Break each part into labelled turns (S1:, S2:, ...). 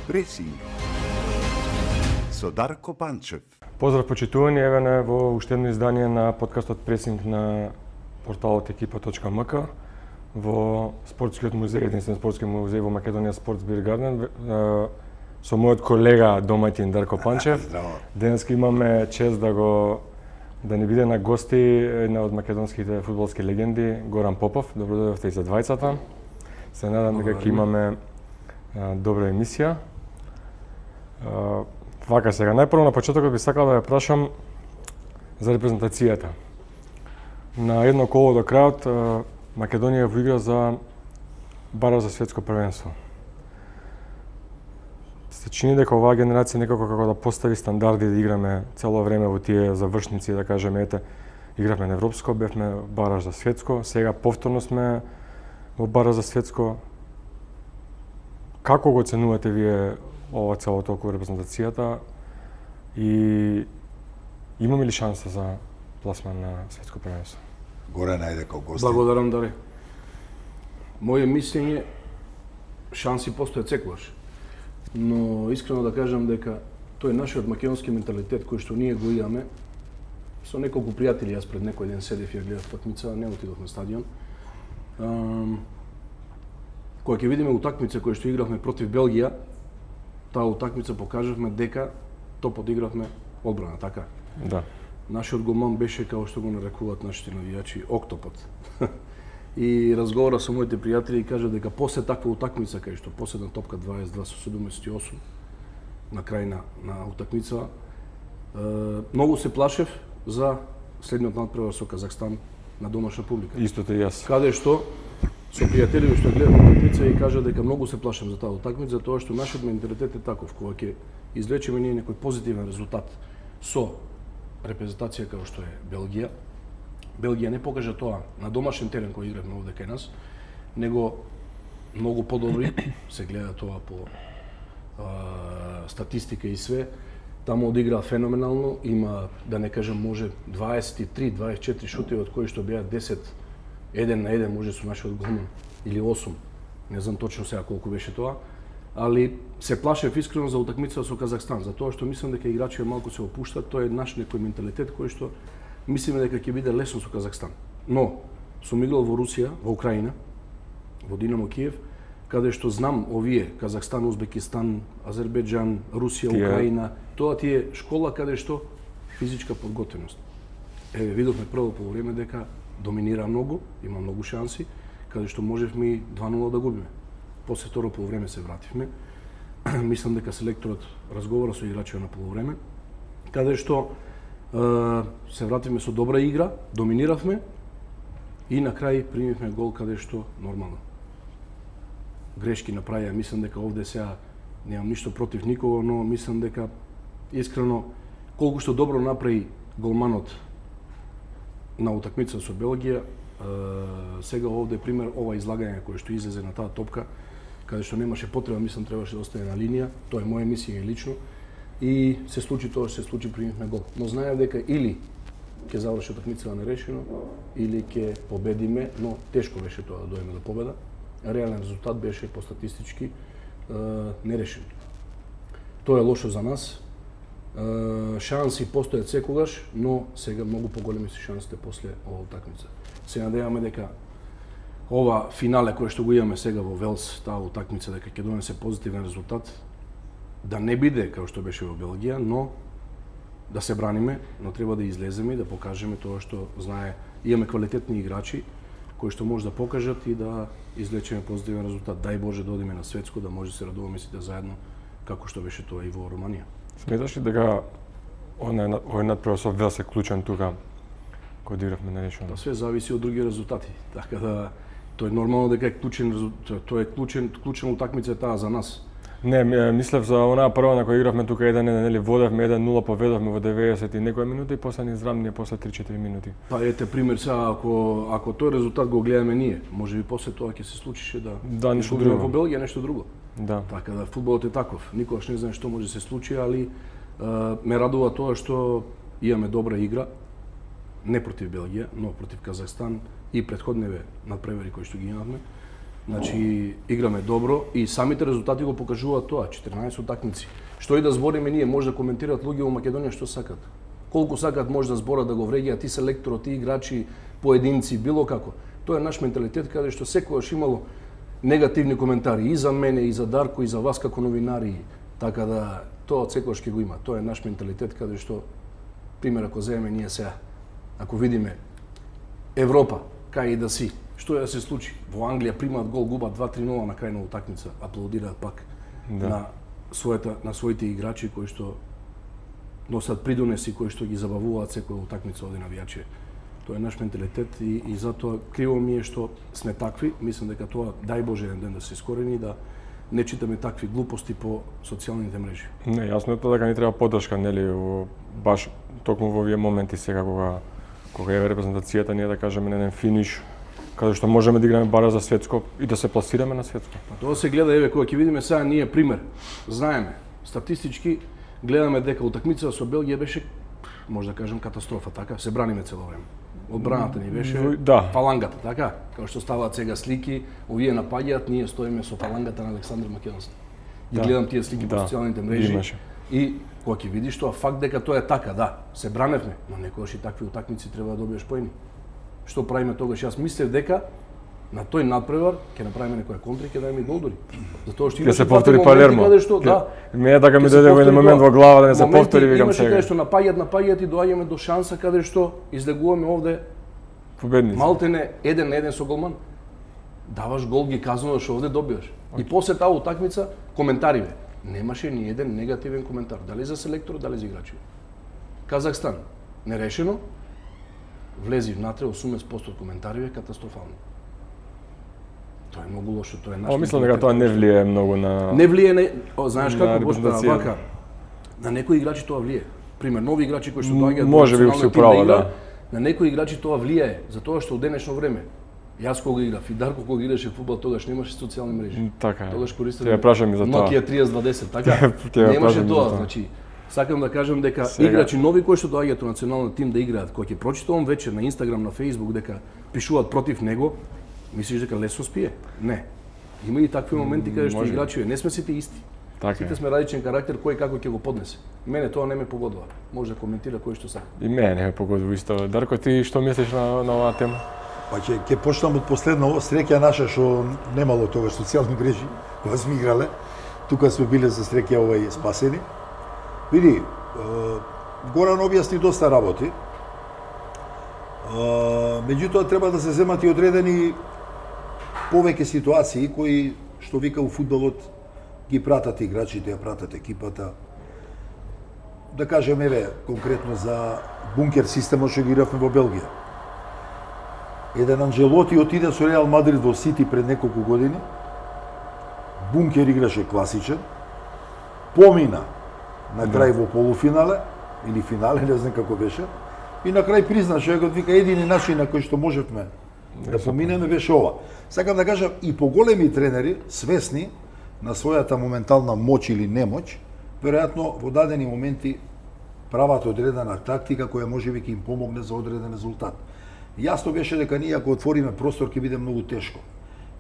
S1: Пресинг со Дарко Панчев.
S2: Поздрав почитувани, еве не во уште едно издание на подкастот Пресинг на порталот ekipa.mk во спортскиот музеј, единствен спортски музеј во Македонија, Sports Beer Garden, со мојот колега домаќин Дарко Панчев. Денеска имаме чест да ни биде на гости една од македонските фудбалски легенди, Горан Попов. Добро дојдовте и за двајцата. Се надам дека ќе имаме добра емисија. Вака сега, најпрво на почетокот би сакал да ја прашам за репрезентацијата. На едно коло до крајот Македонија во игра за бара за светско првенство. Се чини дека оваа генерација некако како да постави стандарди да играме цело време во тие завршници, да кажеме, ете, игравме на европско, бевме бараш за светско, сега повторно сме во бара за светско. Како го оценувате вие ова целото околу репрезентацијата и имаме ли шанса за пласман на светско првенство?
S1: Горе најде како гости.
S3: Благодарам, Даре. Моје мислење, шанси постојат секогаш. Но искрено да кажам дека тој нашиот македонски менталитет кој што ние го имаме, со неколку пријатели, јас пред некој ден седев и ја гледав такмица, не отидов на стадион. Кога ќе видиме утакмица која што игравме против Белгија, таа утакмица покажавме дека топот игравме одбрана, така?
S2: Да.
S3: Нашиот голман беше, како што го нарекуваат нашите навијачи, октопот. И разговора со моите пријатели и кажа дека после таква утакмица, кај што последна топка 22 со 78 на крај на утакмица, многу се плашев за следниот надпревар со Казахстан на домашна публика.
S2: Истото и јас.
S3: Каде што со пријатели што гледам утакмица и кажа дека многу се плашам за таа утакмица, затоа што нашиот менталитет е таков, кога ќе извлечеме ние некој позитивен резултат со репрезентација како што е Белгија. Белгија не покажа тоа на домашен терен кој игравме овде кај нас, него многу подобри се гледа тоа по статистика и све. Таму одигра феноменално, има, да не кажам, може 23-24 шути од кои што беа 10 1 на 1 може со нашиот голман или 8. Не знам точно сега колку беше тоа, али се плашев искрено за утакмица со Казахстан, затоа што мислам дека играчите малку се опуштат, тоа е наш некој менталитет кој што мислиме дека ќе биде лесно со Казахстан. Но сум играл во Русија, во Украина, во Динамо Киев, каде што знам овие Казахстан, Узбекистан, Азербејџан, Русија, Украина, тоа ти е школа каде што физичка подготвеност. Еве видовме прво полувреме дека доминира многу, има многу шанси, каде што можевме и 2-0 да губиме. После второ полувреме се вративме. Мислам дека селекторот разговара со играчите на полувреме, каде што се вративме со добра игра, доминиравме и на крај примивме гол каде што нормално. Грешки направија, мислам дека овде сега немам ништо против никого, но мислам дека искрено колку што добро направи голманот на утакмица со Белгија, сега овде пример ова излагање кое што излезе на таа топка, каде што немаше потреба, мислам требаше да остане на линија, тоа е моје мислење лично. И се случи тоа што се случи, примивме гол. Но знаев дека или ќе заврши утакмицата нерешено, или ќе победиме, но тешко беше тоа да дојдеме до победа. Реален резултат беше по статистички нерешен. Тоа е лошо за нас. Шанси постојат секогаш, но сега многу поголеми се шансите после оваа утакмица. Се надеваме дека ова финале кое што го имаме сега во Велс, таа утакмица, дека ќе донесе позитивен резултат, да не биде како што беше во Белгија, но да се браниме, но треба да излеземе и да покажеме тоа што знае. Имаме квалитетни играчи кои што може да покажат и да извлечеме позитивен резултат. Дај Боже да одиме на светско, да може да се радуваме сите заедно како што беше тоа и во Руманија.
S2: Сметаш ли дека овој надпревар со Велс е клучен тука кога игравме нерешено?
S3: Да, све зависи од други резултати. Така да тоа е нормално дека е клучен резултат, тоа е клучна утакмица таа за нас.
S2: Не, мислев за онаа прва на која игравме тука 1-1, нели водевме 1-0, поведовме во 90 и некоја минута и после ни израмни после 3-4 минути.
S3: Па ете пример сега, ако тој резултат го гледаме ние, можеби после тоа ќе се случише да
S2: нешто друго.
S3: Во Белгија нешто друго.
S2: Да.
S3: Така да фудбалот е таков. Никогаш не знае што може да се случи, али ме радува тоа што имаме добра игра, не против Белгија, но против Казахстан и претходниве надпревари кои што ги имавме. Значи, играме добро и самите резултати го покажуваат тоа, 14 утакмици. Што и да збориме ние, може да коментираат луѓе во Македонија што сакат. Колку сакат може да зборат да го вреѓаат ти селекторот, ти играчи, поединци, било како. Тоа е наш менталитет каде што секогаш имало негативни коментари и за мене, и за Дарко, и за вас како новинари. Така да тоа секогаш ќе го има. Тоа е наш менталитет каде што пример ако земеме ние сега, ако видиме Европа, кај и да си, што е да се случи? Во Англија примаат гол, губат 2-3-0 на крај на утакмица, аплаудираат пак на своите играчи кои што носат придонеси, кои што ги забавуваат секоја утакмица оди навијачи. Тоа е наш менталитет и затоа криво ми е што сме такви. Мислам дека тоа дај Боже еден ден да се искорени, да не читаме такви глупости по социјалните мрежи.
S2: Не, јасно е тоа дека ни треба поддршка, нели, баш токму во овие моменти сега кога е репрезентацијата ние да кажеме на еден финиш, каде што можеме да играме бара за светско и да се пласираме на светско.
S3: Тоа се гледа, еве, кога ќе видиме сега ние пример. Знаеме, статистички гледаме дека утакмицата со Белгија беше, може да кажем, катастрофа, така? Се браниме цело време. Одбраната ни беше фалангата, така? Како што ставаат сега слики, овие напаѓаат, ние стоиме со фалангата на Александар Македонски. И гледам тие слики по социјалните мрежи. И кога ќе видиш тоа факт дека тоа е така, да, се браневме, но некогаш и такви утакмици треба да добиеш поени. Што правиме тогаш? Јас мислев дека на тој надпревар ќе направиме некоја контра и ќе дајме гол дури. Затоа што
S2: ќе се повтори Палермо. Мене така ми дојде во еден момент во глава да не се повтори, викам сега.
S3: Имаше каде што напаѓаат и доаѓаме до шанса каде што излегуваме овде
S2: победници.
S3: Малтене 1-1 со голман. Даваш гол, ги казнуваш овде, добиваш. И после таа утакмица коментариве. Немаше ни еден негативен коментар, дали за селектор, дали за играчи. Казахстан, нерешено, влези внатре 80% коментариве катастрофални. Тоа е многу лошо, тоа е наш.
S2: Мислам дека тоа не влијае многу на.
S3: Не влијае, знаеш како Бошко, вака. На некои играчи тоа влијае. Пример, нови играчи кои што доаѓаат во националниот тим да игра, на некои играчи тоа влијае, затоа што во денешно време јас кога играв и Дарко кога играше фудбал, тогаш немаше социјални мрежи.
S2: Така е.
S3: Тогаш користев
S2: Nokia
S3: 3020, така? Немаше тоа, значи сакам да кажам дека играчи нови кои што доаѓаат во националниот тим да играат, кога ќе прочитувам вечер на Инстаграм, на Фејсбук дека пишуваат против него, мислиш дека лесно спие? Не. Има и такви моменти каде што играчи не сме сите исти. Сите сме различен карактер, кој како ќе го поднесе. Мене тоа не ме погодува. Може да коментира кој што сака.
S2: И мене не ме погодува исто. Дарко, ти што мислиш на оваа тема?
S4: Па ќе почнам од последно, среќа наша што немало тогаш социјални мрежи, кога сме играле. Тука сме биле за среќа овај спасени. Види, Горан објасни доста работи. Меѓутоа треба да се земат и одредени повеќе ситуации кои што вика у фудбалот ги пратат играчите, ја пратат екипата. Да кажем, еве, конкретно за бункер системот што ги игравме во Белгија. Еден Анджелоти отиде со Реал Мадрид во Сити пред неколку години. Бункер играше класичен. Помина на крај во полуфинале или финале, не знам како беше. И на крај призна што вика едини начин на кој што можевме да поминеме беше ова. Сакам да кажам и поголеми тренери свесни на својата моментална моќ или немоќ, веројатно во дадени моменти прават одредена тактика која можеби ќе им помогне за одреден резултат. Јасно беше дека ние ако отвориме простор ќе биде многу тешко.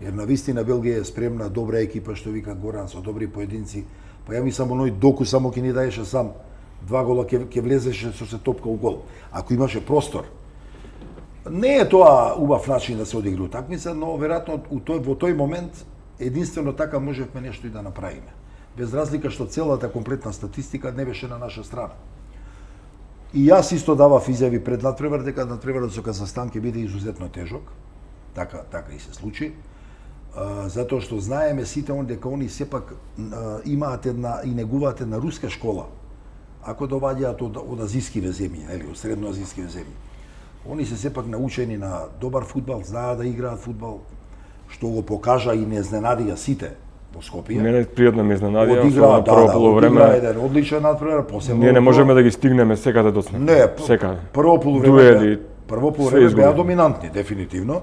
S4: Jer навистина Белгија е спремна, добра екипа што вика Горан со добри поединци. Па ја мислам оној Доку само ќе ни даеше сам 2 гола ќе влезеше со се топка у гол. Ако имаше простор. Не е тоа убав начин да се одигра утакмица, но веројатно во тој момент единствено така можевме нешто и да направиме. Без разлика што целата комплетна статистика не беше на наша страна. И јас исто давав изјави пред надпревар дека надпреварот со Казахстан ќе биде изузетно тежок. Така и се случи. Затоа што знаеме сите дека они сепак имаат една и негуваат една руска школа. Ако доаѓаат од азијскиве земји, или од средноазијскиве земји. Они се сепак научени на добар фудбал, знаат да играат фудбал, што го покажа и не изненадија сите во Скопје.
S2: Мене пријатно ме изненадија,
S4: одигра
S2: прво полувреме.
S4: Еден одличен надпревар, посебно.
S2: Ние не можеме да ги стигнеме секаде до сме.
S4: Не,
S2: секаде.
S4: Прво полувреме беа доминантни, дефинитивно.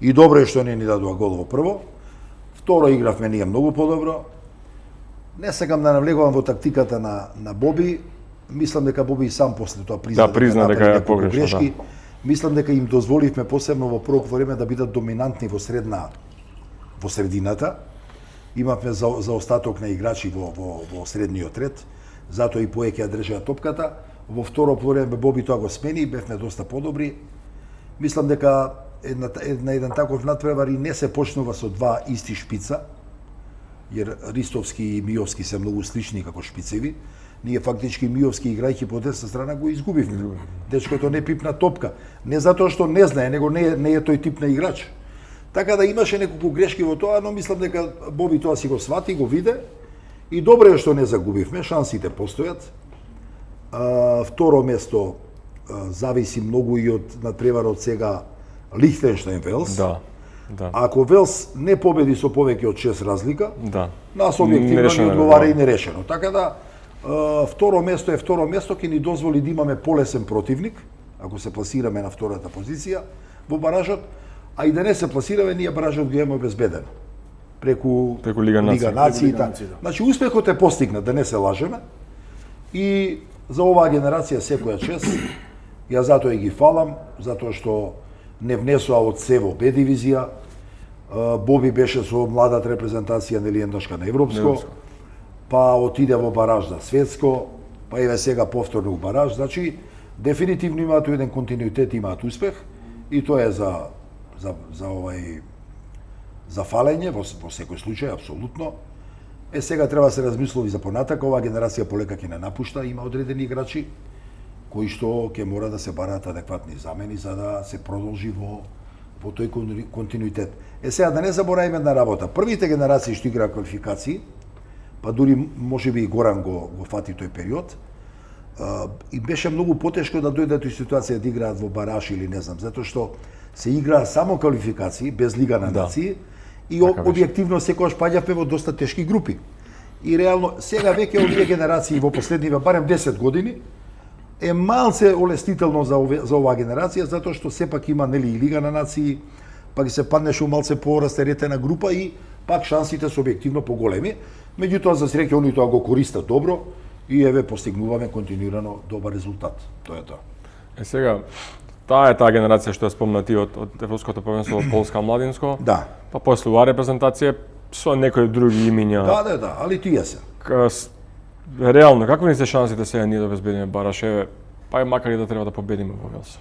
S4: И добро е што не ни дадоа гол во прво. Второ игравме ние многу подобро. Не сакам да навлегувам во тактиката на Боби. Мислам дека Боби сам после тоа
S2: призна дека е погрешно.
S4: Мислам дека им дозволивме посебно во прво време да бидат доминантни во средна во средината. Имавме заостаток на играчи во средниот ред, затоа и повеќе ја држаа топката. Во второ полувреме Боби тоа го смени, бевме доста подобри. Мислам дека еден таков натпревар и не се почнува со два исти шпица, jer Ристовски и Миовски се многу слични како шпицеви. Ние фактички Миовски играјќи по десна страна го изгубивме. Дечкото не пипна топка. Не затоа што не знае, него не е тој тип на играч. Така да имаше неколку грешки во тоа, но мислам дека Боби тоа си го свати, го виде. И добро е што не загубивме, шансите постојат. Второ место зависи многу и од натпреварот сега Лихтенштајн-Велс.
S2: Да.
S4: Ако Велс не победи со повеќе од 6 разлика, нас објективно ни одговара и нерешено. Така да, второ место е второ место, ќе ни дозволи да имаме полесен противник, ако се пласираме на втората позиција во баражот, а и да не се пласираме, ние баражот го имаме безбеден. Преку Лига Нациите. Значи, успехот е постигнат, да не се лажеме. И за оваа генерација секоја чест, ја затоа и ги фалам, затоа што не внесоа од се во Б дивизија. Боби беше со младата репрезентација, нели, еднашка на европско, па отиде во бараж за светско, па еве сега повторно во бараж. Значи, дефинитивно имаат еден континуитет, имаат успех и тоа е за фалење во секој случај, апсолутно. Сега треба да се размислови за понатака, оваа генерација полека ќе не напушта, има одредени играчи кои што ќе мора да се бараат адекватни замени за да се продолжи во тој континуитет. Сега да не заборавиме една работа. Првите генерации што играа квалификации, па дури можеби и Горан го фати тој период, и беше многу потешко да дојдат и ситуација да играат во бараш или не знам, затоа што се играа само квалификации, без Лига на нации, и објективно секогаш паѓавме во доста тешки групи. И реално, сега веќе овие генерации во последниве барем 10 години, е малце олестително за оваа генерација, затоа што сепак има, нели, и Лига на нации, па ги се паднеше у малце порастеретена група и пак шансите се објективно поголеми. Меѓутоа, за среќа, они тоа го користат добро и еве постигнуваме континуирано добар резултат. Тоа е тоа.
S2: Сега, таа е таа генерација што ја спомна ти од Европското првенство во Полска младинско.
S4: Да.
S2: Па после оваа репрезентација со некои други имиња.
S4: Да, али тие се.
S2: Реално, какви ни се шансите сега ние да обезбедиме бараш, па и макар и да треба да победиме во Велс?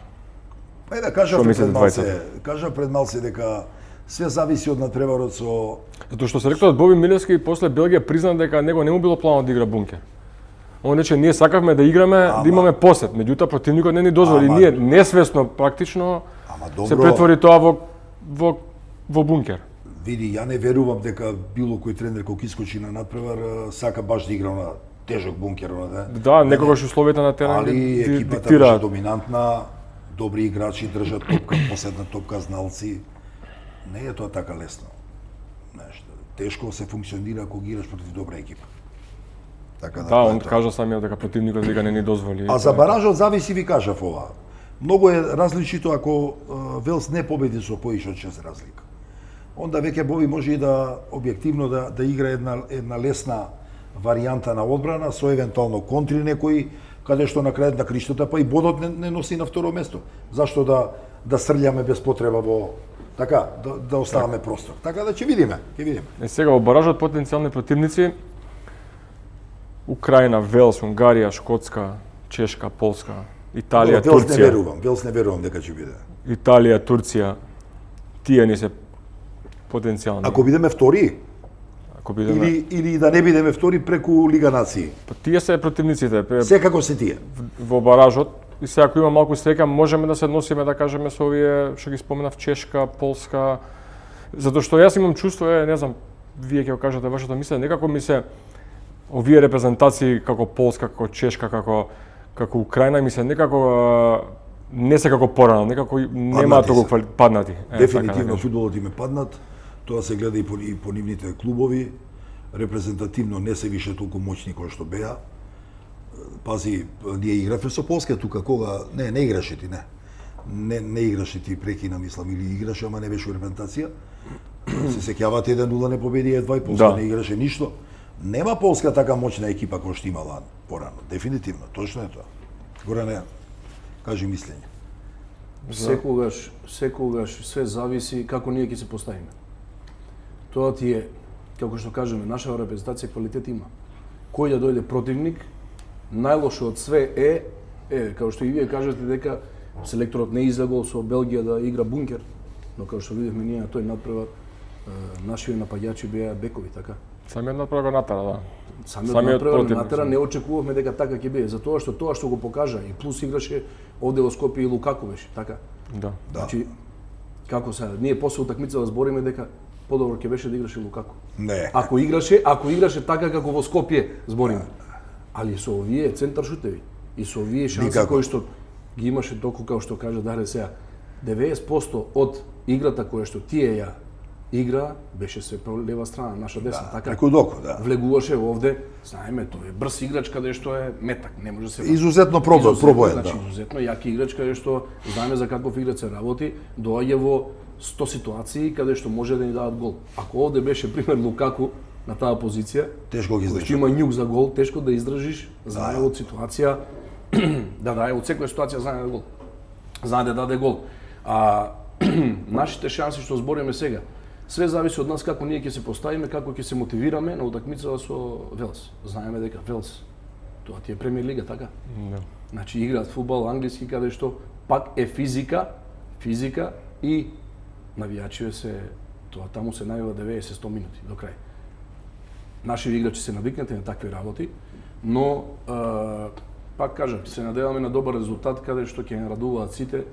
S4: Па да кажа пред малце дека све зависи од натпреварот со...
S2: Затоа што се рекла од Боби Милевски и после Белгија призна дека него не му било планот да игра бункер. Он рече, ние сакавме да играме, да имаме посет, меѓутоа противникот не ни дозволи. Ние несвесно практично се претвори тоа во бункер.
S4: Види, ја не верувам дека било кој тренер кој искочи на натпревар сака баш да игра на тежок бункер.
S2: Да, некогаш условията на терен
S4: али екипата беше доминантна, добри играчи, држат топка, последна топка, зналци. Не е тоа така лесно. Тешко се функционира кога играш против добра екипа. Така
S2: да, он кажа самиот дека противникот вика не ни дозволи.
S4: А за баражот зависи, ви кажав ова. Многу е различито ако Велс не победи со поише од 6 разлика. Онда веќе Боби може и да објективно да игра една лесна варијанта на одбрана со евентуално контри некои, каде што на крајот на криштата па и бодот не носи на второ место. Зашто да срљаме без потреба во така да оставаме простор. Така да ќе видиме.
S2: Сега во баражот потенцијални противници Украина, Велс, Унгарија, Шкотска, Чешка, Полска, Италија, Турција.
S4: Велс не верувам дека ќе биде.
S2: Италија, Турција, тие ни се потенцијални.
S4: Ако бидеме втори? Или да не бидеме втори преку Лига нации?
S2: Па тие се противниците.
S4: Секако се тие.
S2: Во баражот. И сега ако има малку среќа, можеме да се носиме, да кажеме, со овие што ги споменав, Чешка, Полска. Затоа што јас имам чувство, не знам, вие ќе го кажете вашето мислење, некако ми се овие репрезентации како Полска, како Чешка, како Украина ми се некако не се како порано, некако немаат толку паднати.
S4: Дефинитивно фудбалот им е паднат. Тоа се гледа и по нивните клубови. Репрезентативно не се више толку моćни кои што беа. Пази, ние игравме со Полска тука, кога... Не играше ти, не играше ти, прекина, мислам, или играше, ама не беше репрезентација. Се сеќавате 1-0 не победи едва и Полска не играше ништо. Нема Полска така моćна екипа која што имала порано, дефинитивно, точно е тоа. Горане, кажи мислење.
S3: Секогаш све зависи како ние ќе се поставиме. Тоа ти е, како што кажеме, наша репрезентација квалитет има. Кој да дојде противник, најлошо од све е, како што и вие кажете дека селекторот не излегол со Белгија да игра бункер, но како што видевме ние на тој надпревар, нашите напаѓачи беа бекови, така.
S2: Самиот надпревар го натера, да.
S3: Самиот надпревар натера, не очекувавме дека така ќе биде, затоа што го покажа и плюс играше овде во Скопје и Лукаку беше, така.
S2: Да.
S3: Значи, како сега, ние после утакмицата збориме дека подобро ќе беше да играше Лукаку.
S1: Не.
S3: Ако играше така како во Скопје, збориме. Али со овие центар шутеви и со овие шанси кои што ги имаше толку, како што кажа Даре сега, 90% од играта која што тие ја игра беше се по лева страна, наша десна, така.
S4: Преку доку, да.
S3: Влегуваше овде, знаеме, тој е брз играч каде што е метак, не може да се
S4: Изузетно пробоен,
S3: значи,
S4: да.
S3: изузетно јак играч каде што знаеме за каков играч се работи, доаѓа во 100 ситуации каде што може да ни дадат гол. Ако овде беше пример Лукаку на таа позиција,
S4: Тешко ги
S3: кој
S4: издржи.
S3: што има њук за гол, тешко да издржиш, знае од ситуација, да даде од секоја ситуација знае да гол. Знае да даде гол. А нашите шанси што збориме сега, све зависи од нас како ние ќе се поставиме, како ќе се мотивираме на утакмицата со Велс. Знаеме дека Велс, тоа ти е премиер лига, така?
S2: Да.
S3: Значи играат фудбал англиски каде што пак е физика и навијачиве се, тоа таму се навива 90-100 минути до крај. Наши играчи се навикнати на такви работи, но пак кажам, се надеваме на добар резултат каде што ќе радуваат сите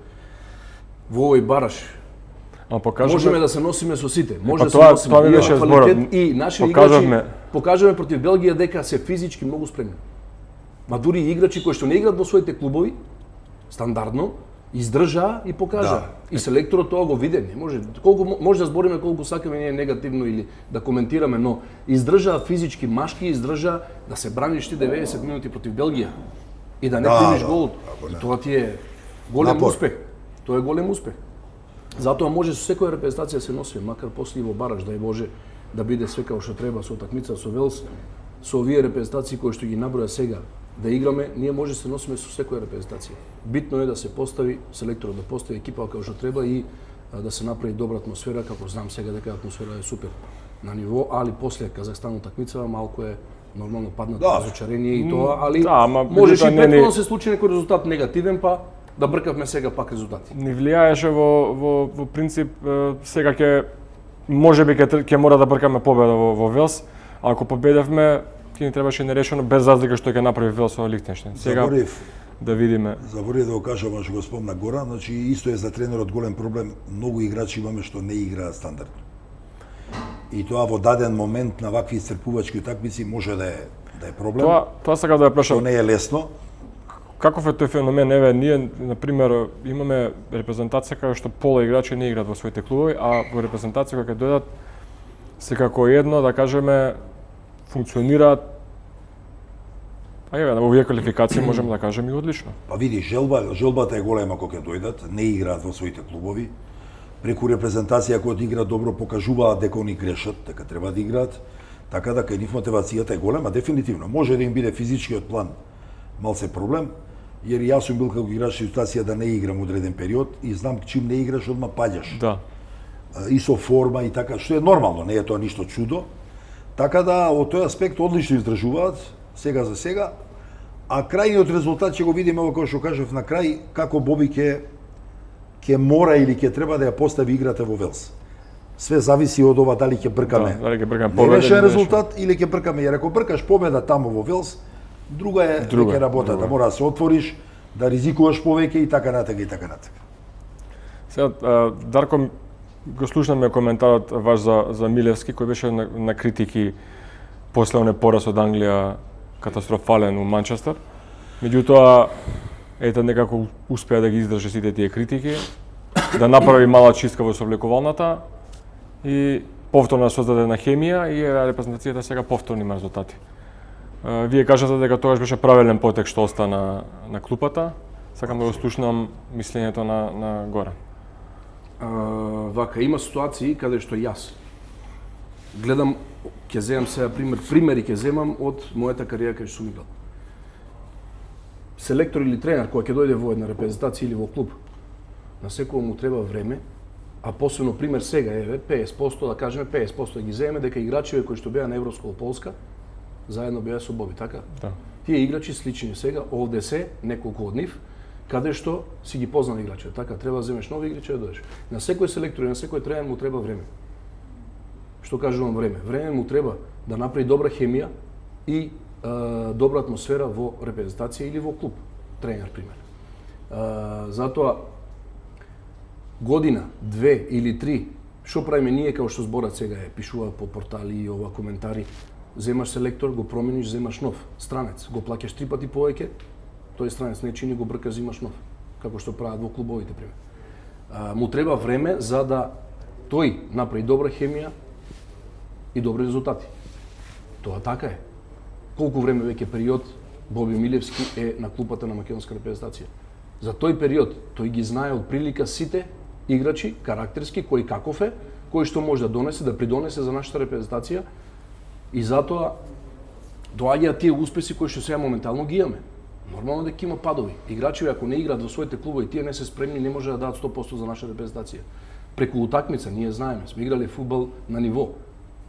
S3: во овој бараш. Можеме да се носиме со сите. Може да се носиме.
S2: Тоа ми беше зборот.
S3: И наши играчи покажаме против Белгија дека се физички многу спремни. Ма дури и играчи кои што не играат во своите клубови, стандардно, издржаа и покажаа. Да. И селекторот тоа го виде, не може. Колку може да збориме колку сакаме ние негативно или да коментираме, но издржаа физички, машки издржаа да се браниш ти 90 минути против Белгија и да не примиш гол. И тоа ти е голем успех. Тоа е голем успех. Затоа може со секоја репрезентација се носи, макар после и во бараш, дај Боже, да биде све како што треба со утакмица со Велс, со овие репрезентации кои што ги наброја сега, да играме, ние може се носиме со секоја репрезентација. Битно е да се постави селекторот, да постави екипа како што треба и да се направи добра атмосфера, како знам сега дека атмосфера е супер на ниво, али после Казахстан утакмицава малку е нормално паднато разочарение и тоа, али можеше и претходно се случи некој резултат негативен, па да бркавме сега пак резултати.
S2: Ни влијаеше во принцип сега можеби ќе мора да бркаме победа во Велс, а ако победевме ќе ни требаше нерешено без разлика што ќе направи Велс со Лихтенштеин. Сега да видиме.
S4: Заборив да го кажам, што го спомна Горан, значи исто е за тренерот голем проблем, многу играчи имаме што не играат стандардно. И тоа во даден момент на вакви исцрпувачки утакмици може да е проблем.
S2: Тоа сега да ја прашам.
S4: Тоа не е лесно.
S2: Каков е тој феномен? Еве, ние, например, имаме репрезентација кај што пола играчи не играат во своите клубови, а во репрезентација кога ќе дојдат секако едно, да кажеме, функционираат. А еве, на овие квалификации можеме да кажеме и одлично.
S4: Па види, желбата е голема кога ќе дојдат, не играат во своите клубови. Преку репрезентација која играат добро покажуваат дека они грешат, дека треба да играат, така да кај нив мотивацијата е голема, дефинитивно. Може да им биде физичкиот план малце проблем, jer јас сум бил како играч ситуација да не играм одреден период и знам чим не играш одма паѓаш.
S2: Да.
S4: И со форма и така, што е нормално, не е тоа ништо чудо. Така да од тој аспект одлично издржуваат сега за сега, а крајниот резултат ќе го видиме како што кажав на крај како Боби ќе мора или ќе треба да ја постави играта во Велс. Све зависи од ова дали ќе бркаме.
S2: Да, дали ќе бркаме победа.
S4: Нерешен резултат или ќе бркаме, jer ако бркаш победа таму во Велс, друга е веќе работата, мора да се отвориш, да ризикуваш повеќе и така натака и така натака.
S2: Сега Дарко, го слушнаме коментарот ваш за Милевски кој беше на критики после оне пораз од Англија катастрофален у Манчестер. Меѓутоа ете некако успеа да ги издржи сите тие критики, да направи мала чистка во совлекувалната и повторно создадена хемија и репрезентацијата сега повторно има резултати. Вие кажате дека тогаш беше правилен потек што остана на клупата. Сакам да го слушнам мислењето на Горан.
S3: Вака, има ситуации каде што јас гледам, ќе земам сега примери ќе земам од мојата кариера кај што сум играл. Селектор или тренер кој ќе дојде во една репрезентација или во клуб, на секој му треба време а посебно пример сега, еве, 50%, да кажеме 50% да ги земеме дека играчите кои што беа на Евроскол Полска, заедно беа со Боби, така?
S2: Да.
S3: Тие играчи слични сега, овде се, неколку од нив, каде што си ги познал играчите, така? Треба да земеш нови играчи да дојдеш. На секој селектор и на секој тренер му треба време. Што кажувам време? Време му треба да направи добра хемија и добра атмосфера во репрезентација или во клуб, тренер пример. Затоа година, 2 или 3, што правиме ние како што зборат сега е, пишува по портали и ова коментари, земаш селектор, го промениш, земаш нов, странец, го плаќаш 3 пати повеќе, тој странец не чини, го бркаш, имаш нов, како што прават во клубовите пример. Му треба време за да тој направи добра хемија и добри резултати. Тоа така е. Колку време веќе период Боби Милевски е на клупата на македонска репрезентација. За тој период тој ги знае од прилика сите играчи, карактерски, кој каков е, кој што може да донесе, да придонесе за нашата репрезентација и затоа доаѓаат тие успеси кои што сега моментално ги имаме. Нормално дека има падови. Играчи ако не играат во своите клубови, тие не се спремни, не може да дадат 100% за наша репрезентација. Преку утакмица ние знаеме, сме играле фудбал на ниво.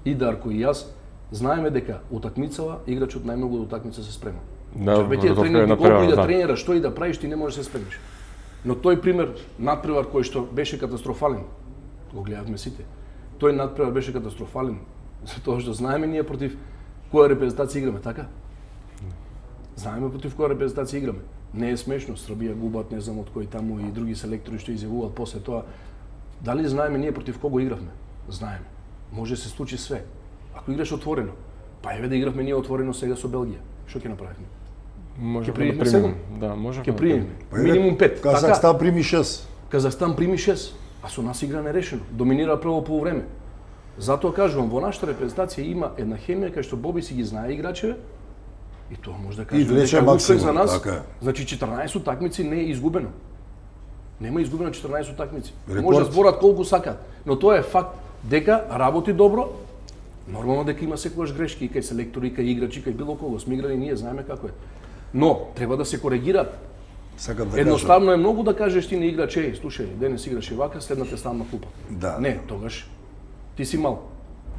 S3: И Дарко и јас знаеме дека утакмицава играчот најмногу до утакмица се спрема.
S2: Да,
S3: Веќе
S2: тоа
S3: тренер
S2: е
S3: колку и да
S2: да.
S3: тренера, што и да правиш, ти не можеш да се спремиш. Но тој пример надпревар кој што беше катастрофален, го гледавме сите. Тој надпревар беше катастрофален, затоа што знаеме ние против која репрезентација играме, така? Знаеме против која репрезентација играме. Не е смешно, Србија губат, не знам од кои таму и други селектори што изјавуваат после тоа. Дали знаеме ние против кого игравме? Знаеме. Може да се случи све. Ако играш отворено, па еве да игравме ние отворено сега со Белгија. Што ќе направиме?
S2: Може
S3: Ќе
S2: да
S3: примиме
S2: примем.
S3: 7?
S2: Да, може.
S3: Ќе примиме.
S4: Па еве,
S3: Минимум 5.
S4: Казахстан прими 6.
S3: Казахстан прими 6, а со нас игра нерешено. Доминира прво полувреме. Затоа кажувам, во нашата репрезентација има една хемија кај што Боби си ги знае играчеве и тоа може да кажеме
S1: влече
S3: дека успех
S1: максимум,
S3: за нас.
S1: така е.
S3: Значи 14 утакмици не е изгубено. Нема изгубено 14 утакмици.
S1: Рекорд.
S3: Може да зборат колку сакат, но тоа е факт дека работи добро. Нормално дека има секогаш грешки и кај селектори, и кај играчи, кај било кого. Сме играли, ние знаеме како е. Но треба да се коригираат.
S1: Сакам да
S3: Едноставно е многу да кажеш ти на играч, слушај, денес играш и вака, следната стан на клупа.
S1: Да.
S3: Не, тогаш ти си мал.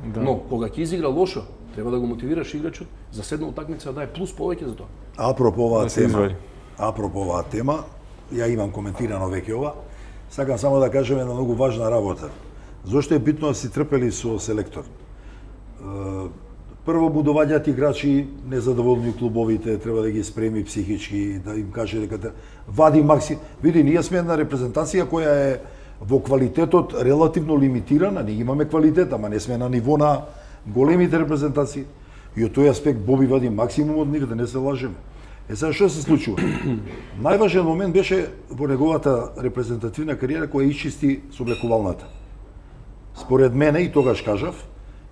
S2: Да.
S3: Но кога ќе изигра лошо, треба да го мотивираш играчот за седна утакмица да даде плюс повеќе за тоа.
S4: Апропо оваа
S2: Да се
S4: тема,
S2: извади.
S4: ја имам коментирано веќе ова. Сакам само да кажем една многу важна работа. Зошто е битно да си трпели со селектор? Прво му доваѓаат играчи незадоволни у клубовите, треба да ги спреми психички, да им каже дека да вади максимум. Види, ние сме една репрезентација која е во квалитетот релативно лимитирана, ние имаме квалитет, ама не сме на ниво на големите репрезентации. И од тој аспект Боби вади максимум од нив, да не се лажеме. Сега што се случува? Најважен момент беше во неговата репрезентативна кариера која исчисти соблекувалната. Според мене, и тогаш кажав,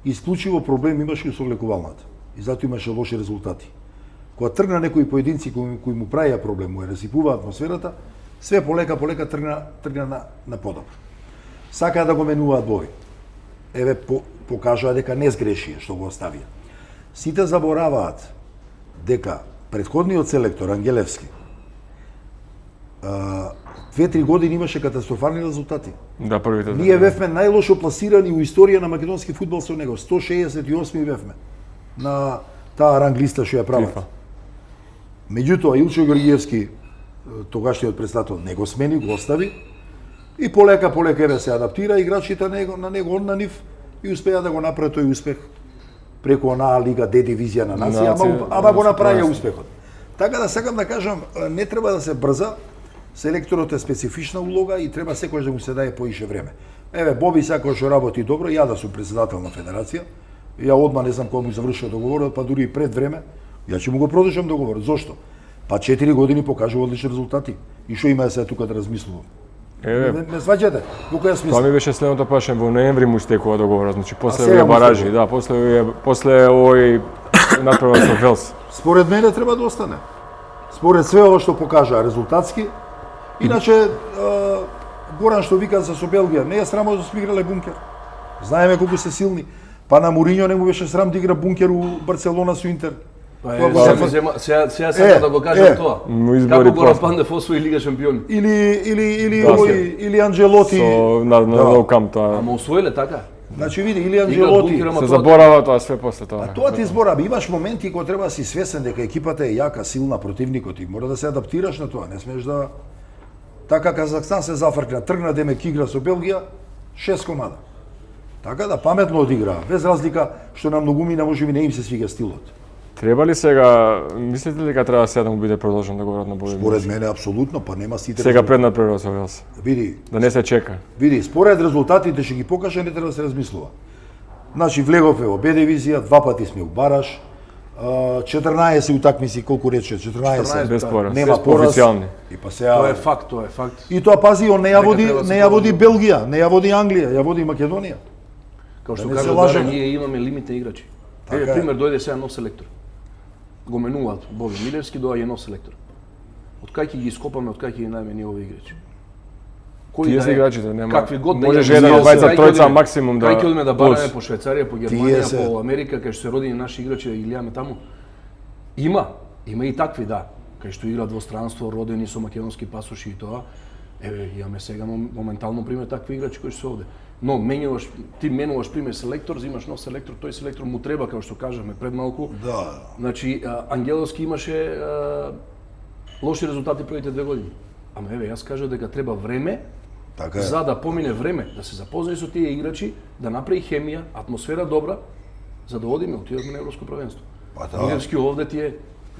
S4: исклучиво проблем имаше и со влекувалната. И затоа имаше лоши резултати. Кога тргна некои поединци кои му правија проблем, му ја расипува атмосферата, све полека тргна на подобро. Сакаа да го менуваат Боби. Еве покажаа дека не сгрешија што го оставија. Сите забораваат дека претходниот селектор Ангелевски 2-3 години имаше катастрофални резултати.
S2: Да, првите.
S4: Ние бевме најлошо пласирани у историја на македонски фудбал со него. 168 бевме на таа ранглиста што ја прават.
S2: FIFA.
S4: Меѓутоа, Илчо Георгиевски, тогашниот председател, не го смени, го остави и полека еве се адаптира играчите на него, он на нив и успеа да го направи тој успех преку онаа лига Д дивизија на нација, ама го направија успехот. Така да сакам да кажам, не треба да се брза. Селекторот е специфична улога и треба секојаш да му се даде поише време. Еве, Боби сакаш што работи добро, ја да сум председател на федерација, ја одма не знам кога му завршува договорот, па дури и пред време, ја ќе му го продолжам договорот. Зошто? Па 4 години покажува одлични резултати. И што има сега тука да размислувам?
S2: Еве,
S4: Не сваќате? Во која
S2: тоа ми
S4: смисла?
S2: беше следното прашање, во ноември му истекува договорот, значи после
S4: сега
S2: овие
S4: му
S2: баражи,
S4: истекува.
S2: да, после овој натпревар со Велс.
S4: Според мене треба да остане. Според све ова што покажа резултатски. Иначе Горан што вика за со Белгија, не е срамо да сме играле бункер. Знаеме колку се силни. Па на Моринјо не му беше срам да игра бункер у Барселона со Интер.
S3: Па
S4: Тоа
S3: е,
S4: го
S3: сега,
S4: зема-
S3: сега сакам да го кажам тоа.
S2: му избори
S3: Како Горан
S2: пласман.
S3: Пандев освои Лига шампиони.
S4: или
S2: Да,
S4: или Анджелоти.
S2: Со на
S4: Да.
S2: лоу камп тоа.
S3: Ама освоиле така.
S4: Значи види или
S3: Играат
S4: Анджелоти.
S3: бункер, ама
S2: Се
S3: тоа-
S2: заборава тоа све после тоа.
S4: А тоа ти збораби, имаш моменти кога треба да си свесен дека екипата е јака, силна, противникот и мора да се адаптираш на тоа, не смееш да така Казахстан се зафркна, тргна демек игра со Белгија 6 комада. Така да паметно одиграа, без разлика што на многумина можеби не им се свига стилот.
S2: Треба ли сега, мислите ли дека треба сега да му биде продолжен договорот на Боје?
S4: Според мене апсолутно, па нема сите.
S2: Сега пред напредот со вас.
S4: Види,
S2: Да не се чека.
S4: види, според резултатите ќе ги покаже, не треба да се размислува. Значи влегове во Б дивизија, 2 пати сме у бараж, 14 утакмици, колку рече, 14.
S2: Без пораз.
S4: Нема
S3: Без пораз.
S4: пораз.
S2: Официјални.
S4: И па сега
S3: Тоа е факт, тоа е факт.
S4: И тоа пази, он не ја води,
S3: треба да се
S4: не ја води
S3: продолжи.
S4: Белгија, не ја води Англија, ја води Македонија.
S3: Као што
S4: Да не се
S3: кажа
S4: лажеме.
S3: Даре, ние имаме лимитни играчи.
S4: Така
S3: Еве
S4: е.
S3: пример дојде сега нов селектор. Го менуваат Боби Милевски, доаѓа нов селектор. Од кај ќе ги ископаме, од кај ќе ги најме ние овие играчи? Кои
S2: Тие
S3: да
S2: се
S3: е,
S2: играчите, нема.
S3: какви год да
S2: Можеш
S3: имаме,
S2: еден,
S3: ние
S2: двајца,
S3: кај ќе
S2: тројца
S3: одиме?
S2: максимум да
S3: Кај ќе одиме да
S2: плюс.
S3: бараме по Швајцарија, по Германија,
S4: се-
S3: по Америка, кај што се родени наши играчи да ги гледаме таму? Има и такви, да. Кај што играат во странство, родени со македонски пасоши и тоа. Еве, имаме сега моментално пример такви играчи кои што се овде. Но ти менуваш пример селектор, взимаш нов селектор, тој селектор му треба, како што кажаме пред малку.
S4: Да.
S3: Значи, Ангеловски имаше лоши резултати првите 2 години. Ама еве, јас кажав дека треба време,
S4: Така е.
S3: за да помине време, да се запознае со тие играчи, да направи хемија, атмосфера добра, за да одиме, отидовме на Европско првенство.
S4: Па да.
S3: Милевски овде тие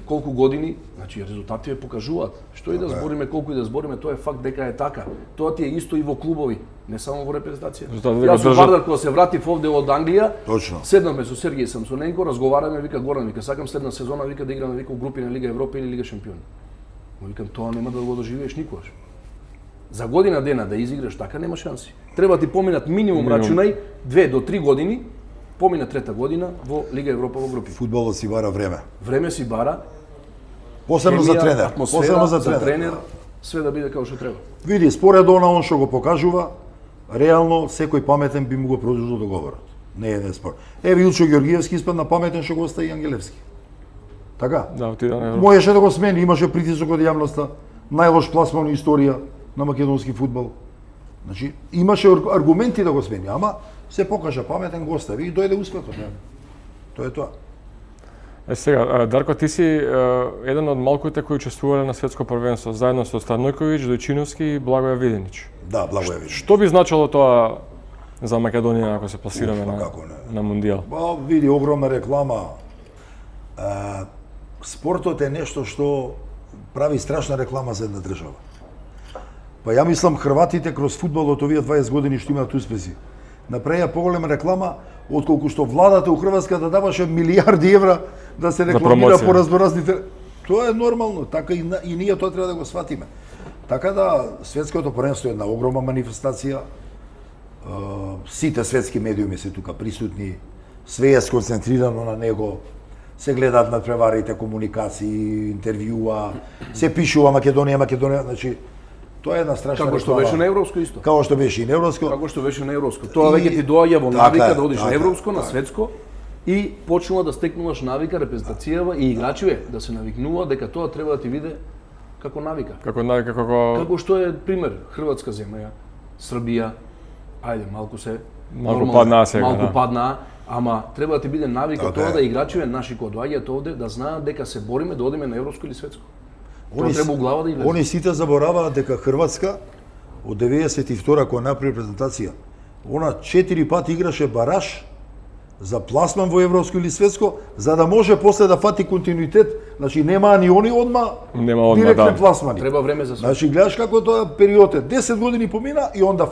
S3: колку години, значи резултатите покажуваат. Што и да
S4: Така е.
S3: збориме, колку и да збориме, тоа е факт дека е така. Тоа ти е исто и во клубови, не само во репрезентација.
S2: Резултатите го
S3: Јас со
S2: држат.
S3: Вардар кога се вратив овде од Англија,
S4: Точно.
S3: седнаме со Сергеј Самсоненко, разговараме, вика Горан, вика сакам следна сезона, вика да играме вика у групи на Лига Европа или Лига Шампиони. Му викам тоа нема да го доживееш никогаш. За година дена да изиграш така нема шанси. Треба ти поминат минимум рачунај 2 до 3 години, помина трета година во Лига Европа во групи.
S4: Фудбалот си бара време.
S3: Време си бара,
S4: Посебно за
S3: хемија,
S4: тренер.
S3: атмосфера,
S4: Посебно
S3: за
S4: за
S3: тренер, све да биде како што треба.
S4: Види, според он што го покажува, реално секој паметен би му го продолжил договорот. Не е еден спор. Еве Илчо Ѓоргиевски испадна паметен што го остави Ангелевски. Така?
S2: Да, отида на Европа.
S4: Можеше да го смени, имаше притисок од јавноста, најлош пласман во историја на македонски фудбал. Значи, имаше аргументи да го смени, ама се покажа паметен, го остави и дојде успехот. Не? Тоа е тоа.
S2: Е сега, Дарко, ти си еден од малкуите кои учествувале на светско првенство заедно со Станојковиќ, Дојчиновски и Благоја Виденич.
S4: Да, Благоје Виденич.
S2: Што би значило тоа за Македонија ако се пласираме
S4: Па
S2: на,
S4: како не.
S2: на Мундијал?
S4: Ба, види, огромна реклама. Спортот е нешто што прави страшна реклама за една држава. Па ја мислам хрватите кроз фудбалот овие 20 години што имаат успеси, направија поголема реклама отколку што владата у Хрватска да даваше милиарди евра да се рекламира
S2: промоција.
S4: по разноразните. Тоа е нормално, така и ние тоа треба да го сватиме. Така да светското првенство е една огромна манифестација. Сите светски медиуми се тука присутни, све е сконцентрирано на него. Се гледаат надпреварите, комуникации, интервјуа, се пишува Македонија, значи тоа е една страшна
S3: Како што
S4: реклама.
S3: беше на европско исто.
S4: Како што беше и на европско.
S3: Како што беше на европско. Тоа
S4: И-
S3: веќе ти доаѓа во
S4: Така
S3: навика
S4: е,
S3: да одиш
S4: така
S3: на
S4: е,
S3: европско, на
S4: така е.
S3: светско и почнува да стекнуваш навика репрезентацијава и играчиве да се навикнува дека тоа треба да ти биде како навика. Како што е пример Хрватска земја, Србија, ајде малку се
S2: Малку
S3: нормално,
S2: паднаа сега,
S3: малку
S2: да.
S3: паднаа, ама треба да ти биде навика
S4: Така
S3: тоа
S4: е.
S3: да играчиве наши кои доаѓаат овде да знаат дека се бориме да одиме на европско или светско. Тоа
S4: Они
S3: треба у глава да илезе.
S4: Они сите забораваат дека Хрватска од 92 кога направи презентација, она 4 пати играше бараж за пласман во европско или светско, за да може после да фати континуитет, значи немаа ни они одма
S2: Нема одма,
S4: директни
S2: да.
S4: пласмани.
S3: Треба време за све.
S4: Значи гледаш како тоа период е, 10 години помина и онда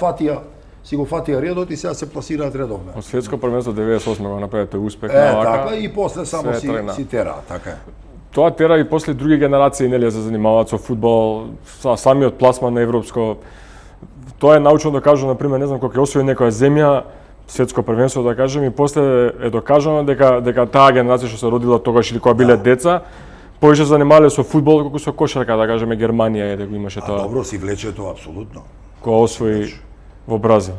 S4: си го фатија редот и сега се пласираат редовно.
S2: Од светско првенство 98 го направите успех
S4: Е,
S2: на вака.
S4: така и после само
S2: се тргна.
S4: си тера, така е.
S2: Тоа тера и после други генерации нели се занимаваат со фудбал, самиот пласман на европско. Тоа е научно докажано, например, не знам кога ќе освои некоја земја светско првенство да кажем и после е докажано дека таа генерација што се родила тогаш или кога биле деца повеќе се занимале со фудбал колку со кошарка, да кажеме Германија е дека имаше
S4: А
S2: тоа
S4: добро си влече тоа апсолутно.
S2: кога освои во Бразил.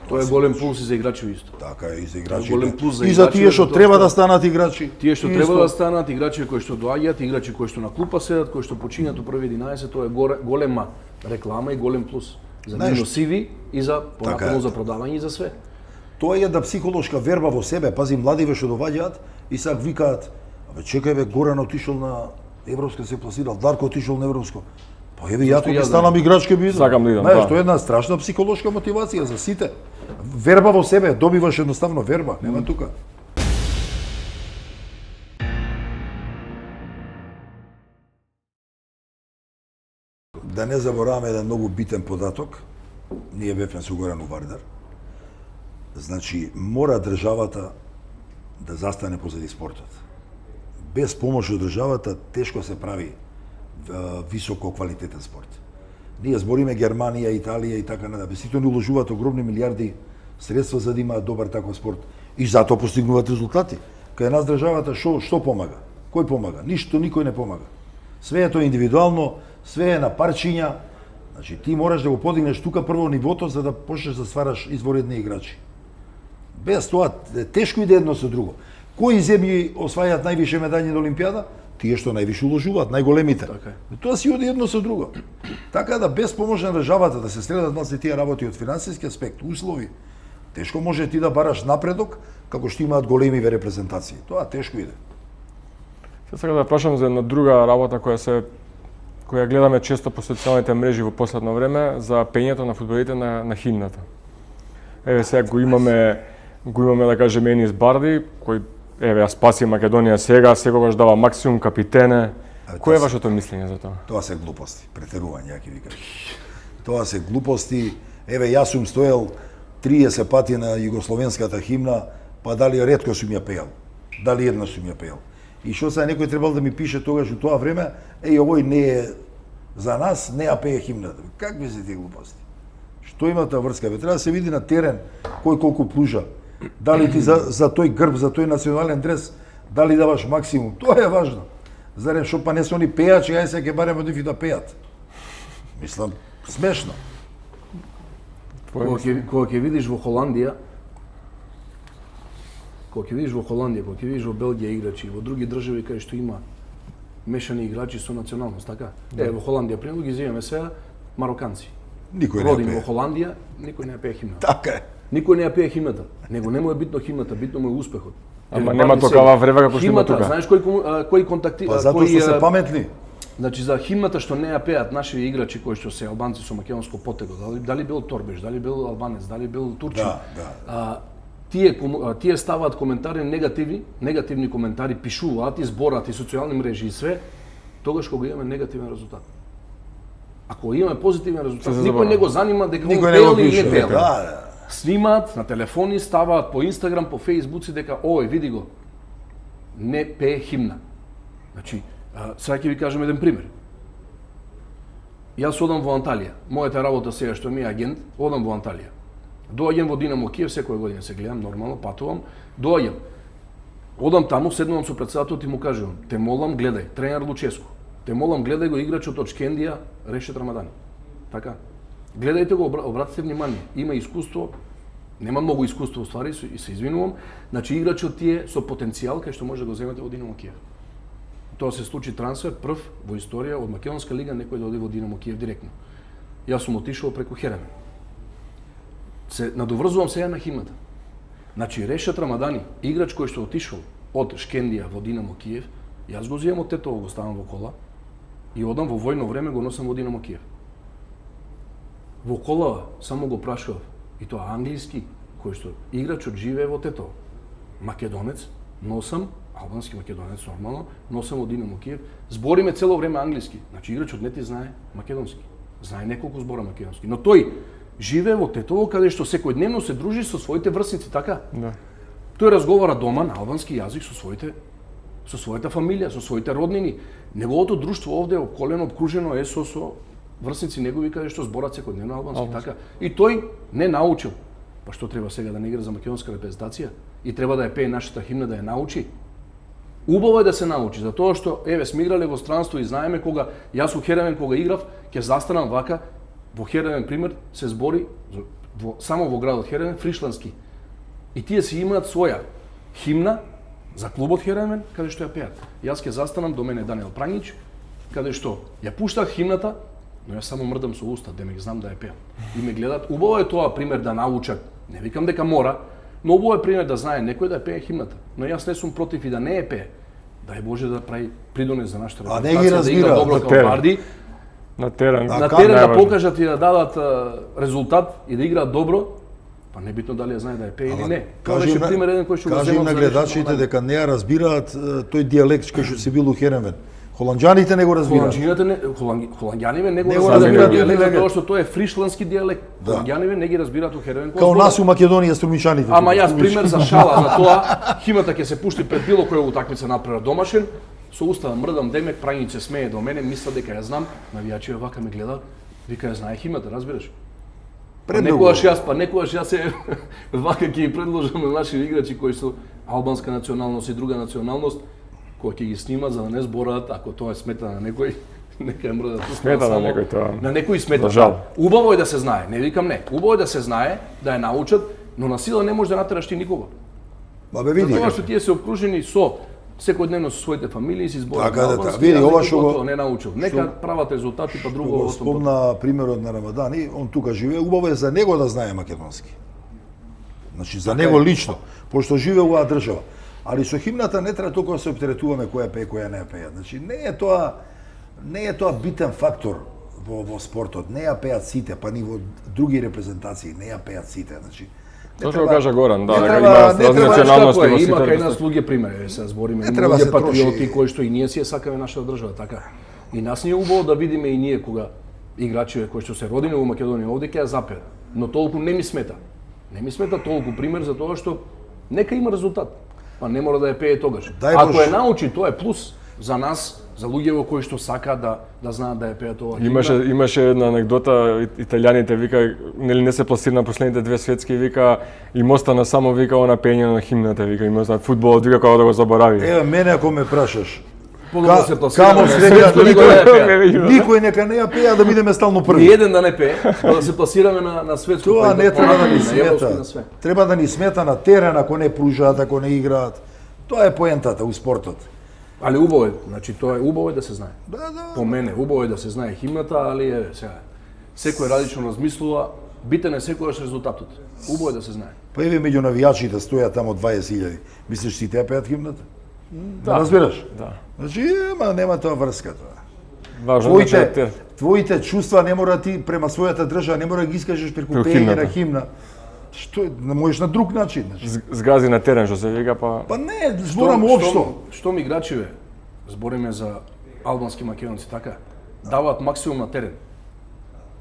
S3: Тоа е голем плюс и за играчи исто.
S4: Така е и за
S3: голем
S4: играчите.
S3: плюс за
S4: И за
S3: играчите,
S4: тие што
S3: затоа
S4: треба
S3: што-
S4: да станат играчи.
S3: Тие што
S4: Исто.
S3: треба да станат играчи кои што доаѓаат, играчи кои што на клупа седат, кои што почињат у први 11, тоа е голема реклама и голем плюс за
S4: Знаеш,
S3: нивно CV и за
S4: така
S3: понатаму
S4: е.
S3: за продавање и за све.
S4: Тоа е една психолошка верба во себе. Пази, младиве што доаѓаат и сак викаат: "Абе чекај бе, Горан отишол на Европско се пласирал, Дарко отишол на Европско. Па еве ја
S3: Зашто
S4: ќе
S3: јас
S4: станам играч ќе бидам."
S2: Сакам да идам,
S4: Знаеш,
S2: да.
S4: тоа е една страшна психолошка мотивација за сите. Верба во себе, добиваш едноставно верба, нема тука. Да не забораваме еден многу битен податок. Ние бевме со Горан у Вардар. Значи, мора државата да застане позади спортот. Без помош од државата тешко се прави високо квалитетен спорт. Ние збориме Германија, Италија и така надале. Сите не уложуваат огромни милиарди средства за да имаат добар таков спорт и затоа постигнуваат резултати. Кај нас државата што помага? Кој помага? Ништо, никој не помага. Све е тоа индивидуално, све е на парчиња. Значи ти мораш да го подигнеш тука прво нивото за да почнеш да ствараш изворедни играчи. Без тоа е тешко иде едно со друго. Кои земји освајаат највише медаљи на Олимпијада? Тие што највише уложуваат, најголемите.
S3: Така е.
S4: Тоа си оди едно со друго. Така да без помош на државата да се средат на се тие работи од финансиски аспект, услови, тешко може ти да бараш напредок како што имаат големиве репрезентации. Тоа тешко иде.
S2: Се сакам да прашам за една друга работа која гледаме често по социјалните мрежи во последно време, за пењето на фудбалите на химната. Еве сега го имаме да кажеме Енис Барди, кој еве ја спаси Македонија сега, секогаш дава максимум, капитене. Кој е вашето мислење за тоа?
S4: Тоа се глупости, претерување, ја ќе ви кажам. Тоа се глупости. Еве јас сум стоел 30 пати на југословенската химна, па дали ретко сум ја пеел. Дали еднаш сум ја пеел. И што сега некој требал да ми пише тогаш у тоа време, овој не е за нас, не ја пее химната. Какви се тие глупости? Што има таа врска? Бе, треба да се види на терен кој колку плужа. Дали ти за тој грб, за тој национален дрес, дали даваш максимум? Тоа е важно. Зарем што па не се они пејачи, ај се ќе барем од нив и да пеат. Мислам, смешно.
S3: Кога ќе видиш во Холандија, кога ќе видиш во Белгија играчи, во други држави кај што има мешани играчи со националност, така? Во Холандија примерно ги земеме сега мароканци.
S4: Никој не ја
S3: Родени во
S4: пее.
S3: Холандија, никој не ја пее химната.
S4: Така е.
S3: Никој не ја пее химната, него не му е битно химната, битно му е успехот.
S2: Ама
S3: Или
S2: нема
S3: Барди
S2: токава
S3: сега.
S2: врева како што има
S3: Химната,
S2: тука.
S3: знаеш кој контактира,
S4: Па затоа што се паметни.
S3: Значи за химната што не ја пеат наши играчи кои што се албанци со македонско потекло, дали бил Торбеш, дали бил албанец, дали бил турчин.
S4: Да.
S3: Тие ставаат коментари негативни коментари, пишуваат и збораат и социјални мрежи и све, тогаш кога имаме негативен резултат. Ако имаме позитивен резултат,
S2: Се
S3: никој
S2: заборава.
S3: не го занима дека
S4: Никој
S3: он
S4: не го
S3: пеел или
S4: пише.
S3: не пеел.
S4: Да.
S3: Снимаат на телефони, ставаат по Инстаграм, по Фејсбуци дека ој, види го, не пее химна. Значи, сега ќе ви кажем еден пример. Јас одам во Анталија. Мојата работа сега што ми е агент, одам во Анталија. Доаѓам во Динамо Киев, секоја година се гледам, нормално, патувам. Доаѓам. Одам таму, седнувам со претседателот и му кажувам: "Те молам, гледај, тренер Луческо. Те молам, гледај го играчот од Шкендија, Решет Рамадани." Така. Гледајте го, обратете внимание. Има искуство, нема многу искуство уствари, и се извинувам. Значи играчот тие со потенцијал кај што може да го земете во Динамо Киев. Тоа се случи трансфер прв во историја од Македонска лига некој да оди во Динамо Киев директно. Јас сум отишол преку Херемен. Се надоврзувам сега на химната. Значи Решет Рамадани, играч кој што отишол од Шкендија во Динамо Киев, јас го земам од Тетово, го ставам во кола и одам во војно време го носам во Динамо Киев. Во колава само го прашував, и тоа англиски, кој што играчот живее во Тетово. Македонец, носам, албански македонец нормално, носам во Динамо Киев, збориме цело време англиски. Значи играчот не ти знае македонски. Знае неколку збора македонски, но тој живее во Тетово каде што секојдневно се дружи со своите врсници, така?
S2: Да.
S3: Тој разговара дома на албански јазик со својата фамилија, со своите роднини. Неговото друштво овде обколено, обкружено е со врсници негови каде што зборат секојдневно албански, така? И тој не научил. Па што треба сега да не игра за македонска репрезентација? И треба да ја пее нашата химна, да ја научи? Убаво е да се научи, затоа што еве сме играле во странство и знаеме кога јас у Херемен кога играв, ќе застанам вака, во Херемен пример се збори само во градот Херемен, фришландски. И тие си имаат своја химна за клубот Херемен, каде што ја пеат. Јас ќе застанам до мене Даниел Прангич, каде што ја пуштах химната, но јас само мрдам со уста, демек знам да ја пеам. И ме гледат. Убаво е тоа пример да научат. Не викам дека мора, но убаво е пример да знае некој да пее химната. Но јас не сум против и да не ја пее. Дај Боже да прави придонес за нашата
S4: А не ги
S3: репутација, да игра
S4: разбира,
S3: добро
S2: на
S3: као
S2: терен.
S3: Барди,
S2: На терен.
S3: на
S4: как
S3: терен да
S2: најважно.
S3: покажат и да дадат резултат и да играат добро, па небитно дали ја знае да ја пее или не. Тоа беше пример еден кој што го
S4: кажи
S3: земам
S4: на
S3: за
S4: гледачите
S3: решено.
S4: дека не ја разбираат тој дијалект кој што си бил у Херемен. Холанџаните не го разбираат.
S3: Холанѓаните не го
S4: Не го
S3: разбираат
S4: разбираат
S3: дијалект,
S4: дијалект.
S3: затоа што тоа е фришландски дијалект.
S4: Да.
S3: Холанѓаните не ги разбираат у Херемен.
S4: Као нас у Македонија струмичаните.
S3: Ама јас пример за шала за тоа, химната ќе се пушти пред било која утакмица напред домашен, со уста мрдам демек, Прањиć се смее до мене, мисла дека ја знам, навијачи вака ме гледаат, вика ја знае химната, разбираш? Некогаш јас се вака ќе ги предложам на наши играчи кои се албанска националност и друга националност, кои ќе ги снимат за да не збораат, ако тоа смета на некој, нека ја мрдат.
S2: Смета на некој тоа.
S3: На некој смета.
S2: За жал.
S3: Убаво е да се знае, не викам не. Убаво е да се знае, да ја научат, но на сила не може да натераш ти никого.
S4: Ба бе види.
S3: Затоа што тие се обкружени со секојдневно со своите фамилии си зборат.
S4: Така да,
S3: албански,
S4: види,
S3: а
S4: ова
S3: некој
S4: што го-
S3: потоа не научил. Нека прават резултати па друго
S4: Го
S3: во
S4: спомна примерот на Рамадани, он тука живее, убаво е за него да знае македонски. Значи за него лично, пошто живее у оваа држава. Али со химната не треба толку да се оптеретуваме која пее, која не ја пее. Значи не е тоа битен фактор во спортот. Не ја пеат сите, па ни во други репрезентации не ја пеат сите. Значи
S2: Тоа што го кажа Горан, да,
S4: не
S2: дека
S4: треба-
S2: има
S4: не
S2: разни
S4: треба-
S2: националности
S3: Како е,
S2: во
S3: има кај
S2: сите.
S3: нас луѓе примери, се збориме,
S4: Не
S3: има
S4: треба
S3: луѓе
S4: се
S3: патриоти
S4: троши.
S3: кои што и ние си ја сакаме нашата држава, така. И нас ни е убаво да видиме и ние кога играчи кои што се родени во Македонија овде ќе ја запеат. Но толку не ми смета. Не ми смета толку пример за тоа што нека има резултат. Па не мора да ја пее тогаш.
S4: Дај
S3: Ако
S4: Боже.
S3: ја научи, тоа е плюс за нас, за луѓето кои што сакаат да знаат да ја пеат ова.
S2: Имаше една анегдота, италијаните вика, нели не се пласира на последните две светски, вика им остана само вика она пење на химната, вика им остана фудбалот, вика како да го заборави.
S4: Еве мене ако ме прашаш,
S3: Подобро се пласираме.
S4: камо
S3: на
S4: сега
S3: светско него да ја пеат.
S4: никој нека не ја пеа да бидеме стално
S3: Ни
S4: први.
S3: еден да не пее, па да се пласираме на светско.
S4: Тоа
S3: па и
S4: не треба да ни
S3: на европско и на
S4: смета.
S3: све.
S4: Треба да ни смета на терен ако не пружаат, ако не играат. Тоа е поентата у спортот.
S3: Али убаво е, значи тоа е убаво е да се знае.
S4: Да, да.
S3: По мене убаво е да се знае химната, али еве сега секој различно размислува, битен е секогаш резултатот. Убаво е да се знае.
S4: Па еве меѓу навијачите стојат тамо 20.000. Мислиш сите ја пеат химната? Да. Разбираш?
S2: Да.
S4: Значи, нема тоа врска тоа.
S2: Важно е да
S4: Твоите чувства не мора ти према својата држава, не мора да ги искажеш преку
S2: Преку
S4: пеење
S2: химната.
S4: на химна. Што е, не можеш на друг начин. Значи.
S2: згази на терен што се вика, па
S4: Па не, зборам општо.
S3: Што играчиве, збориме за албански македонци, така, даваат максимум на терен.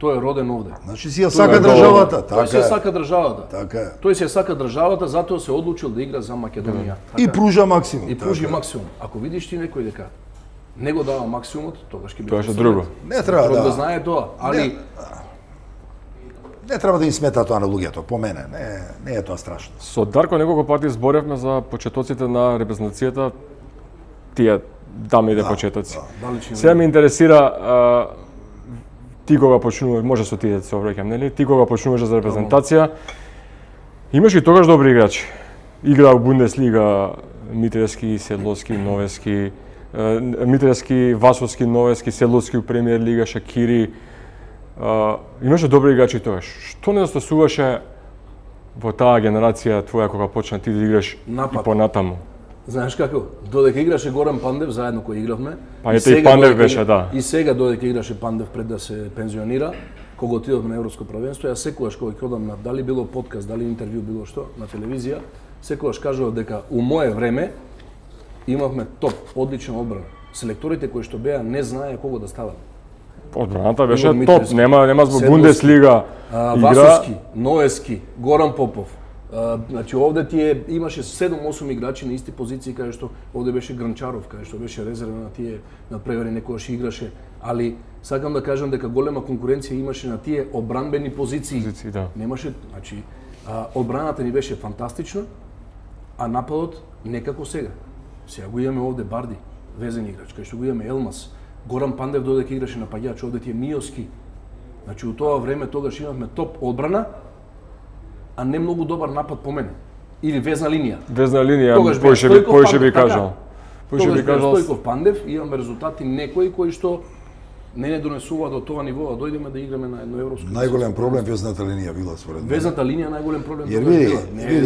S3: Тој е роден овде.
S4: Значи си ја сака
S2: е
S4: државата,
S3: Тој си
S4: така
S3: ја
S4: е.
S3: сака државата.
S4: Така е.
S3: Тој си ја сака државата, затоа се одлучил да игра за Македонија.
S4: И
S3: Така.
S4: пружа максимум.
S3: И пружи
S4: така е.
S3: максимум. Ако видиш ти некој дека не го дава максимумот, тогаш ќе биде.
S2: тоа е друго.
S4: Не треба
S3: Треба да
S4: да.
S3: знае тоа, али
S4: Не треба да им смета тоа на луѓето, по мене. Не е тоа страшно.
S2: Со Дарко неколку пати зборевме за почетоците на репрезентацијата, тие дамите почетоци.
S3: дали ќе
S2: Сега ме интересира ти кога почнуваш, може со тие да се обраќам, нели? Ти кога почнуваш за репрезентација, имаш и тогаш добри играчи. Игра у Бундеслига Митревски, Седловски, Новески, Митревски, Васовски, Новески, Седловски у Премиер лига, Шакири. Имаше добри играчи тогаш. Што недостасуваше во таа генерација твоја кога почна ти да играш
S3: Напад.
S2: и понатаму?
S3: знаеш како, додека играше Горан Пандев заедно кој игравме.
S2: Па ете
S3: сега
S2: и Пандев
S3: додека-
S2: беше, да.
S3: И сега додека играше Пандев пред да се пензионира, кога отидовме на Европско првенство, јас секогаш кога ќе одам на дали било подкаст, дали интервју, било што на телевизија, секогаш кажував дека у мое време имавме топ, одлична одбрана. Селекторите кои што беа не знае кого да стават.
S2: Одбраната беше
S3: Иво
S2: топ,
S3: Митревски,
S2: нема збор
S3: Седловски,
S2: Бундеслига игра.
S3: Васовски, Ноески, Горан Попов. Значи овде тие имаше 7-8 играчи на исти позиции каде што овде беше Гранчаров, каде што беше резерва на тие надпревари некогаш играше, али сакам да кажам дека голема конкуренција имаше на тие одбранбени позиции.
S2: Позиции, да.
S3: Немаше, значи одбраната ни беше фантастична, а нападот некако сега. Сега го имаме овде Барди, везен играч, кај што го имаме Елмас, Горан Пандев додека играше напаѓач, овде ти е Миоски. Значи у тоа време тогаш имавме топ одбрана а не многу добар напад по мене. Или везна линија.
S2: Везна линија,
S3: Тогаш
S2: поише
S3: беа
S2: би
S3: Стојков,
S2: кажал. Поише
S3: Тогаш
S2: би
S3: беа
S2: кажал.
S3: Стојков, Пандев и имаме резултати некои кои што не донесува до тоа ниво, да дојдеме да играме на едно европско.
S4: Најголем проблем везната линија била според мене.
S3: Везната линија најголем проблем.
S4: Jer
S3: тогаш
S4: vidi,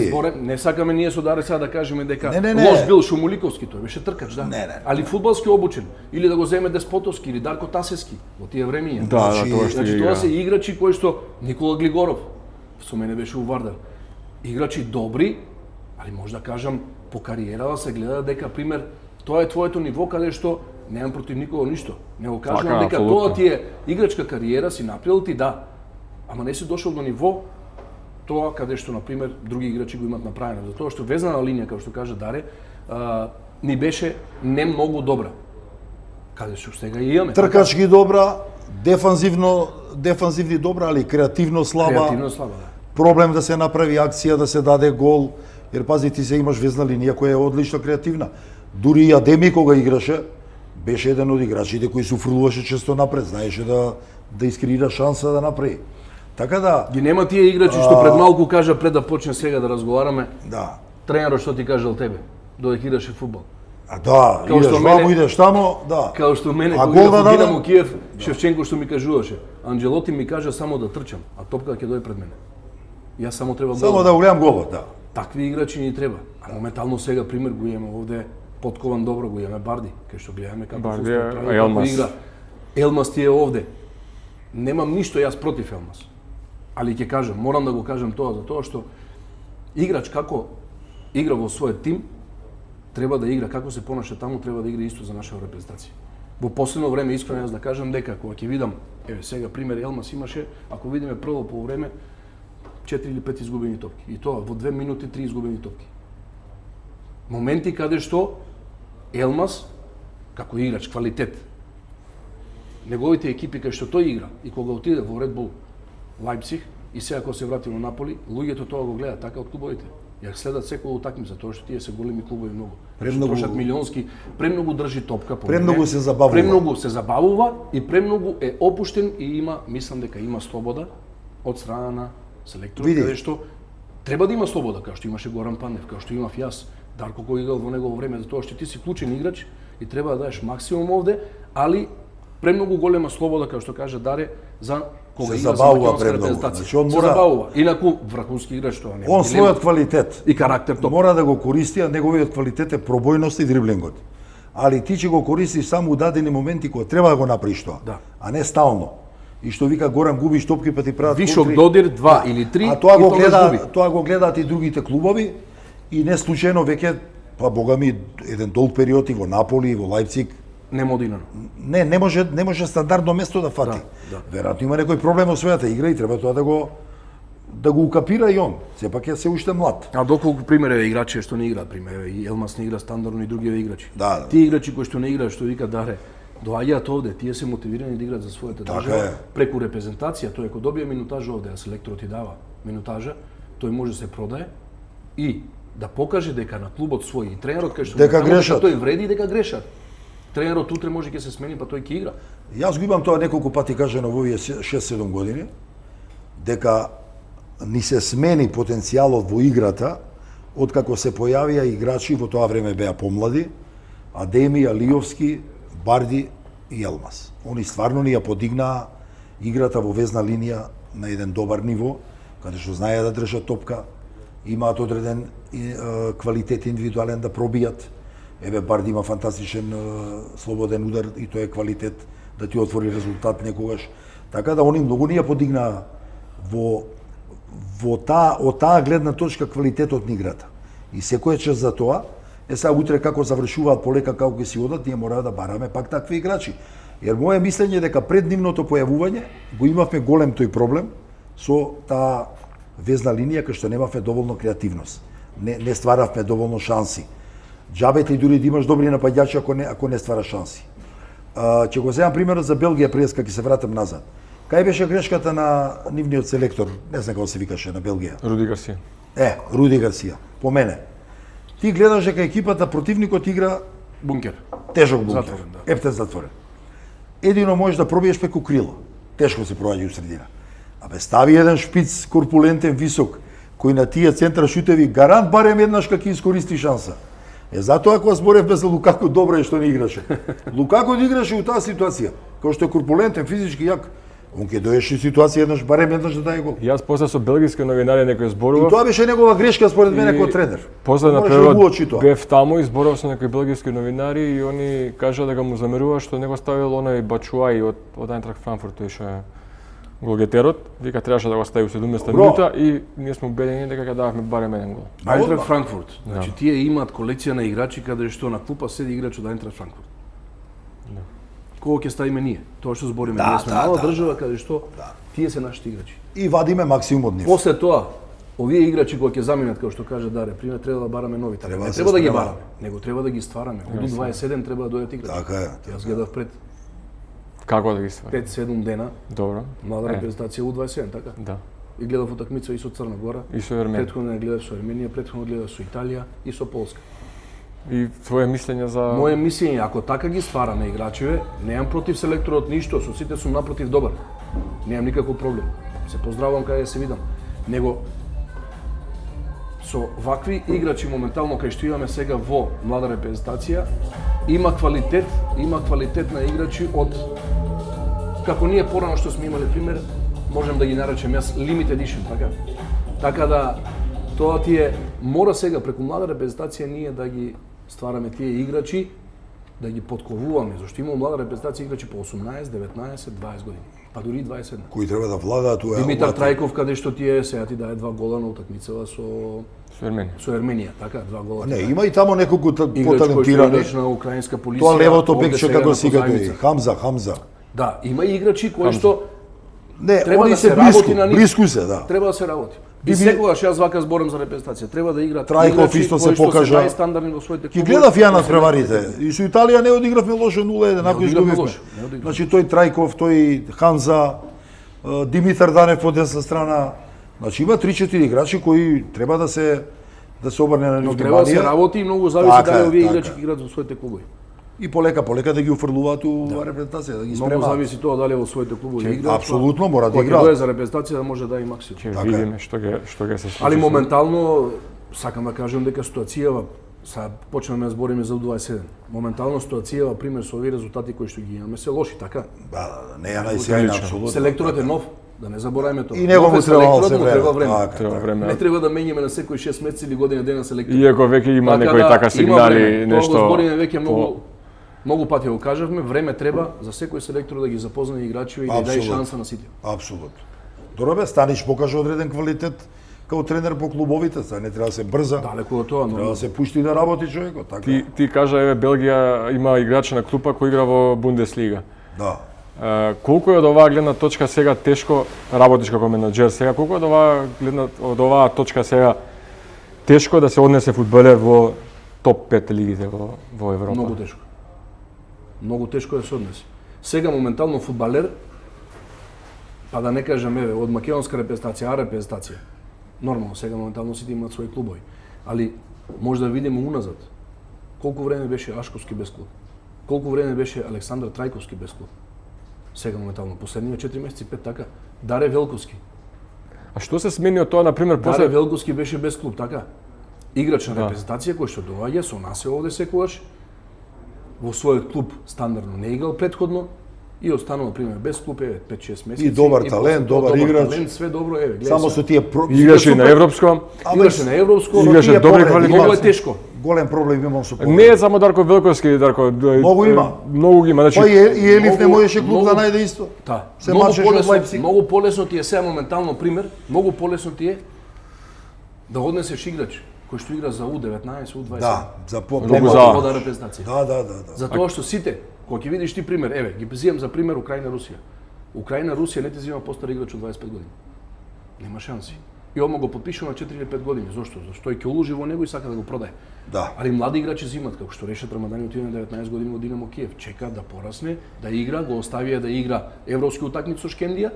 S3: била.
S4: vidi.
S3: Не сакаме ние со Даре сега да кажеме дека
S4: Не,
S3: лош бил Шумуликовски, тој беше тркач, да.
S4: Не.
S3: Али фудбалски обучен или да го земе Деспотовски или Дарко Тасевски во тие времиња.
S2: Да, тоа што
S3: Значи
S2: ги
S3: тоа
S2: игра.
S3: се играчи кои што Никола Глигоров со мене беше у Вардар. Играчи добри, али може да кажам по кариерава се гледа дека пример тоа е твоето ниво каде што немам против никого ништо. Не го кажувам
S2: Така,
S3: дека
S2: апсолутно.
S3: тоа ти е играчка кариера, си направил ти да. Ама не си дошол до ниво тоа каде што на пример други играчи го имаат направено. Затоа што везна линија, како што кажа Даре, ни беше не многу добра. Каде што сега и имаме.
S4: Тркачки добра, дефанзивни добра, али креативно слаба.
S3: Креативно слаба, да.
S4: Проблем да се направи акција, да се даде гол, jer пази ти се имаш везна линија која е одлично креативна. Дури и Адеми кога играше, беше еден од играчите кои се уфрлуваше често напред, знаеше да искреира шанса да направи. Така да,
S3: Ги нема тие играчи што пред малку кажа пред да почне сега да разговараме,
S4: да.
S3: тренерот што ти кажал тебе, додека играше фудбал.
S4: А да,
S3: Као што
S4: идеш
S3: мене-
S4: ваму, идеш тамо, да.
S3: Као што мене
S4: А
S3: кога
S4: гол
S3: играв
S4: да
S3: во
S4: дадам?
S3: Динамо Киев, Шевченко што ми кажуваше, Анџелоти ми кажа само да трчам, а топка ќе дојде пред мене. Јас само треба
S4: Само
S3: гол.
S4: да го гледам голот, да.
S3: Такви играчи ни треба. А моментално сега пример го имаме овде Поткован добро, го имаме Барди, кај што гледаме како
S2: Барди,
S3: фудбал
S2: а
S3: прави, како
S2: Елмас?
S3: игра. Елмас ти е овде. Немам ништо јас против Елмас. Али ќе кажам, морам да го кажам тоа, затоа што играч како игра во својот тим, треба да игра, како се понаша таму, треба да игра исто за наша репрезентација. Во последно време искрено јас да кажам дека кога ќе видам, еве сега пример Елмас имаше, ако видиме прво полувреме 4 или 5 изгубени топки. И тоа во 2 минути 3 изгубени топки. Моменти каде што Елмас како играч квалитет, неговите екипи кај што тој игра и кога отиде во Ред Бул Лајпциг и сега кога се врати во Наполи, луѓето тоа го гледаат така од клубовите. Ја следат секоја утакмица, тоа што тие се големи клубови многу.
S4: Премногу-
S3: Трошат милионски, премногу држи топка по
S4: Премногу
S3: мене,
S4: се забавува.
S3: Премногу се забавува и премногу е опуштен и има, мислам дека има слобода од страна на селекторот,
S4: Види.
S3: каде што треба да има слобода, како што имаше Горан Пандев, како што имав јас, Дарко кој играл во негово време, затоа што ти си клучен играч и треба да даеш максимум овде, али премногу голема слобода, како што кажа Даре, за кога
S4: Се
S3: игра за
S4: забавува
S3: македонска
S4: премногу.
S3: репрезентација.
S4: Значи, он
S3: Се
S4: мора-
S3: забавува. Инаку врхунски играч тоа нема.
S4: Он
S3: дилема.
S4: својот квалитет
S3: И карактер топ.
S4: мора да го користи, а неговиот квалитет е пробојност и дриблингот. Али ти ќе го користиш само у дадени моменти кога треба да го направиш тоа,
S3: Да.
S4: а не стално. И што вика Горан, губиш топки па ти прават
S3: Вишок
S4: контри.
S3: додир 2 или 3
S4: А тоа
S3: и
S4: го
S3: тогаш губи.
S4: тоа го гледаат и другите клубови и не случајно веќе па бога ми еден долг период и во Наполи и во Лајпциг
S3: Немодинано.
S4: не може стандардно место да фати.
S3: Да.
S4: Веројатно има некој проблем во својата игра и треба тоа да го укапира и он. Сепак е се уште млад.
S3: А доколку пример е играчи што не играат, пример и Елмас не игра стандардно и другиве играчи.
S4: Да.
S3: Тие играчи кои што не играат, што вика Даре, доаѓаат овде, тие се мотивирани да играат за својата
S4: Така
S3: држава
S4: е.
S3: преку репрезентација. Тој ако добие минутажа овде, а селекторот ти дава минутажа, тој може да се продае и да покаже дека на клубот свој и тренерот кај што
S4: Дека
S3: му е таму,
S4: грешат.
S3: тој вреди и дека грешат. Тренерот утре може ќе се смени, па тој ќе игра.
S4: Јас го имам тоа неколку пати кажано во овие 6-7 години, дека ни се смени потенцијалот во играта откако се појавија играчи, во тоа време беа помлади, Адеми, Алиовски, Барди и Елмас. Они стварно ни ја подигнаа играта во везна линија на еден добар ниво, каде што знаеа да држат топка, имаат одреден квалитет индивидуален да пробијат. Еве Барди има фантастичен слободен удар и тоа е квалитет да ти отвори резултат некогаш. Така да они многу ни ја подигнаа од таа гледна точка квалитетот на играта. И секој час за тоа, сега утре како завршуваат полека, како ќе си одат, ние мора да бараме пак такви играчи. Jer моје мислење е дека пред нивното појавување го имавме голем тој проблем со таа везна линија кај што немавме доволно креативност. Не стваравме доволно шанси. Џабе ти дури да имаш добри напаѓачи ако не ствараш шанси. Ќе го земам примерот за Белгија пред кога ќе се вратам назад. Кај беше грешката на нивниот селектор, не знам како се викаше на Белгија.
S2: Руди Гарсија.
S4: Руди Гарсија, по мене. Ти гледаш дека екипата противникот игра
S3: Бункер.
S4: тежок бункер,
S3: Затворен, да.
S4: ептен затворен. Едино можеш да пробиеш преку крила. Тешко се проаѓа у средина. Абе стави еден шпиц, корпулентен, висок, кој на тие центра шутеви гарант барем еднаш ќе искористи шанса. Затоа кога зборевме за Лукако, добро е што не играше. Лукако не играше у таа ситуација, кој што е корпулентен, физички як. Он ќе доеше ситуација еднаш, барем еднаш да даде гол.
S2: Јас после со белгиски новинари некој
S4: И
S2: зборував.
S4: тоа беше негова грешка според мене како тренер.
S2: После на
S4: Можеше да го
S2: превод
S4: уочи тоа.
S2: бев таму и зборував со некои белгиски новинари и они кажаа дека му замерува што не го ставил оној Бачуај од Айнтрахт Франкфурт, тој што е голгетерот, вика требаше да го стави у 17 минута и ние сме убедени дека ќе дававме барем еден гол.
S3: Айнтрахт Франкфурт. Значи тие имаат колекција на играчи каде што на клупа седи играч од Айнтрахт Франкфурт. Кого ќе ставиме ние? Тоа што збориме, ние сме мала држава каде што тие се нашите играчи.
S4: И вадиме максимум од нив.
S3: После тоа, овие играчи кои ќе заминат, како што кажа Даре, пример, треба да бараме нови. Не
S4: да се
S3: треба да ги
S4: спремаме.
S3: бараме, него треба да ги ствараме. Од 27 треба да дојдат играчи.
S4: Така е.
S3: Јас гледав пред
S2: Како да ги ствари?
S3: 5-7 дена
S2: Добро.
S3: млада репрезентација U27, така?
S2: Да.
S3: И гледав утакмица и со Црна Гора.
S2: И со Ерменија.
S3: Претходно ја гледав со Ерменија, претходно гледав со Италија и со Полска.
S2: И твое мислење за
S3: Моje мислење, ако така ги ствараме играчиве, немам против селекторот ништо, со сите сум напротив добар. Немам никаков проблем. Се поздравувам каде се видам. Него со вакви играчи моментално кај што имаме сега во млада репрезентација, има квалитет на играчи од како ние порано што сме имале пример, можем да ги наречем јас limited edition, така? Така да тоа ти е мора сега преку млада репрезентација ние да ги ствараме тие играчи, да ги подковуваме, зашто има млада репрезентација играчи по 18, 19, 20 години, па дури и 21.
S4: Кои треба да владаат тоа.
S3: Димитар Трајков каде што тие сега ти даде 2 гола на утакмицава со
S2: Ерменија.
S3: Ерменија, така, 2 гола.
S4: Не, има и тамо неколку
S3: играч кој што е
S4: поталентирани.
S3: играч на украинска полиција.
S4: Тоа левото
S3: овде
S4: бекче
S3: сега
S4: како
S3: на
S4: сега тој
S3: позајмица.
S4: Хамза.
S3: Да, има и играчи кои што
S4: Не,
S3: треба
S4: они
S3: да
S4: се
S3: се
S4: блиску,
S3: работи на нив.
S4: блиску се, да.
S3: Треба да се работи. И
S4: Би-
S3: секогаш јас вака зборам за репрезентација, треба да играат
S4: Трајков
S3: играчи
S4: исто се
S3: кои што
S4: покажа.
S3: се најстандардни во своите
S4: Ки
S3: клубови.
S4: гледав ја на преварите. И со Италија не одигравме лошо 0-1, ако
S3: одигравме
S4: изгубивме.
S3: лошо, не одигравме.
S4: Значи тој Трајков, тој Хамза, Димитар Данев од десна страна. Значи има 3-4 играчи кои треба да се обрне на
S3: Но
S4: нив
S3: треба да се
S4: внимание
S3: работи и многу зависи
S4: Така
S3: дали
S4: е,
S3: овие
S4: така
S3: играчи
S4: е.
S3: ќе играат во своите клубови.
S4: и полека да ги офрлуваат у репрезентација, да ги
S3: Многу
S4: спремаат.
S3: зависи тоа дали во своите клубови играат.
S4: Апсолутно мора да
S3: Кога ќе
S4: играат.
S3: дое за репрезентација да може да и максимум.
S2: Ќе
S4: Така е.
S2: видиме што ќе се случи.
S3: Али
S2: со-
S3: моментално сакам да кажам дека ситуацијава сега почнеме да збориме за U27. Моментално ситуацијава пример со овие резултати кои што ги имаме се лоши, така?
S4: Да, не е најсјајна апсолутно.
S3: Селекторот е нов, да не забораваме тоа.
S4: И него
S3: Нов е
S4: му требало
S3: селекторот,
S4: се
S3: му треба
S4: време.
S3: време.
S4: Така,
S2: Треба
S4: така.
S2: време.
S3: Не треба да менјаме на секој 6 месеци или година дена селектор.
S2: Иако веќе има
S3: Така
S2: некои
S3: да,
S2: така
S3: има
S2: сигнали,
S3: време.
S2: нешто.
S3: Тоа го збориме веќе
S2: по-
S3: многу пати го кажавме, време треба за секој селектор да ги запознае играчи и да даде
S4: Апсолутно.
S3: шанса на сите.
S4: Апсолутно. Добро бе, Станич покажа одреден квалитет како тренер по клубовите, сега не треба да се брза.
S3: Далеку од тоа,
S4: Треба
S3: но
S4: да се пушти да работи човекот, така.
S2: Ти кажа еве Белгија има играч на клупа кој игра во Бундеслига.
S4: Да.
S2: Колку е од оваа гледна точка сега тешко работиш како менаџер сега, колку е од оваа точка сега тешко да се однесе фудбалер во топ 5 лигите во Европа?
S3: многу тешко. Многу тешко да се однесе. Сега моментално фудбалер, па да не кажам еве од македонска репрезентација, А репрезентација. Нормално сега моментално сите имаат своји клубови, али може да видиме уназад. Колку време беше Ашковски без клуб? Колку време беше Александар Трајковски без клуб? Сега моментално последниве 4 месеци 5 така. Даре Велковски.
S2: А што се смени од тоа на пример
S3: Даре
S2: после
S3: Велковски беше без клуб, така? Играч на репрезентација кој што доаѓа со нас е овде секогаш, во својот клуб стандардно не играл претходно и останал пример без клуб еве 5-6 месеци.
S4: И добар
S3: после
S4: талент,
S3: тоа
S4: добар играч.
S3: Талент, све добро, еве, гледај.
S4: Само со тие
S2: играше и на европско,
S3: играше на европско,
S2: играше
S4: тие
S2: добри
S4: повреди,
S2: квалификации.
S3: многу е тешко.
S4: Голем проблем имам со
S2: не е само Дарко Велковски, Дарко.
S4: Многу има.
S2: Многу ги има, значи
S4: Па и Елиф не
S3: многу-
S4: можеше клуб да
S3: многу-
S4: најде исто.
S3: Да.
S4: Се мачеше од Лајпциг.
S3: Многу полесно ти е сега моментално пример, многу полесно ти е да однесеш играч кој што игра за U19, U20.
S4: Да, за
S2: Многу
S3: за
S2: за-
S3: вода репрезентација.
S4: Да.
S3: За тоа што сите, кога ќе видиш ти пример, еве, ги земам за пример Украина Русија. Украина Русија не ти зема постар играч од 25 години. Нема шанси. И одма го подпишува на 4 или 5 години. Зошто? Зашто ќе уложи во него и сака да го продаде.
S4: Да.
S3: Али млади играчи зимат, како што решат Рамадани отиде на 19 години во Динамо Киев. Чека да порасне, да игра, го оставија да игра европски утакмици со Шкендија,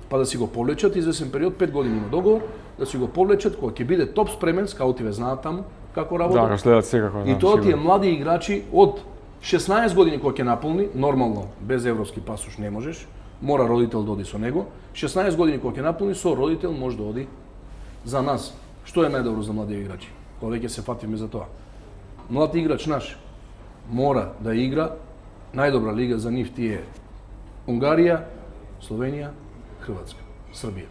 S3: па да си го повлечат извесен период, 5 години има договор, да си го повлечат кога ќе биде топ спремен, скаутиве знаат таму како работат.
S2: Да, го следат секако.
S3: И
S2: да,
S3: тоа тие
S2: сигурно.
S3: млади играчи од 16 години кога ќе наполни, нормално без европски пасош не можеш, мора родител да оди со него. 16 години кога ќе наполни, со родител може да оди за нас. Што е најдобро за млади играчи? Кога веќе се фатиме за тоа. Млад играч наш мора да игра најдобра лига за нив тие Унгарија, Словенија, Хрватска, Србија.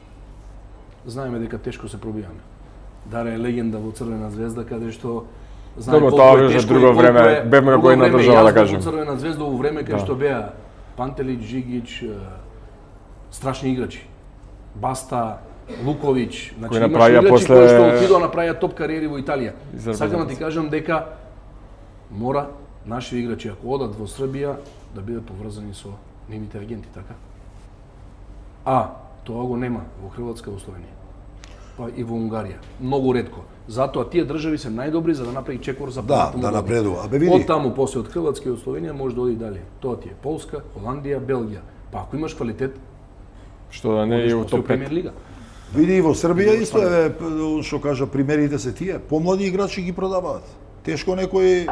S3: Знаеме дека тешко се пробиваме. Даре е легенда во Црвена звезда каде што
S2: Добро, тоа беше друго време, бевме го една држава да кажем.
S3: Јас во Црвена звезда во време кај што беа Пантелич, Жигич, страшни играчи. Баста, Луковиќ, значи имаше играчи кои што отидоа направија топ кариери во Италија. Сакам да ти кажам дека мора наши играчи ако одат во Србија да бидат поврзани со нивните агенти, така? А тоа го нема во Хрватска, во Словенија. Па и во Унгарија. Многу ретко. Затоа тие држави се најдобри за да направи чекор за
S4: Да, да напредува. Абе види.
S3: Од таму после од Хрватска и од Словенија може да оди дале. Тоа ти е Полска, Холандија, Белгија. Па ако имаш квалитет,
S2: Што да не е во топ 5.
S3: премиер лига.
S4: Види и во Србија исто е, што кажа, примерите се тие. Помлади играчи ги продаваат. Тешко некој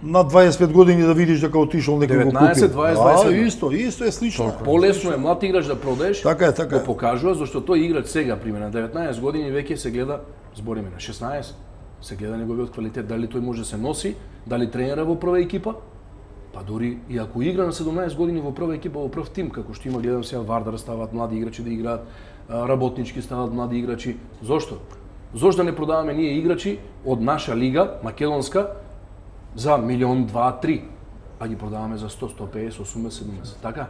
S4: над 25 години да видиш дека отишол некој го купил.
S3: 19, 20, 27.
S4: Исто е слично.
S3: Полесно е млад играч да продадеш.
S4: Така е, така е.
S3: Го покажува зашто тој играч сега пример на 19 години веќе се гледа, збориме на 16, се гледа неговиот квалитет, дали тој може да се носи, дали тренера во прва екипа. Па дури и ако игра на 17 години во прва екипа во прв тим, како што има гледам сега Вардар ставаат млади играчи да играат, работнички ставаат млади играчи. Зошто? Зошто да не продаваме ние играчи од наша лига, македонска, за милион, 2, 3, а ги продаваме за 100, 150, 80, 70, така?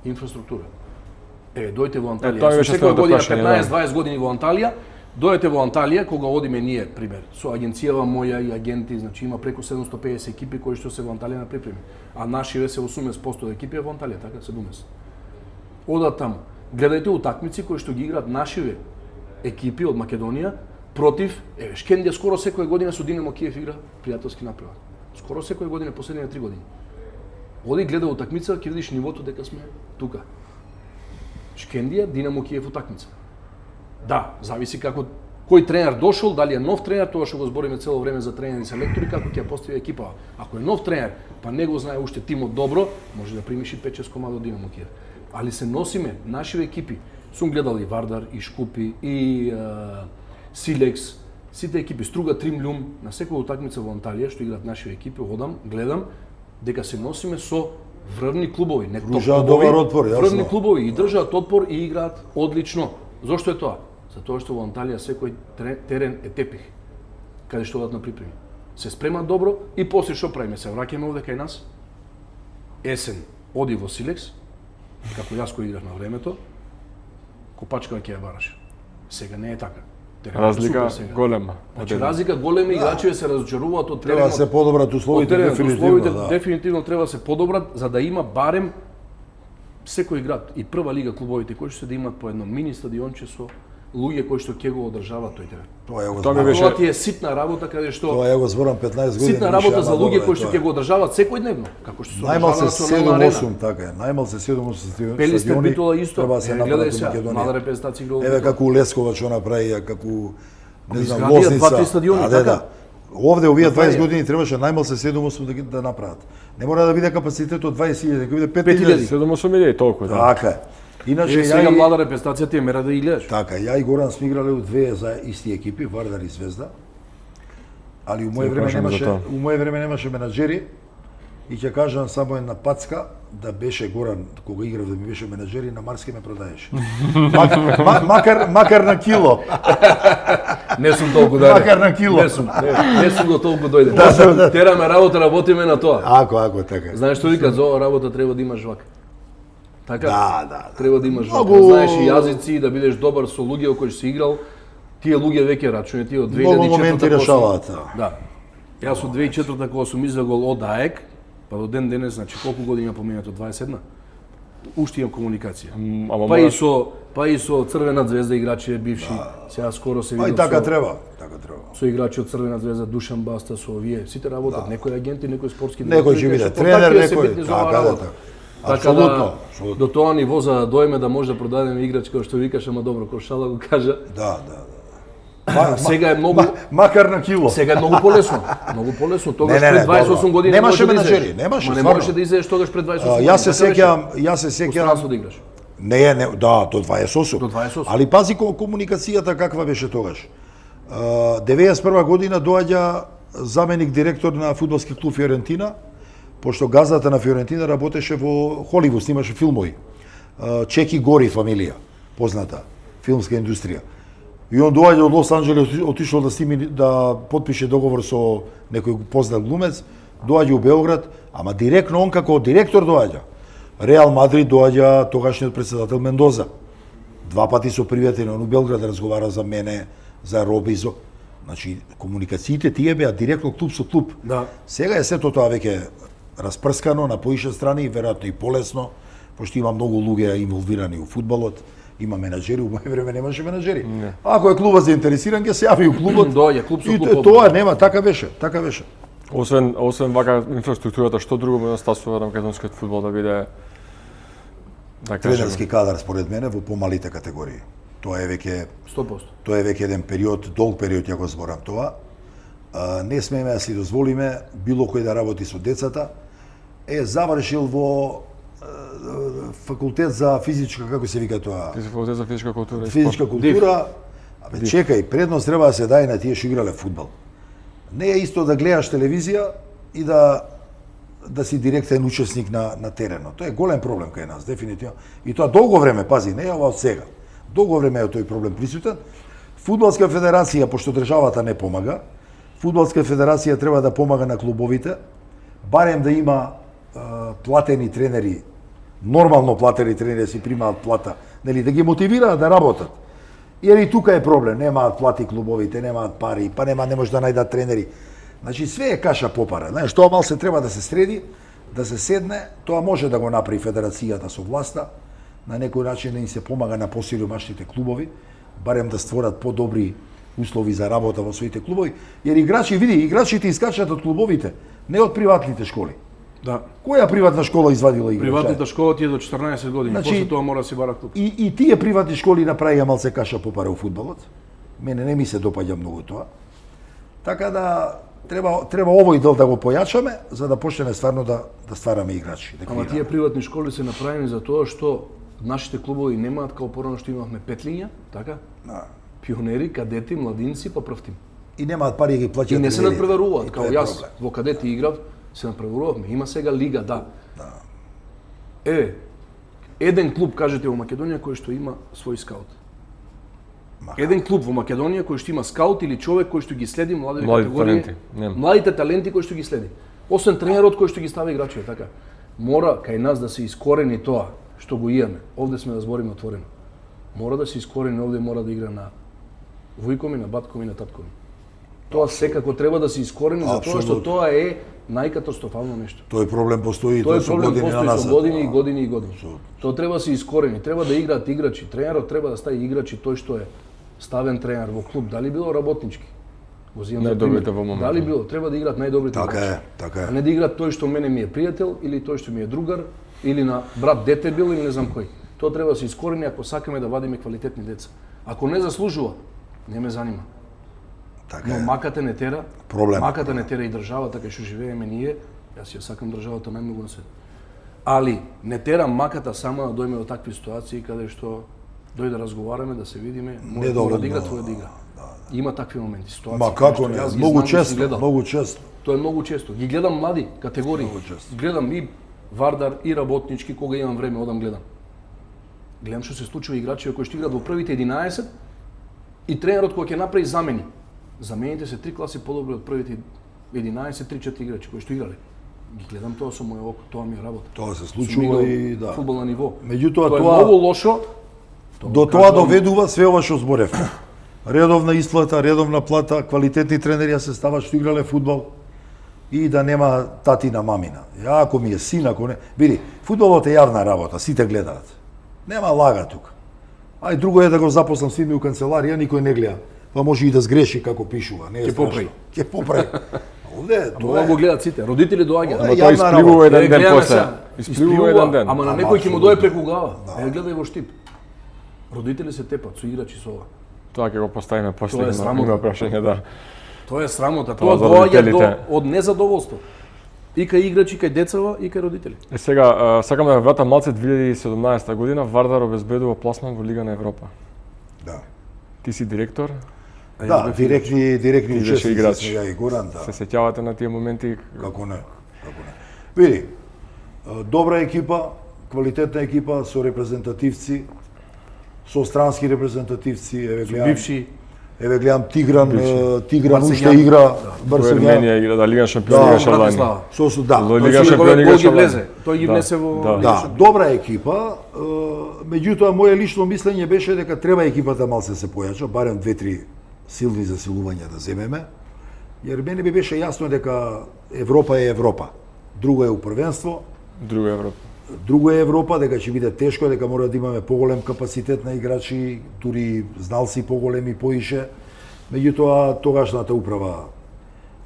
S3: Инфраструктура. Дојте во Анталија.
S2: Тоа беше
S3: Секоја година
S2: прашање,
S3: 15-20 години во Анталија, дојдете во Анталија кога одиме ние, пример, со агенцијава моја и агенти, значи има преку 750 екипи кои што се во Анталија на припреми, а нашиве се 80% од екипи е во Анталија, така 70. Одат таму. Гледајте утакмици кои што ги играат нашиве екипи од Македонија против, Шкендија скоро секоја година со Динамо Киев игра пријателски напревар. Скоро секоја година последните 3 години. Оди гледа утакмица, ќе видиш нивото дека сме тука. Шкендија, Динамо Киев утакмица. Да, зависи како кој тренер дошол, дали е нов тренер, тоа што го збориме цело време за тренери и селектори, како ќе ја постави екипа. Ако е нов тренер, па не го знае уште тимот добро, може да примиши 5-6 комада од Динамо Киев. Али се носиме, нашиве екипи. Сум гледал и Вардар, и Шкупи, и Силекс, сите екипи, Струга, Тримљум, на секоја утакмица во Анталија, што играат нашиве екипи, одам, гледам, дека се носиме со врвни клубови, не топ
S4: Дружаат
S3: клубови,
S4: добар отпор, јасно.
S3: врвни клубови и држаат отпор и играат одлично. Зошто е тоа? Затоа што во Анталија секој терен е тепих, каде што одат на припреми. Се спремат добро и после што правиме? Се враќаме овде кај нас. Есен оди во Силекс, како јас кој играв на времето, Копачкава ќе ја бараше. Сега не е така. Теренот е
S2: Разлика
S3: супер сега.
S2: голема.
S3: Значи разлика голема, играчите се разочаруваат од
S4: Треба
S3: теренот.
S4: да се подобрат условите, дефинитивно, да.
S3: Дефинитивно треба да се подобрат за да има барем секој град и прва лига клубовите кои што се да имат по едно мини стадионче со луѓе кои што ќе го одржаваат тој терен.
S4: Тоа ја го
S2: Тоа ми
S4: зборам.
S2: беше-
S3: Тоа ти е ситна работа каде што
S4: Тоа ја го зборам 15 години.
S3: ситна
S4: више,
S3: работа
S4: ама
S3: за луѓе
S4: добро е
S3: кои што
S4: тоа.
S3: ќе го одржаваат секојдневно, како што се
S4: Најмал се
S3: одржава национална арена.
S4: 7-8, така е. Најмал се 7-8 стадиони.
S3: Пелистер Битола исто.
S4: Треба да се
S3: Гледај
S4: направи
S3: сега,
S4: Македонија.
S3: мала репрезентација игра.
S4: Еве како у Лесковаc што направија, како не знам,
S3: изградија
S4: Лозница.
S3: 2-3 стадиони,
S4: Да,
S3: така?
S4: да. Овде овие 20
S3: Направија.
S4: години требаше најмал се 7-8 да направат. Не мора да биде капацитетот 20.000, дека биде 5.000.
S3: 5.000.
S2: 7-8 толку, да.
S4: Така е. Иначе
S3: Сега
S4: ја и-
S3: млада репрезентација ти е мера да и гледаш.
S4: Така, ја и Горан сме играле у две за исти екипи, Вардар и Звезда. Али у моје
S2: Се
S4: време
S2: кажам за
S4: немаше,
S2: тоа.
S4: у моје време немаше менаџери. И ќе кажам само една пацка, да беше Горан, кога играв да ми беше менаџер и на Марски ме продаеше. Макар на кило.
S3: Не сум толку дале.
S4: Макар на кило.
S3: Не сум го толку дојде.
S4: Да.
S3: Тераме работа, работиме на тоа.
S4: Ако, така.
S3: Знаеш што викаат, за оваа работа треба да имаш жвак. Така?
S4: Да.
S3: Треба да имаш жвак.
S4: Многу-
S3: Да знаеш и јазици, да бидеш добар со луѓе кои си играл. Тие луѓе веќе рачуне, тие од 2004
S4: Многу моменти решаваат.
S3: Да. Јас од 2004 кога сум излегол од АЕК, па до ден денес, значи колку години поминато, 21. Уште имам комуникација.
S2: Ама
S3: Па и со Црвена звезда играчи бивши. Сега скоро се
S4: Па и
S3: видов
S4: така
S3: со,
S4: треба. Така треба.
S3: со играчи од Црвена звезда, Душан Баста, со овие. Сите работат, некои агенти, некои спортски
S4: Некој ќе
S3: директори,
S4: биде
S3: што
S4: тренер,
S3: контактите се
S4: некој.
S3: битни за оваа
S4: Така,
S3: работа.
S4: така.
S3: Така
S4: Апсолутно.
S3: да, до тоа ниво за да дојме да може да продадеме играч кој што викаш, ама добро, кој шала го кажа.
S4: Да.
S3: Сега е многу
S4: Макар на кило.
S3: Сега е многу полесно. Многу полесно. Тогаш
S4: Не,
S3: пред 28
S4: добро.
S3: години
S4: Немаше
S3: можеше да
S4: менаџери,
S3: излезеш.
S4: немаше,
S3: Ма не
S4: стварно.
S3: можеше да излезеш тогаш пред 28 години.
S4: Јас се
S3: Така беше.
S4: сеќавам,
S3: Во странство да играш.
S4: Не, да, до 28.
S3: До 28.
S4: Али пази комуникацијата каква беше тогаш. 91 година доаѓа заменик директор на фудбалски клуб Фиорентина, пошто газдата на Фиорентина работеше во Холивуд, снимаше филмови. Чеки Гори фамилија, позната филмска индустрија. И он доаѓа од Лос Анџелес, отишол да сними, да потпише договор со некој познат глумец, доаѓа у Београд, ама директно он како директор доаѓа. Реал Мадрид доаѓа тогашниот претседател Мендоза. 2 пати со пријатели, он у Белград разговара за мене, за Роби, за... Значи, комуникациите тие беа директно клуб со клуб.
S3: Да.
S4: Сега е сето тоа веќе распрскано на поише страни, веројатно и полесно, пошто има многу луѓе инволвирани у фудбалот, има менаџери, у моје време немаше менаџери.
S2: Не.
S4: Ако е клубот заинтересиран, ќе се јави у клубот.
S3: Доаѓа клуб со
S4: И
S3: клуб.
S4: тоа нема, така беше, така беше.
S2: Освен вака инфраструктурата, што друго ме настасува македонскиот фудбал да биде, да кажеме,
S4: Тренерски кадар според мене во помалите категории. Тоа е веќе
S3: 100%.
S4: Тоа е веќе еден период, долг период ја го зборам тоа. Не смееме да си дозволиме било кој да работи со децата. Завршил во факултет за физичка, како се вика тоа?
S2: факултет за физичка култура и
S4: Физичка
S2: спорт.
S4: култура. Абе чекај, предност треба да се даде на тие што играле фудбал. Не е исто да гледаш телевизија и да си директен учесник на теренот. Тоа е голем проблем кај нас, дефинитивно. И тоа долго време, пази, не е ова од сега. Долго време е тој проблем присутен. Фудбалска федерација, пошто државата не помага, Фудбалска федерација треба да помага на клубовите, барем да има платени тренери, нормално платени тренери да си примаат плата, нели да ги мотивираат да работат. Jer и тука е проблем, немаат плати клубовите, немаат пари, па не може да најдат тренери. Значи све е каша попара. Знаеш, тоа мал се треба да се среди, да се седне, тоа може да го направи федерацијата со власта, на некој начин да им се помага на посиломашните клубови, барем да створат подобри услови за работа во своите клубови, jer играчите искачат од клубовите, не од приватните школи.
S3: Да.
S4: Која приватна школа извадила играч?
S3: Приватната школа ти е до 14 години,
S4: Значи,
S3: после тоа мора да си бара клуб.
S4: И тие приватни школи направија малце каша попара во фудбалот. Мене не ми се допаѓа многу тоа. Така да треба овој дел да го појачаме за да почнеме стварно да ствараме играчи. Да
S3: Ама
S4: креираме.
S3: тие приватни школи се направени за тоа што нашите клубови немаат као порано што имавме петлиња, така?
S4: Да.
S3: Пионери, кадети, младинци, па прв тим.
S4: И немаат пари да ги плаќаат.
S3: И не се
S4: тренерите.
S3: надпреваруваат,
S4: И
S3: као
S4: тоа е
S3: јас
S4: проблем.
S3: во кадети играв, се надпреварувавме. Има сега лига, да. Еден клуб, кажете, во Македонија кој што има свој скаут. Еден клуб во Македонија кој што има скаут или човек кој што ги следи младите категории,
S2: таленти, нема.
S3: младите таленти кои што ги следи. Освен тренерот кој што ги стави играчите, така. Мора кај нас да се искорени тоа што го имаме. Овде сме да збориме отворено. Мора да се искорени, овде мора да игра на вујкоми, на баткоми, на таткоми. Тоа секако треба да се искорени за тоа што
S4: Апсолутно.
S3: тоа е најкатастрофално нешто.
S4: Тој проблем постои
S3: Тој
S4: тоа со
S3: проблем
S4: години
S3: постои
S4: назад.
S3: со години и години и години.
S4: Апсолутно.
S3: Тоа треба да се искорени, треба да играат играчи. Тренерот треба да стави играчи тој што е ставен тренер во клуб, дали било работнички. Го земам за
S2: Најдобрите
S3: пример.
S2: во моментот.
S3: Дали било, треба да играат најдобрите
S4: Така
S3: играчи.
S4: е, така
S3: А
S4: е.
S3: не да играат тој што мене ми е пријател или тој што ми е другар или на брат дете бил или не знам кој. Тоа треба да се искорени ако сакаме да вадиме квалитетни деца. Ако не заслужува, не ме занима.
S4: Така
S3: Но
S4: е.
S3: маката не тера,
S4: Проблем.
S3: маката не тера и државата кај што живееме ние, јас ја сакам државата најмногу на свет. Али не тера маката само да дојме до такви ситуации каде што дојде да разговараме, да се видиме, мора
S4: Недоволно,
S3: да игра, твоја да игра. Има такви моменти, ситуации.
S4: Ма
S3: каде
S4: како
S3: што
S4: не,
S3: јас ги
S4: многу
S3: знам и си
S4: често,
S3: гледам.
S4: многу често.
S3: Тоа е многу често. Ги гледам млади категории.
S4: Многу често.
S3: Гледам и Вардар и работнички кога имам време одам гледам. Гледам што се случува играчи кои што играат во првите 11 и тренерот кој ќе направи замени. Замените се 3 класи подобри од првите 11, 3-4 играчи кои што играле. Ги гледам тоа со моје око, тоа ми е работа.
S4: Тоа се
S3: Сум
S4: случува
S3: играл
S4: и да.
S3: фудбал на ниво.
S4: Меѓутоа
S3: Тоа е
S4: тоа
S3: многу лошо.
S4: до тоа доведува све ова што зборевме. Редовна исплата, редовна плата, квалитетни тренери да се стават што играле фудбал и да нема татина мамина. Ја ако ми е син, ако не, види, фудбалот е јавна работа, сите гледаат. Нема лага тука. Ај друго е да го запослам син ми у канцеларија, никој не гледа. Па може и да сгреши како пишува, не е
S3: Ќе
S4: страшно.
S3: поправи.
S4: Ќе поправи. Овде
S3: Тоа
S4: тоа
S3: го
S4: е.
S3: гледаат сите. Родители доаѓаат.
S4: Ова
S2: Ама
S4: е
S2: тоа
S4: јавна
S2: испливува
S4: работа.
S2: еден ден
S3: гледаме
S2: после.
S3: сега.
S2: Испливува еден ден.
S3: Ама на
S4: Ама
S3: некој ќе му
S4: апсолутно.
S3: дое преку глава. Гледај во штип. Родители се тепат со играчи со ова.
S2: Тоа ќе го поставиме после,
S3: Тоа е
S2: има
S3: срамота.
S2: прашање, да.
S3: Тоа е срамота.
S2: Тоа
S3: Тоа
S2: за
S3: доаѓа
S2: родителите.
S3: од незадоволство. И кај играчи, кај децава, и кај родители.
S2: Сега, сакам да ве вратам малце 2017 година, Вардар обезбедува пласман во Лига на Европа.
S4: Да.
S2: Ти си директор,
S4: Да, директни
S2: беше
S4: учесници
S2: играч.
S4: сега и Горан, да.
S2: Се сеќавате на тие моменти?
S4: Како не, како не. Види, добра екипа, квалитетна екипа со репрезентативци, со странски репрезентативци, еве гледам Тигран уште игра,
S2: Арменија игра, да, Лига шампиони играше лани.
S4: Да.
S2: Лига шампиони играше лани.
S3: Тој ги внесе во
S4: Да, добра екипа, меѓутоа моje лично мислење беше дека треба екипата малце се појача, барем 2-3 силни засилувања да земеме, jer мене би беше јасно дека Европа е Европа. Друго е првенство, друго е Европа, дека ќе биде тешко, дека мора да имаме поголем капацитет на играчи, дури зналци поголеми поише. Меѓутоа, тогашната управа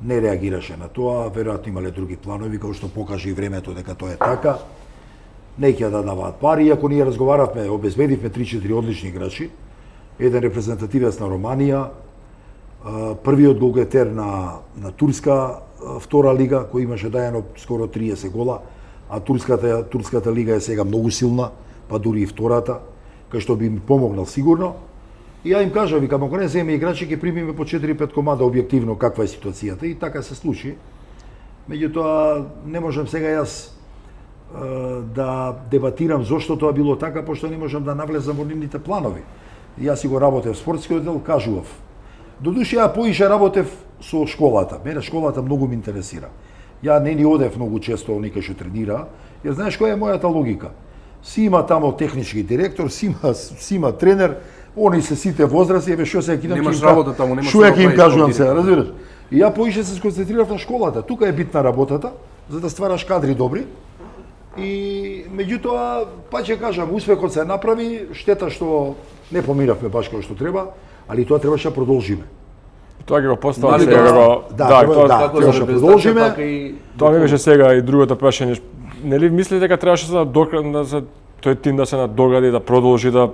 S4: не реагираше на тоа, веројатно имале други планови, како што покаже и времето дека тоа е така. Не ќе дадаваат пари, иако ние разговаравме, обезбедивме 3-4 одлични играчи, еден репрезентативец на Романија, првиот голгетер на турска втора лига, кој имаше дајано скоро 30 гола, а турската лига е сега многу силна, па дури и втората, кај што би ми помогнал сигурно. И ја им кажа, викам, ако не земе играчи, ќе примиме по 4-5 комада објективно каква е ситуацијата, и така се случи. Меѓутоа, не можам сега јас да дебатирам зошто тоа било така, пошто не можам да навлезам во нивните планови. Јас си го работев спортскиот дел, кажував. Додуше, ја поише работев со школата. Мене школата многу ме интересира. Ја не ни одев многу често никај што тренира, jer знаеш која е мојата логика? Си има тамо технички директор, си има тренер, они се сите возрасти, еве што се кидам
S3: Немаш работа таму, немаш
S4: што ја ќе им кажувам
S3: се.
S4: се, разбираш? И ја поише се сконцентрирав на школата. Тука е битна работата, за да ствараш кадри добри. И меѓутоа, па ќе кажам, успехот се направи, штета што не поминавме баш како што треба, али тоа требаше да продолжиме.
S2: Тоа ги го поставам
S3: Дали
S2: сега го...
S4: требаше да продолжиме.
S2: Тоа ми беше сега и другото прашање. Нели мислите дека требаше да тој тим да се надогради, да продолжи, да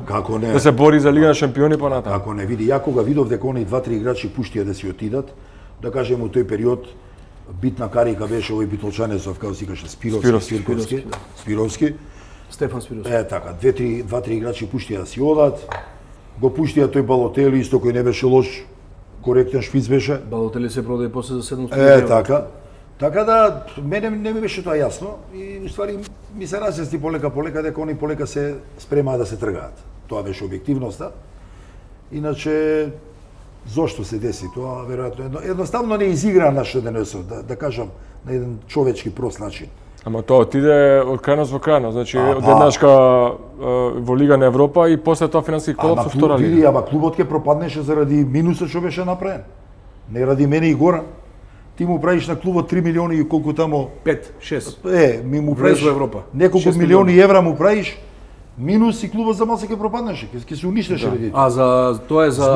S4: како не?
S2: Да се бори за Лига на шампиони понатаму?
S4: Како не, види, ја кога видов дека они 2-3 играчи пуштија да си отидат, да кажем у тој период битна карика беше овој Битолчанецов, како си каже Спировски.
S3: Стефан Спировски.
S4: Така, 2-3 играчи пуштија да си одат. Го пуштија тој Балотели, исто кој не беше лош, коректен шпиц беше.
S3: Балотели се продаде после за 700.
S4: Така. Така да, мене не ми беше тоа јасно и уствари ми се разјасни полека дека они полека се спремаат да се тргаат. Тоа беше објективноста. Иначе, зошто се деси тоа, веројатно едноставно не изигра нашо денесот, да кажам, на еден човечки прост начин.
S2: Ама тоа отиде од крајност во крајност, значи од еднашка во Лига на Европа и после тоа финансиски колапс во втора лига.
S4: Ама клубот ќе пропаднеше заради минусот што беше направен. Не ради мене и Горан. Ти му правиш на клубот 3 милиони и колку тамо
S3: 5-6.
S4: Ми му правиш
S3: во Европа.
S4: Неколку милиони евра му правиш. Минус и клубот за малце ќе пропаднеше, ќе се уништеше ради.
S3: А за тоа е за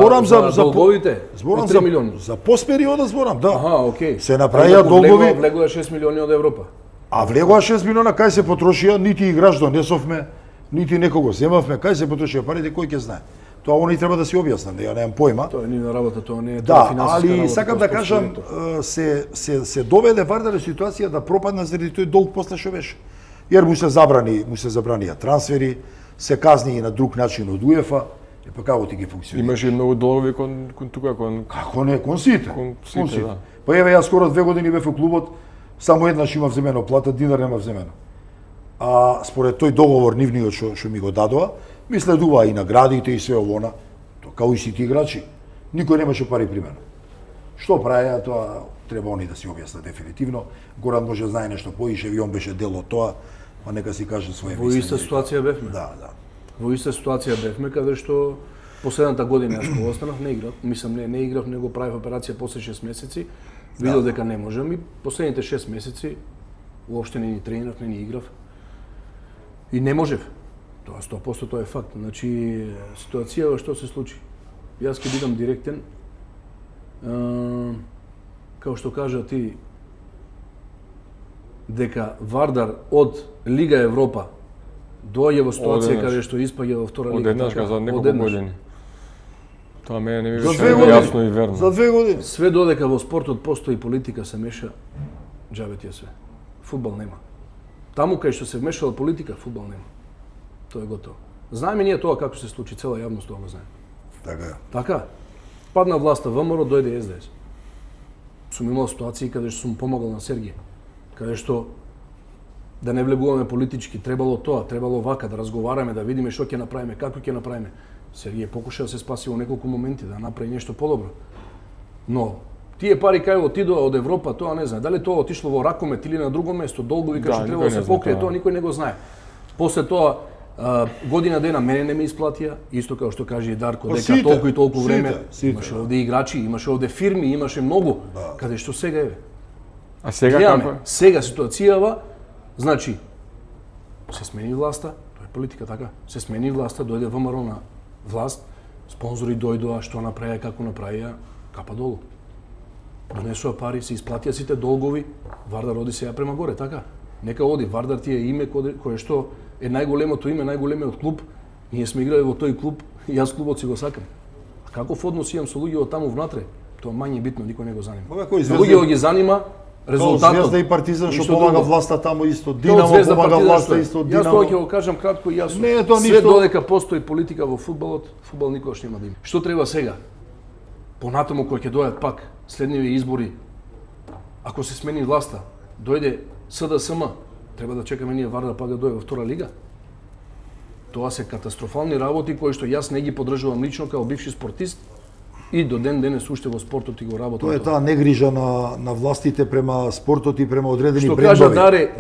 S3: долговите?
S4: Зборам
S3: 3 милиони.
S4: За постпериода зборам, да.
S3: Аха, окей.
S4: Се направија долгови.
S3: Влегоа 6 милиони од Европа.
S4: А влегоа 6 милиона, кај се потрошија, нити играч донесовме, нити некого земавме, кај се потрошија парите, кој ќе знае. Тоа они треба да си објаснат, ја немам појма.
S3: Тоа е нивна работа, тоа не е
S4: да,
S3: финансиска работа.
S4: Али сакам да кажам, се доведе Вардар во ситуација да пропадна заради тој долг после што беше. Јер му се забранија трансфери, се казни и на друг начин од УЕФА, па како ти ги функционира?
S2: Имаше и многу долгови кон тука, кон...
S4: Како не, кон сите.
S2: Да.
S4: Па еве, јас скоро 2 години бев во клубот, само еднаш имав земено плата, динар нема земено. А според тој договор нивниот што ми го дадоа, ми следува и наградите и све овона, као и сите играчи. Никој немаше пари при мене. Што праја, тоа треба они да си објаснат дефинитивно. Горан може знае нешто поише, и он беше дел од тоа, па нека си каже своје мислење.
S3: Во иста ситуација бевме.
S4: Да.
S3: Во иста ситуација бевме, каде што последната година јас кога останав не играв, не играв, него правев операција после 6 месеци. Видов дека не можам и последните 6 месеци уопште не ни тренирав, не ни играв. И не можев. Тоа 100% тоа е факт. Значи, ситуацијава што се случи. Јас ќе бидам директен. Као што кажа ти, дека Вардар од Лига Европа доаѓа во ситуација каде што испаѓа во втора лига.
S2: Одеднаш, за неколку години. Тоа мене не ми
S4: За
S2: беше
S4: 2 години.
S2: јасно и верно.
S4: За 2 години.
S3: Све додека во спортот постои политика се меша, џабе ти е све. Фудбал нема. Таму кај што се вмешала политика, фудбал нема. Тоа е готово. Знаеме ние тоа како се случи, цела јавност тоа го знае.
S4: Така.
S3: Така? Падна власта ВМРО, дојде СДС. Сум имал ситуации каде што сум помогал на Сергиј, каде што да не влегуваме политички, требало тоа, требало вака, да разговараме, да видиме што ќе направиме, како ќе направиме. Сергиј покуша да се спаси во неколку моменти, да направи нешто подобро. Но тие пари кај отидоа од Европа, тоа не знае. Дали тоа отишло во Ракомет или на друго место, долгови кај што треба да се покрие, тоа никој не го знае. После тоа година дена мене не ме исплатија, исто како што каже и Дарко, дека толку и толку време имаше овде играчи, имаше овде фирми, имаше многу, каде што сега еве.
S2: А сега како?
S3: Сега ситуацијава, значи се смени власта, тоа е политика така, се смени власта, дојде ВМРО на власт, спонзори дојдоа, што направија, како направија, капа долу. Донесува пари, се исплатија сите долгови, Вардар оди сега према горе, така? Нека оди, Вардар ти е име кое што е најголемото име, најголемиот клуб. Ние сме играли во тој клуб и јас клубот си го сакам. А каков однос имам со луѓе од таму внатре? Тоа мање битно, никој не го занима. Луѓето ги занима резултатот.
S4: Звезда и Партизан што помага власта таму исто,
S3: Динамо
S4: помага власта исто,
S3: Динамо. Јас тоа ќе го кажам кратко и јасно.
S4: Не е тоа
S3: Све
S4: ништо.
S3: додека постои политика во фудбалот, фудбал никогаш нема да има. Што треба сега? Понатаму кој ќе дојдат пак следниве избори, ако се смени власта, дојде СДСМ, треба да чекаме ние Вардар пак да дојде во втора лига. Тоа се катастрофални работи кои што јас не ги поддржувам лично како бивши спортист и до ден денес уште во спортот и го работам.
S4: Тоа е таа негрижа на властите према спортот и према одредени
S3: што
S4: брендови.
S3: кажа Даре,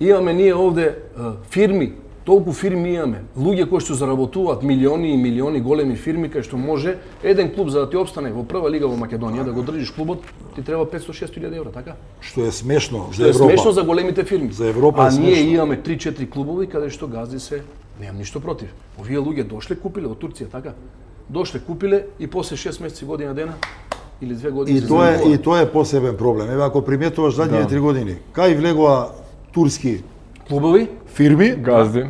S3: имаме ние овде фирми, толку фирми имаме, луѓе кои што заработуваат милиони и милиони големи фирми кај што може еден клуб за да ти опстане во прва лига во Македонија да го држиш клубот, ти треба 500-600.000 евра, така?
S4: Што е смешно
S3: Што
S4: за
S3: е
S4: Европа.
S3: смешно за големите фирми.
S4: За Европа
S3: а
S4: е
S3: ние
S4: смешно.
S3: имаме 3-4 клубови каде што газди се, немам ништо против. Овие луѓе дошле, купиле од Турција, така? Дошле, купиле и после 6 месеци, година дена или 2 години
S4: И тоа е посебен проблем. Еве ако приметуваш задните 3 години, кај влегоа турски
S3: клубови,
S4: фирми,
S2: Газди.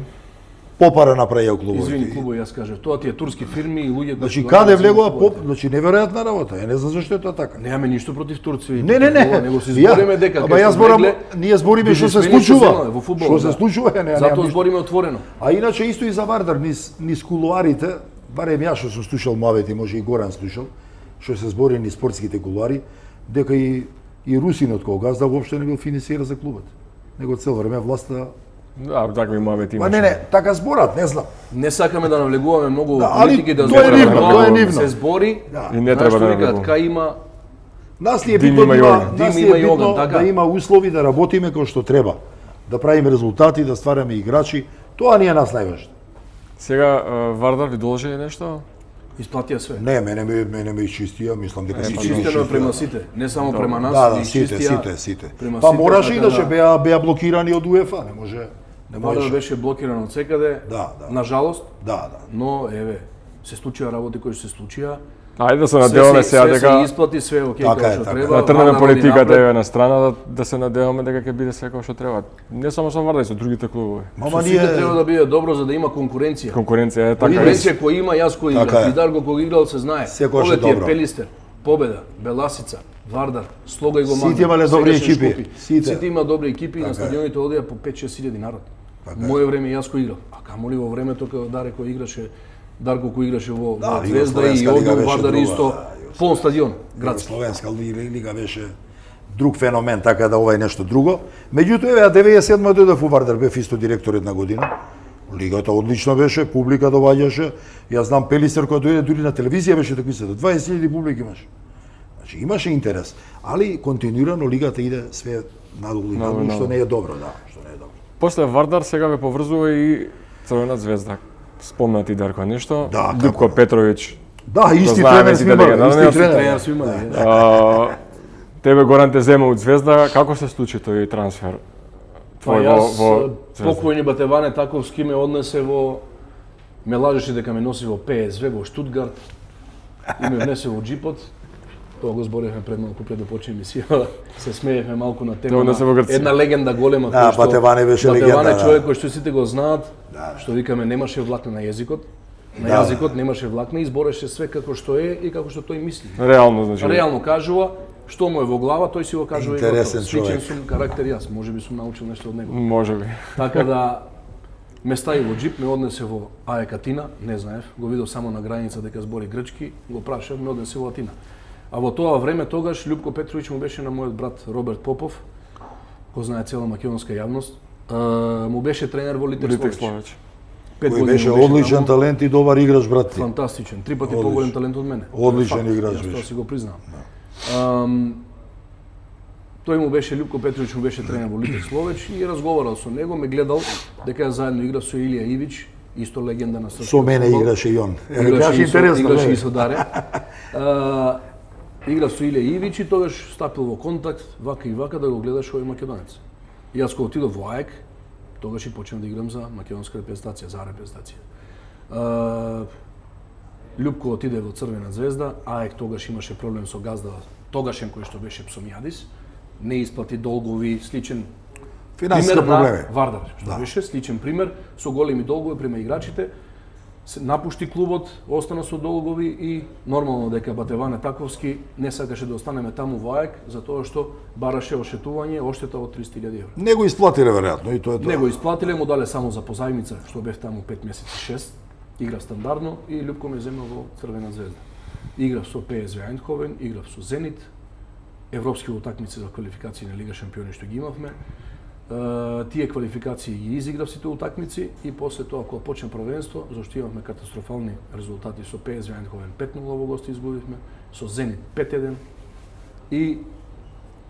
S4: попара направија клубови.
S3: извини клубови, јас кажав, тоа тие турски фирми и луѓе кои
S4: Значи
S3: што
S4: каде
S3: доаѓаат
S4: влегоа
S3: за
S4: поп,
S3: клубовите.
S4: значи неверојатна работа. Ја не знам зашто е тоа така.
S3: Немаме ништо против Турција.
S4: Не.
S3: Него се збориме дека
S4: Ама јас зборам, ние збориме што се
S3: бизнесмени
S4: случува.
S3: земале во фудбалот,
S4: Што се
S3: да.
S4: случува, не,
S3: Затоа
S4: ништо.
S3: збориме отворено.
S4: А иначе исто и за Вардар низ кулуарите, барем јас што сум слушал мавети, може и Горан слушал, што се збори низ спортските кулуари, дека и русинот кој газда воопшто не го финансира за клубот. Него цел време власта.
S2: Да, такви мавети
S4: Ма
S2: имаше.
S4: не, така зборат, не знам.
S3: Не сакаме да навлегуваме многу
S4: Да,
S3: во
S4: али
S3: политики да
S4: тоа е
S3: збориме,
S4: нивно,
S3: но
S4: тоа е нивно.
S3: Се збори,
S4: Да.
S2: И не треба да
S3: викаат,
S2: навлегуваме.
S3: кај има
S4: Нас ни е
S2: Дим
S4: битно
S2: има
S4: да
S2: и
S4: има,
S2: оган.
S4: нас
S3: Дим
S4: ни
S3: има
S4: е
S3: и
S4: битно
S3: оган, така.
S4: да има услови да работиме како што треба. Да правиме резултати, да ствараме играчи. Тоа ни е нас најважно.
S2: Сега Вардар ви должи нешто?
S3: исплатија све.
S4: Не, мене ме изчистија, мислам дека сите ме
S3: Чистено
S4: изчистија.
S3: према сите, не само према нас,
S4: Да,
S3: ги
S4: сите,
S3: изчистија
S4: сите.
S3: према
S4: Па
S3: сите,
S4: мораше
S3: така
S4: иначе
S3: да-
S4: беа блокирани од УЕФА, не може. Не
S3: Вардар
S4: можеше.
S3: беше блокиран од секаде,
S4: Да.
S3: на жалост,
S4: Да.
S3: но еве, се случија работи кои се случија.
S2: Ајде да се надеваме сега
S3: Се
S2: дека
S3: исплати све окей
S4: Така
S3: како
S4: е,
S3: што
S4: така е.
S3: треба.
S2: да трнеме
S3: Вардар оди
S2: политиката
S3: напред.
S2: еве на страна да се надеваме дека ќе биде се како што треба. Не само со Вардар, и со другите клубови.
S4: Мама
S3: Со сите
S4: ние
S3: треба да биде добро за да има конкуренција.
S2: Конкуренција е така.
S3: Конкуренција кој има, јас кој
S4: Така
S3: играм,
S4: е.
S3: и Дарго кој играл се знае.
S4: Секогаш е
S3: Овде ти е
S4: добро.
S3: Пелистер, Победа, Беласица, Вардар, Слога и го
S4: Сите
S3: Магна.
S4: имале добри
S3: Сегашни
S4: екипи.
S3: Шкопи.
S4: Сите.
S3: Сите има добри екипи и на
S4: Така е.
S3: стадионите одеа по 5-6 хиляди народ.
S4: Така е.
S3: Моје време јас кој играл. А камоли во времето кога Даре кој играше, Дарко кој играше во
S4: Да,
S3: Звезда и
S4: Југословенска
S3: овде
S4: лига
S3: во
S4: беше
S3: Вардар
S4: друга,
S3: исто
S4: да,
S3: полн стадион, градски.
S4: Словенска лига беше друг феномен, така да ова е нешто друго. Меѓутоа, еве, 97 дојдов во Вардар, бев исто директор една година. Лигата одлично беше, публика доваѓаше. Јас знам Пелистер кој дојде дури на телевизија беше такмицата, 20.000 публика имаше. Значи имаше интерес, али континуирано лигата иде све надолу и надолу, што не е добро, да, што не е добро.
S2: После Вардар сега ве поврзува и Црвена звезда. Спомнати Дарко нешто.
S4: Да,
S2: Љупко
S4: како?
S2: Петровиќ.
S4: Да, исти
S2: знаеме
S4: тренер
S2: сите
S4: сме имали,
S2: дека,
S4: исти
S2: да,
S4: тренер.
S3: Тренер сме имали. да.
S2: Тебе Горан те зема од Звезда, како се случи тој трансфер?
S3: Па
S2: Твој
S3: јас,
S2: Звезда?
S3: покојни Батеване Таковски ме однесе во... Ме лажеше дека ме носи во ПСВ, во Штутгарт. И ме внесе во джипот. Тоа го зборевме пред малку пред да почне емисија. Се смеевме малку на тема.
S2: Тоа однесе во Грција.
S3: Една легенда голема
S4: Да,
S3: кој што
S4: Батеване беше легенда,
S3: Батеване
S4: да.
S3: човек кој што сите го знаат,
S4: Да.
S3: што викаме немаше влакна на јазикот. На
S4: Да.
S3: јазикот немаше влакна и збореше све како што е и како што тој мисли.
S2: Реално, значи.
S3: Реално кажува што му е во глава, тој си го кажува и
S4: Интересен
S3: готово. Сличен
S4: човек.
S3: сум карактер јас, можеби сум научил нешто од него.
S2: Може би.
S3: Така да ме стави во джип, ме однесе во АЕК Атина, не знаев, го видов само на граница дека збори грчки, го прашав, ме однесе во Атина. А во тоа време тогаш Љупко Петровиќ му беше на мојот брат Роберт Попов, кој знае цела македонска јавност, му беше тренер во Литек Словеч.
S4: Кој беше одличен талент и добар играч, брат ти.
S3: Фантастичен, 3 пати поголем талент од мене.
S4: Одличен играч
S3: беше.
S4: беше.
S3: Тоа си го признавам. Тој му беше, Љупко Петровиќ му беше тренер во Литек Словеч и разговарал со него, ме гледал дека ја заедно игра со Илија Ивич, исто легенда на српскиот
S4: Со мене
S3: фудбал.
S4: играше и он.
S3: Играше
S4: интересно.
S3: и со Даре. Игра со Илија Ивич и тогаш стапил во контакт, вака и вака да го гледаш овој македонец. И јас кога отидов во АЕК, тогаш и почнав да играм за македонска репрезентација, за репрезентација. Љупко отиде во Црвена звезда, АЕК тогаш имаше проблем со газда, тогашен кој што беше Псомјадис, не исплати долгови, сличен
S4: Финансиска
S3: пример
S4: проблеми.
S3: на Вардар, што беше сличен пример со големи долгови према играчите. Напушти клубот, остана со долгови и нормално дека Батеване Таковски не сакаше да останеме таму во АЕК затоа што бараше ошетување, оштета од 300.000 евра.
S4: Не го исплатиле веројатно и тоа е тоа.
S3: Не го исплатиле, му дале само за позајмица, што бев таму 5 месеци 6, игра стандардно и Љупко ме земе во Црвена звезда. Играв со ПСВ Айндховен, играв со Зенит, европски утакмици за квалификации на Лига шампиони што ги имавме. Тие квалификации ги изиграв сите утакмици и после тоа кога почна првенство, зашто имавме катастрофални резултати со ПСВ Айндховен 5:0 во гости изгубивме, со Зенит 5:1 и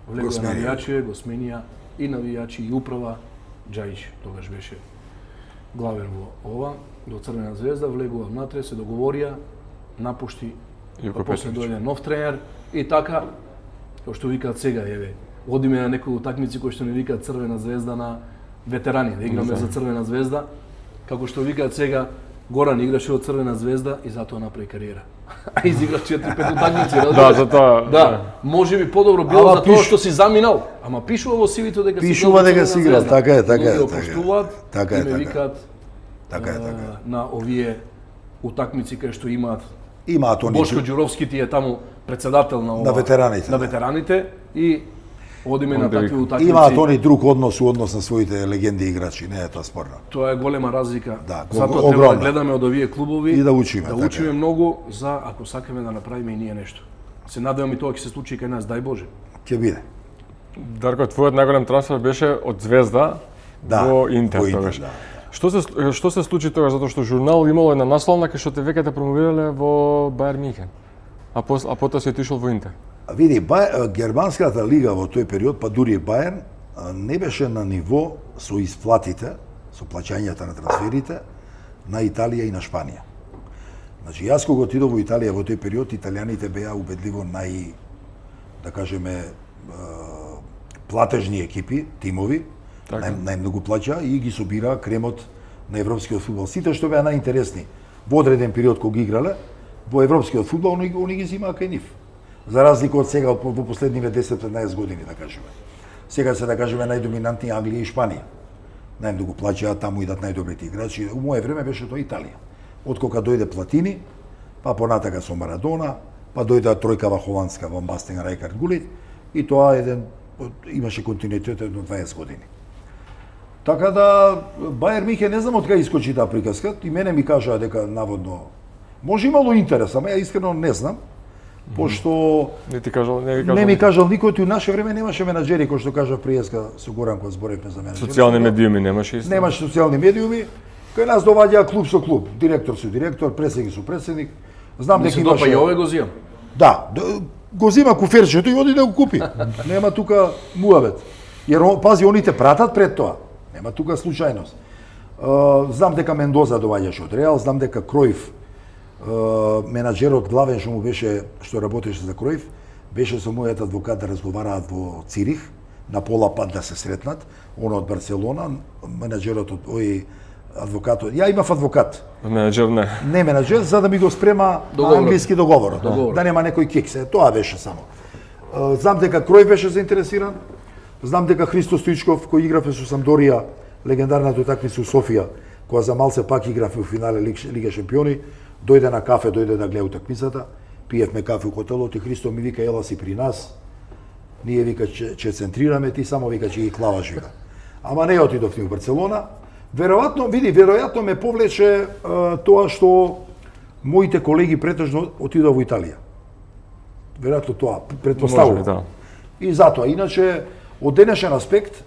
S3: влегува навијачи, го сменија и навијачи и управа. Џајич тогаш беше главен во ова, до Црвена звезда, влегува внатре, се договорија, напушти, па после дојде нов тренер и така, како што викаат сега, еве, одиме на некои утакмици кои што не викаат Црвена звезда на ветерани, да играме за Црвена звезда, како што викаат сега, Горан играше од Црвена звезда и затоа направи кариера. А изигра 4-5 утакмици, разбираш?
S2: Да, затоа.
S3: Да, можеби подобро било
S4: Ама
S3: за тоа што си заминал, ама пишува во CV-то дека
S4: Пишува дека си играл, така е, така е,
S3: Луѓе
S4: така е.
S3: поштуваат
S4: Така е,
S3: и ме
S4: така е.
S3: викаат
S4: Така е, така е.
S3: на овие утакмици кај што имаат
S4: Имаат они
S3: Бошко Ѓуровски ти е таму председател на ова,
S4: На ветераните,
S3: на
S4: да.
S3: ветераните и одиме на такви утакмици.
S4: Имаат они друг однос у однос на своите легенди играчи, не е тоа спорно.
S3: Тоа е голема разлика.
S4: Да,
S3: Затоа
S4: огромна.
S3: треба да гледаме од овие клубови
S4: И да учиме,
S3: да
S4: така
S3: учиме
S4: е.
S3: многу за ако сакаме да направиме и ние нешто. Се надевам и тоа ќе се случи и кај нас, дај Боже.
S4: Ќе биде.
S2: Дарко, твојот најголем трансфер беше од Звезда
S4: Да,
S2: во Интер
S4: во Интер,
S2: тогаш.
S4: да.
S2: Што се случи тогаш затоа што журнал имало една насловна кај што те веќе те промовирале во Бајер Минхен. А потоа си отишол во Интер.
S4: Види, германската лига во тој период, па дури и Бајерн, не беше на ниво со исплатите, со плаќањата на трансферите на Италија и на Шпанија. Значи, јас кога отидов во Италија во тој период, италијаните беа убедливо да кажеме, платежни екипи, тимови,
S2: Така.
S4: најмногу плаќа и ги собира кремот на европскиот фудбал. Сите што беа најинтересни во одреден период кога ги играле, во европскиот фудбал, они ги зимаа кај нив. За разлика од сега, во последниве 10-15 години, да кажеме. Сега се, да кажеме, најдоминантни Англија и Шпанија. Најмногу плаќаат, таму идат најдобрите играчи. У моје време беше тоа Италија. Од кога дојде Платини, па понатака со Марадона, па дојде тројкава холандска Ван Бастен, Рајкард, Гулит, и тоа имаше континуитет од 20 години. Така да, Бајер Минхен, не знам од кај искочи таа приказка, и мене ми кажаа дека наводно може имало интерес, ама ја искрено не знам, пошто
S2: Не ти кажал, не ви кажал.
S4: не ми кажал никој, и у наше време немаше менаџери, кој што кажа пријеска со Горан кога зборевме за менаџери.
S2: Социјални медиуми немаше исто.
S4: Немаше социјални медиуми, кај нас доваѓаа клуб со клуб, директор со директор, председник со председник. Знам
S3: Ми
S4: дека
S3: се допа и
S4: имаше.
S3: овој го зијам.
S4: Да, го зима куферчето и оди да го купи. Нема тука муабет. Jer пази, они те пратат пред тоа. Нема тука случајност. Знам дека Мендоза доаѓаше од Реал, знам дека Кројф, менаџерот главен што му беше, што работеше за Кројф, беше со мојот адвокат да разговараат во Цирих, на пола пат да се сретнат, он од Барселона, менаџерот од овој адвокатот. Ја имав адвокат.
S2: Менеджер не.
S4: Не менаџер, за да ми го спрема
S3: Договорот.
S4: англиски договорот,
S3: Договорот.
S4: да нема некој кикс. Тоа беше само. Знам дека Крој беше заинтересиран, знам дека Христо Стоичков, кој играве со Самдорија, легендарната утакмица у Софија, која за малце пак играве во финале Лига шампиони, дојде на кафе, дојде да гледа утакмицата, пиевме кафе у хотелот и Христо ми вика, ела си при нас, ние вика ќе центрираме, ти само вика ќе ги клаваш вика. Ама не отидов ни у Барселона, Веројатно ме повлече тоа што моите колеги претежно отидоа во Италија. Веројатно тоа претпоставувам.
S2: Може, да.
S4: И затоа, иначе, од денешен аспект,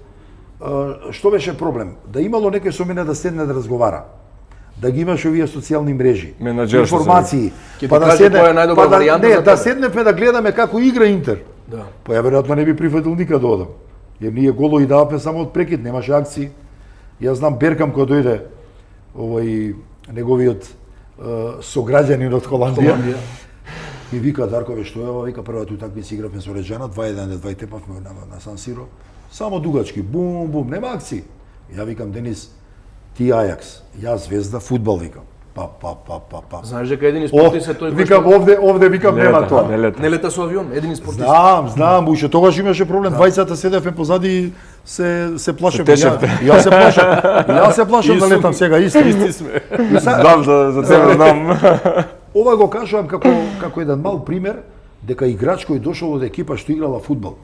S4: што беше проблем? Да имало некој со мене да седне да разговара. Да ги имаш овие социјални мрежи,
S2: Менаџерство,
S4: информации,
S3: Ќе ти каже која е најдобра варијанта за тебе.
S4: да седнеме да гледаме како игра Интер.
S3: Да.
S4: Па ја веројатно не би прифатил никад да одам. Jer ние голо и дававме само од прекид, немаше акции. Јас знам Беркам кога дојде неговиот сограѓанин од Холандија. И вика Даркове што е ова, вика првата утакмица игравме со Реджана, 2-1, 2 тепавме на Сан Сиро. Само дугачки, бум бум, нема акции. Ја викам Денис, ти Ајакс, јас Звезда, фудбал викам. Па.
S3: Знаеш дека едини спортист е тој кој
S4: Викам овде викам нема тоа.
S3: не лета со авион, едини спортист.
S4: Знам, уште тогаш имаше проблем. Двајцата седевме позади и се плашев.
S2: тешевте.
S4: Јас се плашам да летам сега исто.
S2: сме. Знам за тебе, знам.
S4: Ова го кажувам како еден мал пример дека играч кој дошол од екипа што играла фудбал,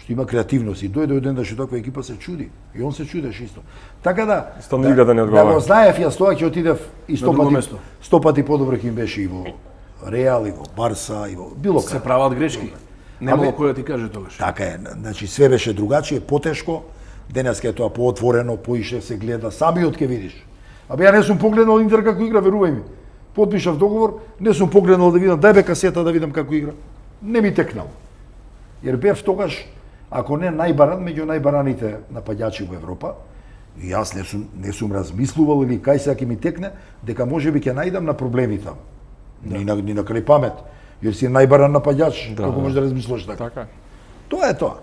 S4: што има креативност и дојде еден да што таква екипа се чуди. И он се чудеше исто. Така да
S2: Стално игра да не
S4: да
S2: одговара.
S4: го знаев јас тоа ќе отидев и
S3: друго место.
S4: 100 пати подобро ќе им беше и во Реал и во Барса и во било
S3: Се
S4: каде.
S3: прават грешки. Немало кој да ти каже тогаш.
S4: Така е, значи све беше другачие, потешко. Денеска е тоа поотворено, поише се гледа, самиот ќе видиш. Абе ја не сум погледнал Интер како игра, верувај ми. Потпишав договор, не сум погледнал да видам, дај бе касета да видам како игра. Не ми текнал. Jer бев тогаш, ако не најбаран, меѓу најбараните нападјачи во Европа, и јас не сум размислувал или кај сега ќе ми текне, дека можеби ќе најдам на проблеми таму. Ни на крај памет. Jer си најбаран нападјач, како можеш да размислуваш така.
S2: Така е.
S4: Тоа е тоа.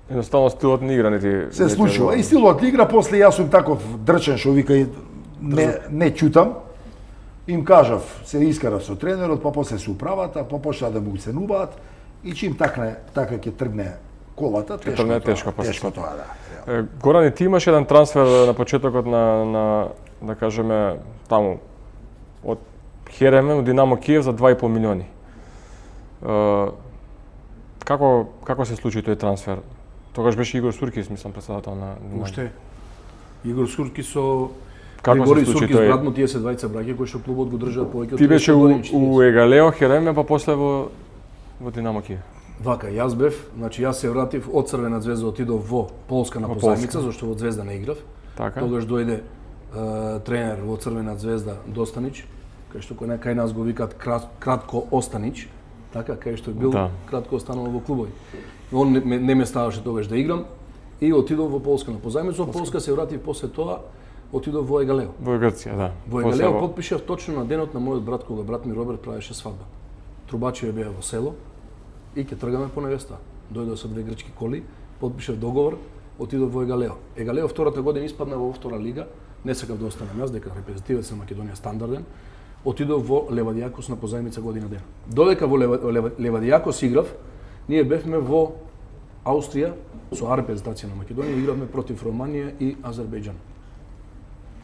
S2: Едноставно стилот на игра не ти
S4: Се случува. И стилот игра, после јас сум таков дрчен што вика и не чутам. Им кажав, се искарав со тренерот, па после со управата, па почнаа да му ценуваат и чим така ќе тргне колата,
S2: тешко
S4: тешко тоа, да.
S2: Горан, и ти имаш еден трансфер на почетокот на да кажеме таму од Херемен од Динамо Киев за 2,5 милиони. Како се случи тој трансфер? Тогаш беше Игор Суркис, мислам, председател на Динамо.
S3: Уште Игор Сурки со
S2: Како
S3: Григори
S2: се случи
S3: Сурки
S2: тој?
S3: брат му, тие се двајца браќа кои што клубот го држат повеќе од
S2: Ти беше
S3: 30 години, 40.
S2: у Егалео Херемен, па после во Динамо Киев.
S3: Вака, јас бев, значи јас се вратив од Црвена звезда, отидов во Полска на
S2: Во
S3: позајмица,
S2: Полска.
S3: зашто во Звезда не играв.
S2: Така.
S3: Тогаш дојде тренер во Црвена звезда Достанич, кај што кај нас го викаат кратко Останич, така, кај што бил
S2: Да.
S3: кратко останал во клубови. Он не ме ставаше тогаш да играм и отидов во Полска на позајмица, од Полска се вратив после тоа, отидов во Егалео.
S2: Во Грција, да.
S3: Во
S2: После
S3: Егалео потпишав точно на денот на мојот брат, кога брат ми Роберт правеше свадба. Трубачеве беа во село и ќе тргаме по невеста. Дојдов со 2 грчки коли, потпишав договор, отидов во Егалео. Егалео втората година испадна во втора лига, не сакав да останам јас, дека репрезентативец на Македонија стандарден. Отидов во Левадијакос на позајмица година дена. Додека во Левадијакос играв, ние бевме во Аустрија со А репрезентација на Македонија, игравме против Романија и Азербејџан.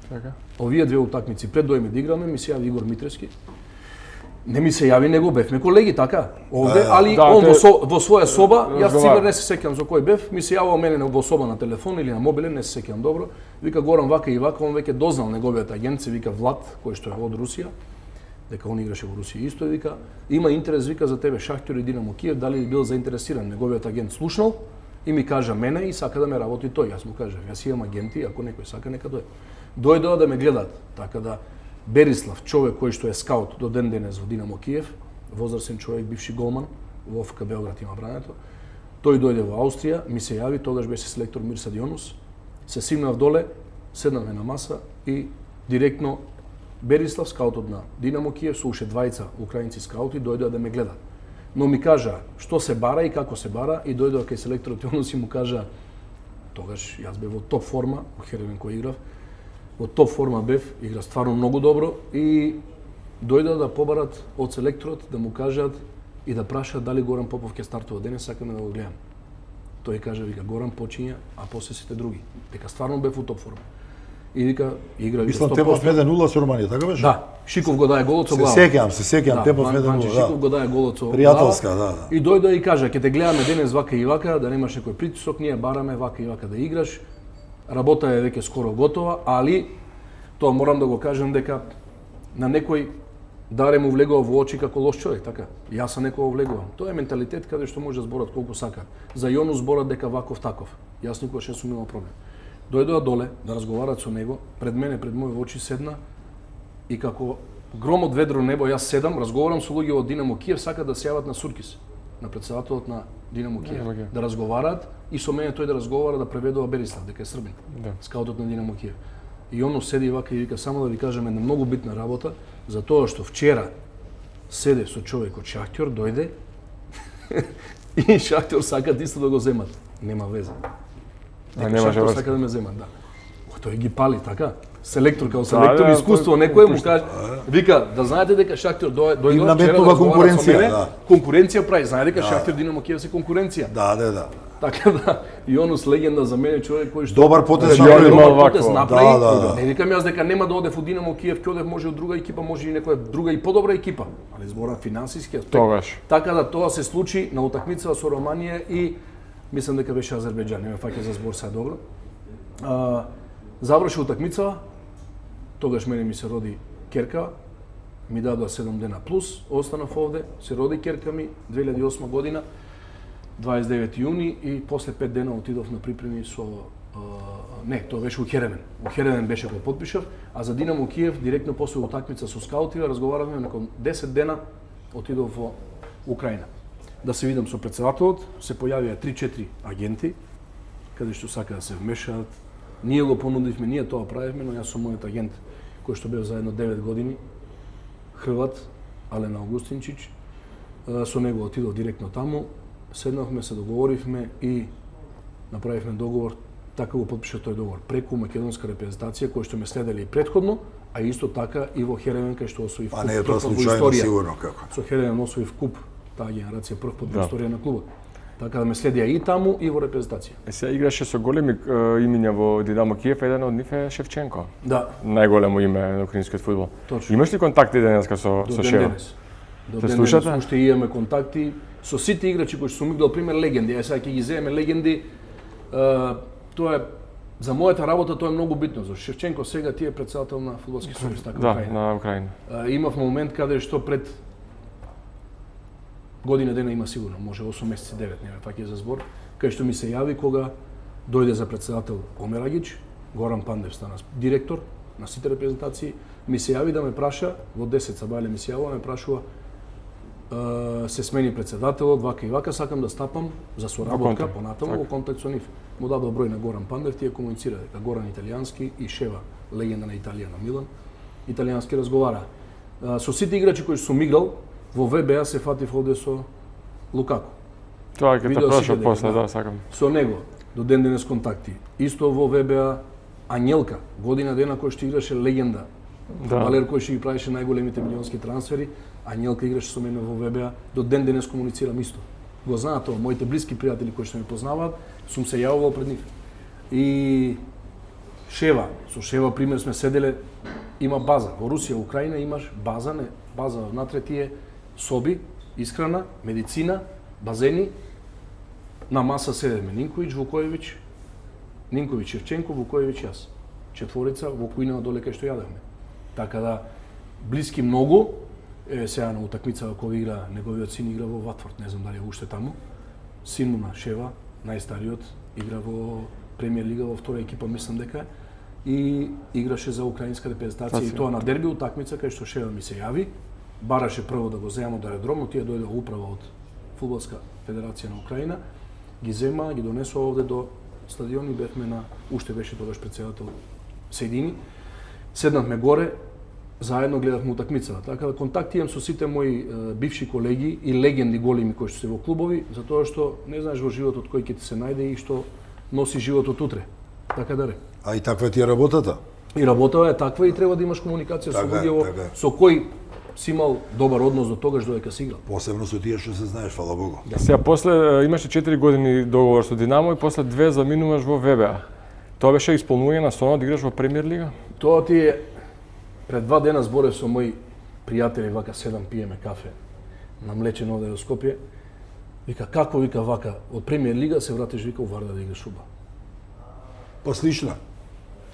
S2: Така.
S3: Овие две утакмици пред дојме да играме, ми се јави Игор Митревски. Не ми се јави него, бевме колеги, така. Овде, али
S2: Да,
S3: он
S2: тој-
S3: во своја соба, јас
S2: разговара.
S3: цигар не се сеќам за кој бев, ми се јавува мене во соба на телефон или на мобилен, не се сеќам добро. Вика Горан вака и вака, он веќе дознал неговиот агент, се вика Влад, кој што е од Русија, дека он играше во Русија исто, и вика има интерес, вика за тебе Шахтер и Динамо Киев, дали би бил заинтересиран? Неговиот агент слушнал и ми кажа мене и сака да ме работи тој. Јас му кажав, јас имам агенти, ако некој сака нека дојде. Дојдоа да ме гледат, така да Берислав, човек кој што е скаут до ден денес во Динамо Киев, возрасен човек, бивши голман, во ОФК Белград има брането. Тој дојде во Аустрија, ми се јави, тогаш беше селектор Мирса Дионус. Се симнав доле, седнавме на маса и директно Берислав, скаутот на Динамо Киев, со уште двајца украинци скаути, дојдоа да ме гледат. Но ми кажа што се бара и како се бара и дојдоа кај селекторот Дионус и му кажа тогаш јас бев во топ форма, во Херевен кој играв, во топ форма бев, игра стварно многу добро и дојдоа да побарат од селекторот да му кажат и да прашаат дали Горан Попов ќе стартува денес, сакаме да го гледам. Тој кажа, вика, Горан почиња, а после сите други. Дека стварно бев во топ форма. И вика, игра
S4: Мислам тепав 1-0 со Романија, така беше?
S3: Да, Шиков го даде голот со глава.
S4: Се сеќам, тепав 1-0,
S3: Ванче Шиков
S4: да.
S3: го даде голот со
S4: Пријателска,
S3: глава.
S4: да.
S3: И дојде и кажа, ќе те гледаме денес вака и вака, да немаш некој притисок, ние бараме вака и вака да играш. работа е веќе скоро готова, али тоа морам да го кажем дека на некој Даре му влегува во очи како лош човек, така. Јас сам некој влегувам. Тоа е менталитет каде што може да зборат колку сака. За Јону зборат дека ваков таков. Јас никогаш не сум имал проблем. Дојдоа доле да разговарат со него, пред мене, пред мои очи седна и како гром од ведро небо јас седам, разговарам со луѓе од Динамо Киев, сакаат да се јават на Суркис, на председателот на Динамо Киев, да разговараат и со мене тој да разговара, да преведува Берислав, дека е србин, скаутот на Динамо Киев. И оно седи вака и вика, само да ви кажем една многу битна работа, за тоа што вчера седе со човек од Шахтер, дојде и Шахтер сакат исто да го земат. Нема веза. Дека Шахтер сака да ме земат, да. Тој ги пали, така? Селектор као селектор, искуство, некој му каже, вика, да знаете дека Шахтер дојде вчера да разговара со мене, конкуренција прави, знае дека Шахтер Динамо Киев се конкуренција.
S4: Да.
S3: Така да, Јонус легенда за мене, човек кој што
S4: Добар потез
S3: направи. Не викам јас дека нема да одев у Динамо Киев, ќе одев може од друга екипа, може и некоја друга и подобра екипа, али зборам финансиски аспект.
S2: Тогаш.
S3: Така да тоа се случи на утакмицата со Романија и мислам дека беше Азербејџан, не ме фаќа за збор сега добро. Заврши утакмицата, тогаш мене ми се роди керка, ми дадоа 7 дена плюс, останав овде, се роди керка ми 2008 година, 29 јуни и после 5 дена отидов на припреми со не, тоа беше у Херевен. У Херевен беше кој потпишав, а за Динамо Киев директно после утакмица со скаутиве разговаравме, након 10 дена отидов во Украина. Да се видам со председателот, се појавија 3-4 агенти каде што сака да се вмешаат. Ние го понудивме, ние тоа правевме, но јас со мојот агент кој што бев заедно 9 години, Хрват Ален Аугустинчич, со него отидов директно таму. Седнавме, се договоривме и направивме договор, така го потпиша тој договор преку македонска репрезентација кој што ме следеле и претходно, а исто така и во Херевен кај што освоив куп.
S1: А не е тоа случајно сигурно како.
S3: Со Херевен освоив куп, таа генерација прв пат во историја на клубот. Така да ме следија и таму и во репрезентација.
S2: Сега играше со големи имиња во Динамо Киев, еден од нив е Шевченко.
S3: Да.
S2: Најголемо име на украинскиот фудбал.
S3: Точно.
S2: Имаш ли контакти денеска со Шева?
S3: До ден денес уште имаме контакти со сите играчи кои што сум играл, пример легенди. Сега ќе ги земеме легенди. Тоа е за мојата работа тоа е многу битно. За Шевченко сега ти е председател на фудбалски сојуз, така
S2: Украина. Да, на Украина.
S3: Имав момент каде што пред година дена има сигурно, може 8 месеци 9, нема така за збор, кај што ми се јави кога дојде за председател Омерагич, Горан Пандев стана директор на сите репрезентации, ми се јави да ме праша, во 10 сабајле ми се јавува, ме прашува се смени председателот, вака и вака, сакам да стапам за соработка понатаму во контакт со нив. Му дадов број на Горан Пандев, тие комуницира дека Горан италијански и Шева, легенда на Италија на Милан, италијански разговара. Со сите играчи кои сум играл, во ВБА се фатив овде со Лукаку.
S2: Тоа ќе те прашам после, да, сакам.
S3: Со него, до ден денес контакти. Исто во ВБА Ањелка, година дена кој што играше легенда. Валер кој што ги правеше најголемите милионски трансфери, Ањелка играше со мене во ВБА, до ден денес комуницирам исто. Го знаат тоа, моите блиски пријатели кои што ме познаваат, сум се јавувал пред нив. И Шева, со Шева пример сме седеле, има база. Во Русија, Украина имаш база, база внатре тие соби, исхрана, медицина, базени. На маса седеме Нинковиќ, Вукоевиќ, Нинковиќ, Шевченко, Вукоевиќ, јас. Четворица во кујна доле кај што јадевме. Така да, блиски многу. Сега на утакмица кога игра, неговиот син игра во Ватфорд, не знам дали е уште таму. Син му на Шева, најстариот, игра во Премиер лига во втора екипа, мислам дека е. И играше за украинска репрезентација и тоа на дерби утакмица кај што Шева ми се јави. Бараше прво да го земам од аеродром, но тие дојде управа од Фудбалска федерација на Украина, ги зема, ги донесува овде до стадион и бевме на, уште беше тогаш председател Сејдини. Седнавме горе, заедно гледавме утакмицата. Така да контакти имам со сите мои бивши колеги и легенди големи кои што се во клубови, затоа што не знаеш во животот кој ќе ти се најде и што носи животот утре. Така да ре.
S4: А и таква ти е работата?
S3: И работата е таква и треба да имаш комуникација со луѓе со кои си имал добар однос до тогаш додека си играл.
S4: Посебно со тие што се знаеш, фала Богу.
S2: Сега после имаше 4 години договор со Динамо и после 2 заминуваш во ВБА. Тоа беше исполнување на сонот да играш во Премиер лига?
S3: Тоа ти е пред 2 дена зборев со мои пријатели, вака 7 пиеме кафе на Млечен овде во Скопје. Вика како вика вака од Премиер лига се вратиш вика у Вардар да играш шуба.
S4: Па слична.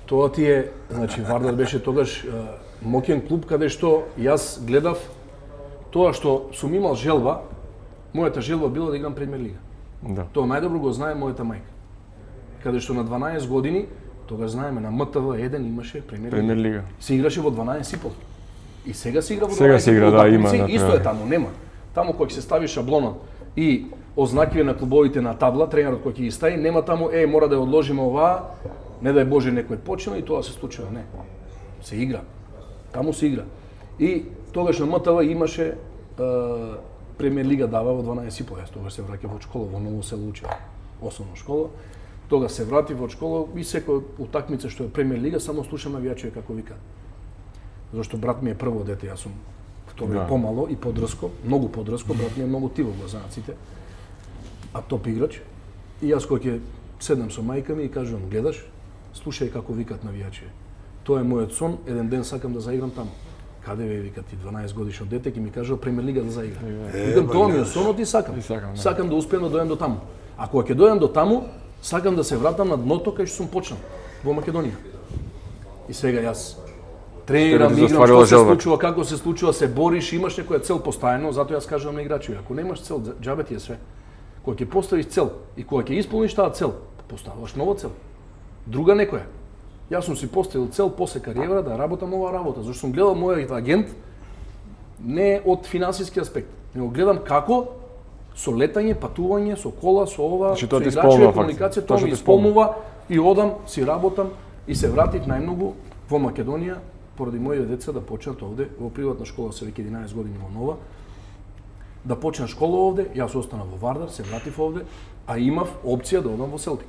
S3: Тоа ти е, значи Вардар беше тогаш моќен клуб каде што јас гледав тоа што сум имал желба, мојата желба била да играм премиер лига.
S2: Да.
S3: Тоа најдобро го знае мојата мајка. Каде што на 12 години, тогаш знаеме на МТВ1 имаше премиер лига. Се играше во 12,5. И сега се игра во 12,5.
S2: Сега се игра, да, има.
S3: Исто е таму, нема. Таму кој ќе се стави шаблонот и ознакиве на клубовите на табла, тренерот кој ќе ги стави, нема таму мора да ја одложиме оваа, не дај Боже некој почнал и тоа се случува, не. Се игра. Таму се игра. И тогаш на МТВ имаше премиер лига дава во 12,5. Јас тогаш се враќав во школа, во Ново село учев, основна школа. Тога се вратив во школа и секој утакмица што е премиер лига само слушам навијачи како вика. Зашто брат ми е прво дете, јас сум второ помало и подрско, многу подрско, брат ми е многу тиво во знаците. А топ играч. И јас кога ќе седнам со мајка ми и кажувам, гледаш, слушај како викат навијачи. Тоа е мојот сон, еден ден сакам да заиграм таму. Каде ве викат ти 12 годишно дете ќе ми кажува премиер лига да заигра. Викам тоа ми е сонот и сакам. Сакам да успеам да дојдам до таму. А кога ќе дојдам до таму, сакам да се вратам на дното кај што сум почнал во Македонија. И сега јас тренирам, играм, што се случува, како се случува, се бориш, имаш некоја цел постојано, затоа јас кажувам на играчи, ако немаш цел, џабе ти е све. Кога ќе поставиш цел и кога ќе исполниш таа цел, поставаш нова цел. Друга некоја. Јас сум си поставил цел после кариера да работам ова работа, зашто сум гледал мојот агент не од финансиски аспект, него гледам како со летање, патување, со кола, со ова,
S2: со
S3: играчи, комуникација, тоа ми исполнува и одам, си работам и се вратив најмногу во Македонија поради моите деца да почнат овде во приватна школа, се веќе 11 години во Нова. Да почнат школа овде, јас останав во Вардар, се вратив овде, а имав опција да одам во Селтик.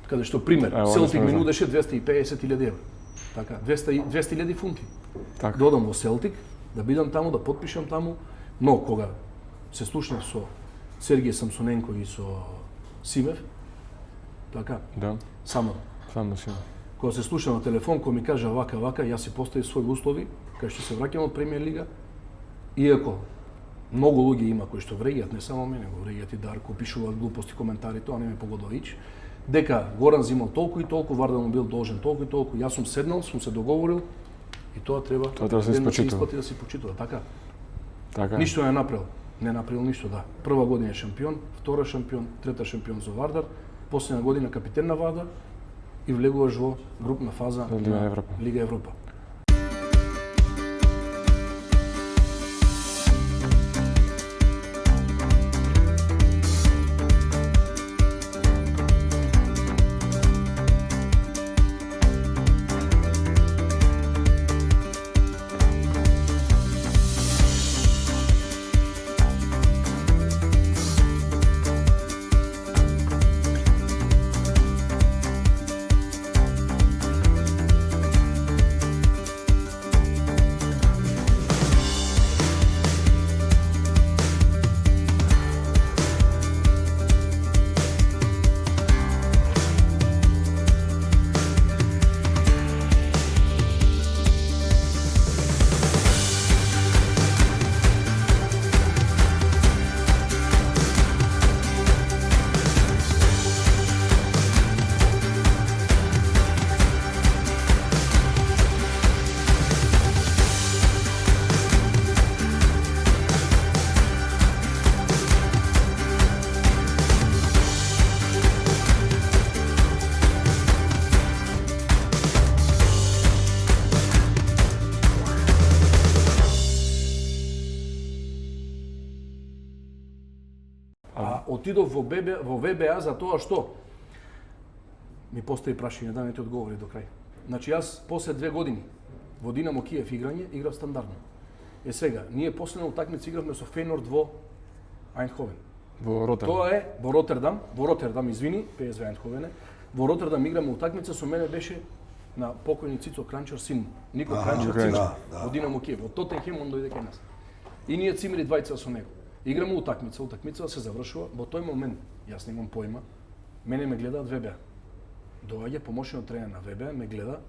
S3: Каде што пример, Селтик ми нудеше 250.000 евра. Така, 200.000 фунти.
S2: Така.
S3: Да одам во Селтик, да бидам таму, да потпишам таму, но кога се слушнав со Сергиј Самсоненко и со Симев, така?
S2: Да.
S3: Само
S2: Симев.
S3: Кога се слуша на телефон, кој ми кажа вака, јас си поставив своји услови, кај што се враќам од премиер лига, иако многу луѓе има кои што вреѓаат, не само мене, го вреѓаат и Дарко, пишуваат глупости, коментари, тоа не ме погодува ич, дека Горан земал толку и толку, Вардар му бил должен толку и толку, јас сум седнал, сум се договорил и тоа треба
S2: да се
S3: исплати да се почитува, така?
S2: Така.
S3: Ништо не направил. Не направил ништо, да. Прва година е шампион, втора шампион, трета шампион за Вардар, последна година капитен на Вардар и влегуваш во групна фаза на Лига Европа. Отидов во ВБА за тоа што ми постави прашање, да не ти одговори до крај. Значи јас после 2 години во Динамо Киев играње, играв стандардно. Сега, ние последна утакмица игравме со Фейнорд во Ајндховен.
S2: Во Ротердам.
S3: Тоа е во Ротердам, извини, ПСВ Ајндховен. Во Ротердам играме утакмица, со мене беше на покојни Цицо Кранчар син, Нико Кранчар Цицо, во Динамо Киев. Од Тотенхем он дојде кај нас. И ние цимери двајца со него. Играме утакмица се завршува, во тој момент, јас немам појма, мене ме гледаат ВБА. Доаѓа помошниот тренер на ВБА, ме гледа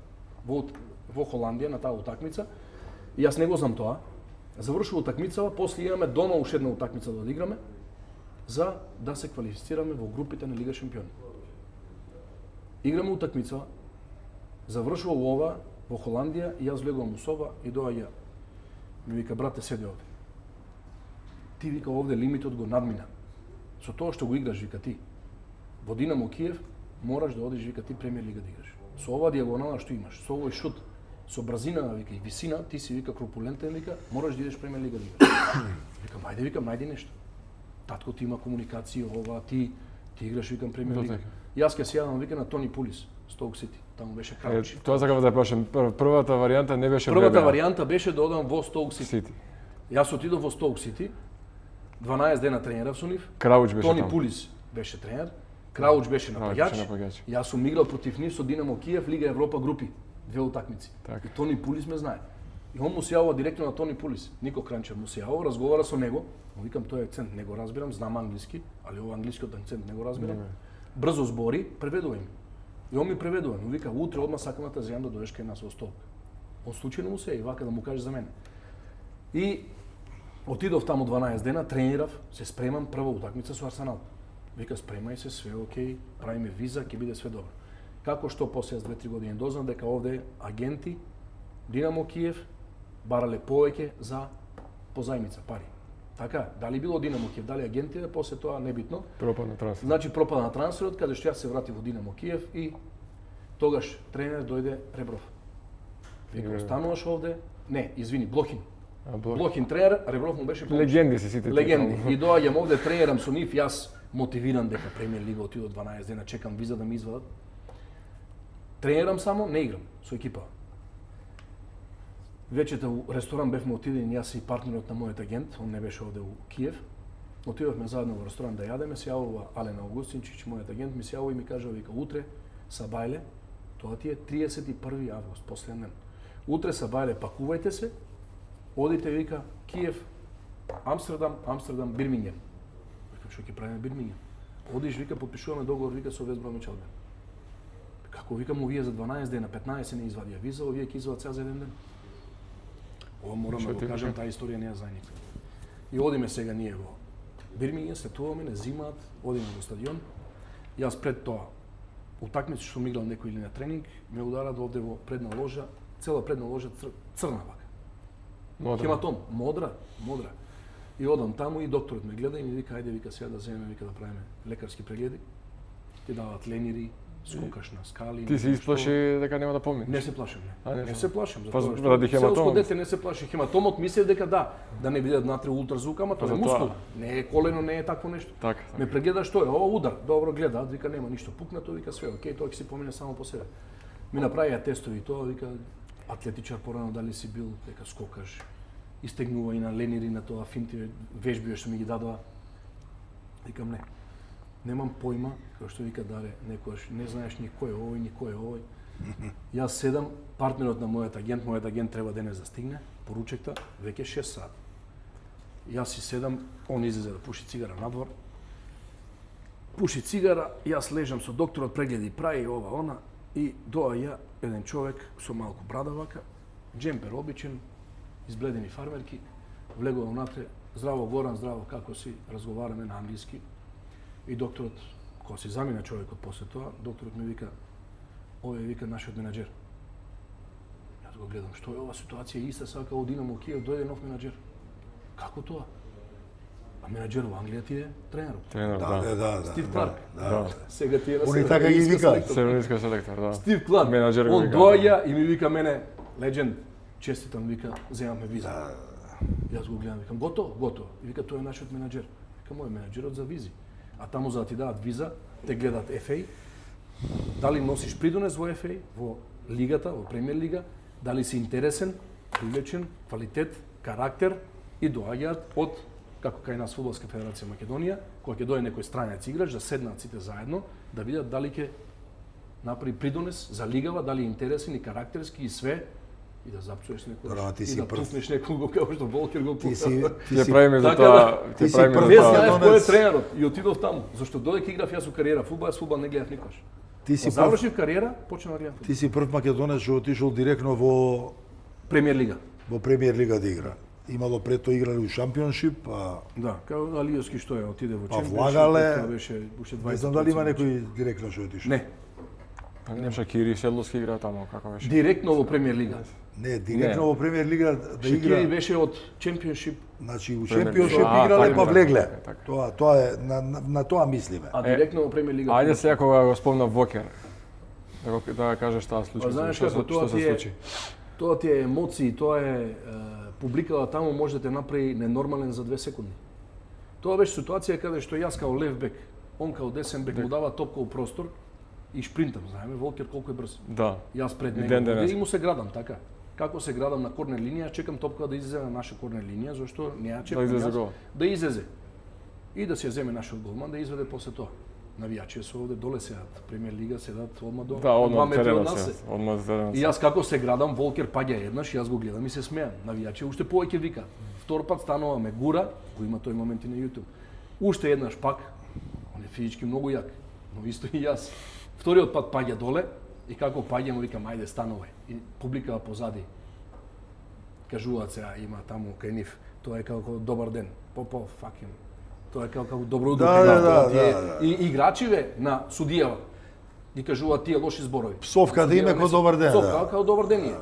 S3: во Холандија на таа утакмица, и јас не го знам тоа. Завршува утакмицава, после имаме дома уште една утакмица да одиграме, за да се квалифицираме во групите на Лига Шампиони. Играме утакмица, завршува ова во Холандија и јас влегувам у соба и доаѓа. Ми вика, брате, седи овде. Ти вика овде лимитот го надмина. Со тоа што го играш, вика ти. Во Динамо Киев мораш да одиш, вика ти премиер лига да играш. Со ова диагонала што имаш, со овој шут, со брзина, вика, и висина, ти си, вика, корпулентен, вика, мораш да идеш премиер лига да играш. Викам, ајде, викам, најди нешто. Татко ти има комуникација, ова, ти играш, викам, премиер лига. Јас ќе се јавам, вика, на Тони Пулис, Стоук Сити. Таму беше Крауч.
S2: Тоа сакав да прашам. Првата варијанта не беше
S3: Првата варијанта беше да одам во Стоук Сити. Јас отидов во Стоук Сити. 12 дена тренирав со нив.
S2: Крауч беше
S3: Тони
S2: таму.
S3: Пулис беше тренер. Крауч беше напаѓач. Јас сум играл против нив со Динамо Киев, Лига Европа групи, 2 утакмици. И Тони Пулис ме знае. И он му се јавува директно на Тони Пулис. Нико Кранчев му се јавува, разговара со него. Му викам, тој е акцент, не го разбирам, знам англиски, али ова англискиот акцент не го разбирам. Брзо збори, преведува им. И он ми преведува, му вика, утре одма сакам да те земам да дојдеш кај нас во Столк. Он случајно му се и вака да му каже за мене. И отидов таму 12 дена, тренирав, се спремам прва утакмица со Арсенал. Вика, спремај се, све окей, правиме виза, ќе биде све добро. Како што после 2-3 години дознав дека овде агенти Динамо Киев барале повеќе за позајмица, пари. Така, дали било Динамо Киев, дали агентите, после тоа небитно.
S2: Пропадна трансфер.
S3: Значи пропада на трансферот, каде што јас се вратив во Динамо Киев и тогаш тренер дојде Ребров. Вика, остануваш овде? Не, извини, Блохин. Блохин тренер, Ребров му беше помош.
S2: Легенди се сите.
S3: Легенди. И доаѓам овде, тренирам со нив, јас мотивиран дека премиер лига отидов 12 дена, чекам виза да ми извадат. Тренирам само, не играм со екипа. Вечете у ресторан бевме отидени, јас и партнерот на мојот агент, он не беше овде у Киев. Отидовме заедно во ресторан да јадеме, се јавува Ален Аугустинчич, мојот агент, ми се јавува и ми кажа, вика, утре са бајле, тоа ти е 31 август, последен ден. Утре са бајле, пакувајте се, одите, вика, Киев, Амстердам, Бирмингем. Викам, што ќе правиме Бирмингем? Одиш, вика, подпишуваме договор, вика, со Вест Бромвич Албион. Како, викам, овие за 12 дена, 15 не извадија виза, овие ќе извадат сега за еден ден. Ова морам да го кажам, таа историја не ја знае никој. И одиме сега ние во Бирмингем, слетуваме, не зимаат, одиме во стадион. Јас пред тоа, утакмица што сум играл некој или на тренинг, ме ударат овде во предна ложа, цела предна ложа црна вака. Хематом, модра. И одам таму и докторот ме гледа и ми вика, ајде, вика, сега да земеме, вика, да правиме лекарски прегледи. Ти даваат ленири, скокаш на скали.
S2: Ти се исплаши дека нема да помниш?
S3: Не се плашам, не. Не се плашам,
S2: затоа што ради хематомот.
S3: Селско дете не се плаши. Хематомот мислев дека да не видат натре ултразвук, ама тоа е мускул. Не е колено, не е такво нешто.
S2: Така.
S3: Ме прегледа што е, ова удар. Добро гледа, вика нема ништо пукнато, вика све, окей, тоа ќе си помине само по себе. Ми направија тестови тоа, вика атлетичар порано дали си бил, дека скокаш. Истегнува и на ленири на тоа финти вежби што ми ги дадоа. Викам не. Немам појма, како што вика Даре, некојаш не знаеш ни кој е овој. Јас седам, партнерот на мојот агент треба денес да стигне, поручекта, веќе 6 сати. Јас си седам, он излезе да пуши цигара надвор. Пуши цигара, јас лежам со докторот, прегледи прави ова, она, и доаѓа еден човек со малку брада вака, джемпер обичен, избледени фармерки, влегува внатре, здраво Горан, здраво, како си, разговараме на англиски. И докторот, кога се замина човекот после тоа, докторот ми вика, овој е, вика, нашиот менаџер. Јас го гледам, што е ова ситуација, иста сака од Динамо Киев, дојде нов менаџер. Како тоа? А менаџер во Англија ти е тренерот.
S1: Да.
S3: Стив Кларк. Сега ти е на
S1: Они така ги викаат.
S2: Северниска селектор, да.
S3: Стив Кларк.
S2: Менаџер го
S3: Он
S2: вика.
S3: доаѓа и ми вика мене, легенд, честитам, вика, земаме виза. Јас го гледам, викам, готово. И вика, тој е нашиот менаџер. Вика, мој менаџерот за визи. А таму за да ти дадат виза, те гледат FA, дали носиш придонес во FA, во лигата, во премиер лига, дали си интересен, привлечен, квалитет, карактер и доаѓаат од, како кај нас Фудбалска федерација Македонија, кога ќе дојде некој странец играч, да седнат сите заедно, да видат дали ќе направи придонес за лигава, дали е интересен и карактерски и све, и да запцуеш некој, и да пуснеш некого како што Волкер го пусна.
S2: Ти правиме за тоа,
S1: ти си
S2: правиме за
S3: Не
S2: тоа.
S3: знаев кој е тренерот и отидов таму, зашто додека играв јас у кариера фудбал не гледав никош.
S1: Ти си
S3: завршив кариера, почнав да гледам фудбал.
S1: Ти си прв македонец што отишол директно во
S3: Премиер лига.
S1: Премиер лига да игра. Имало пред тоа играли у Шампионшип, а
S3: Да, као Алиевски што е, отиде во
S1: Па
S3: Чемпионшип,
S1: влагале,
S3: тоа беше уште 20.
S1: не знам дали има некој директно што отишол.
S3: Не.
S2: Шакири Седловски игра таму, како беше?
S3: Директно во премиер лига.
S4: Не, директно во премиер лига да
S3: Шакири
S4: игра.
S3: беше од Чемпионшип,
S4: Значи у
S2: Премиер
S4: Чемпионшип
S2: лига.
S4: играле
S2: Така,
S4: па влегле.
S2: така.
S4: Тоа е на тоа мислиме.
S3: а директно во премиер лига.
S2: Ајде сега кога го спомна Вокер. Да кажеш таа случај.
S3: Па знаеш
S2: што
S3: како,
S2: се- што се случи?
S3: Тоа ти е емоции, тоа е публиката таму може да те направи ненормален за 2 секунди. Тоа беше ситуација каде што јас као лев бек, он као десен бек му дава топка у простор и шпринтам, знаеме Волкер колку е брз.
S2: Да.
S3: Јас пред
S2: И
S3: него
S2: ден денес.
S3: и му се градам така. Како се градам на корнер линија, чекам топка да излезе на наша корнер линија, зашто не ја чекам
S2: излезе
S3: јас,
S2: гол.
S3: да излезе. И да се ја земе нашиот голман да изведе после тоа. Навијачи се овде доле седат, премиер лига седат одма до
S2: Да, одма
S3: 2 метри од
S2: теренот
S3: нас.
S2: се. Одма теренот
S3: И
S2: се.
S3: јас како се градам, Волкер паѓа еднаш, јас го гледам и се смеам. Навијачи уште повеќе вика. Втор пат станува ме гура, го има тој момент и на YouTube. Уште еднаш пак, он е физички многу јак, но исто и јас. Вториот пат паѓа доле и како паѓа му викам ајде станувај. И публикава позади. Кажуваат сега има таму кај нив. Тоа е како добар ден. Попов, факин. Тоа е како добро утро.
S4: Да,
S3: Тоа
S4: да,
S3: ти е-
S4: да.
S3: И играчиве на судијава ги кажуваат тие лоши зборови.
S4: Псовката им е како добар ден,
S3: Псовка
S4: да.
S3: како добар ден е.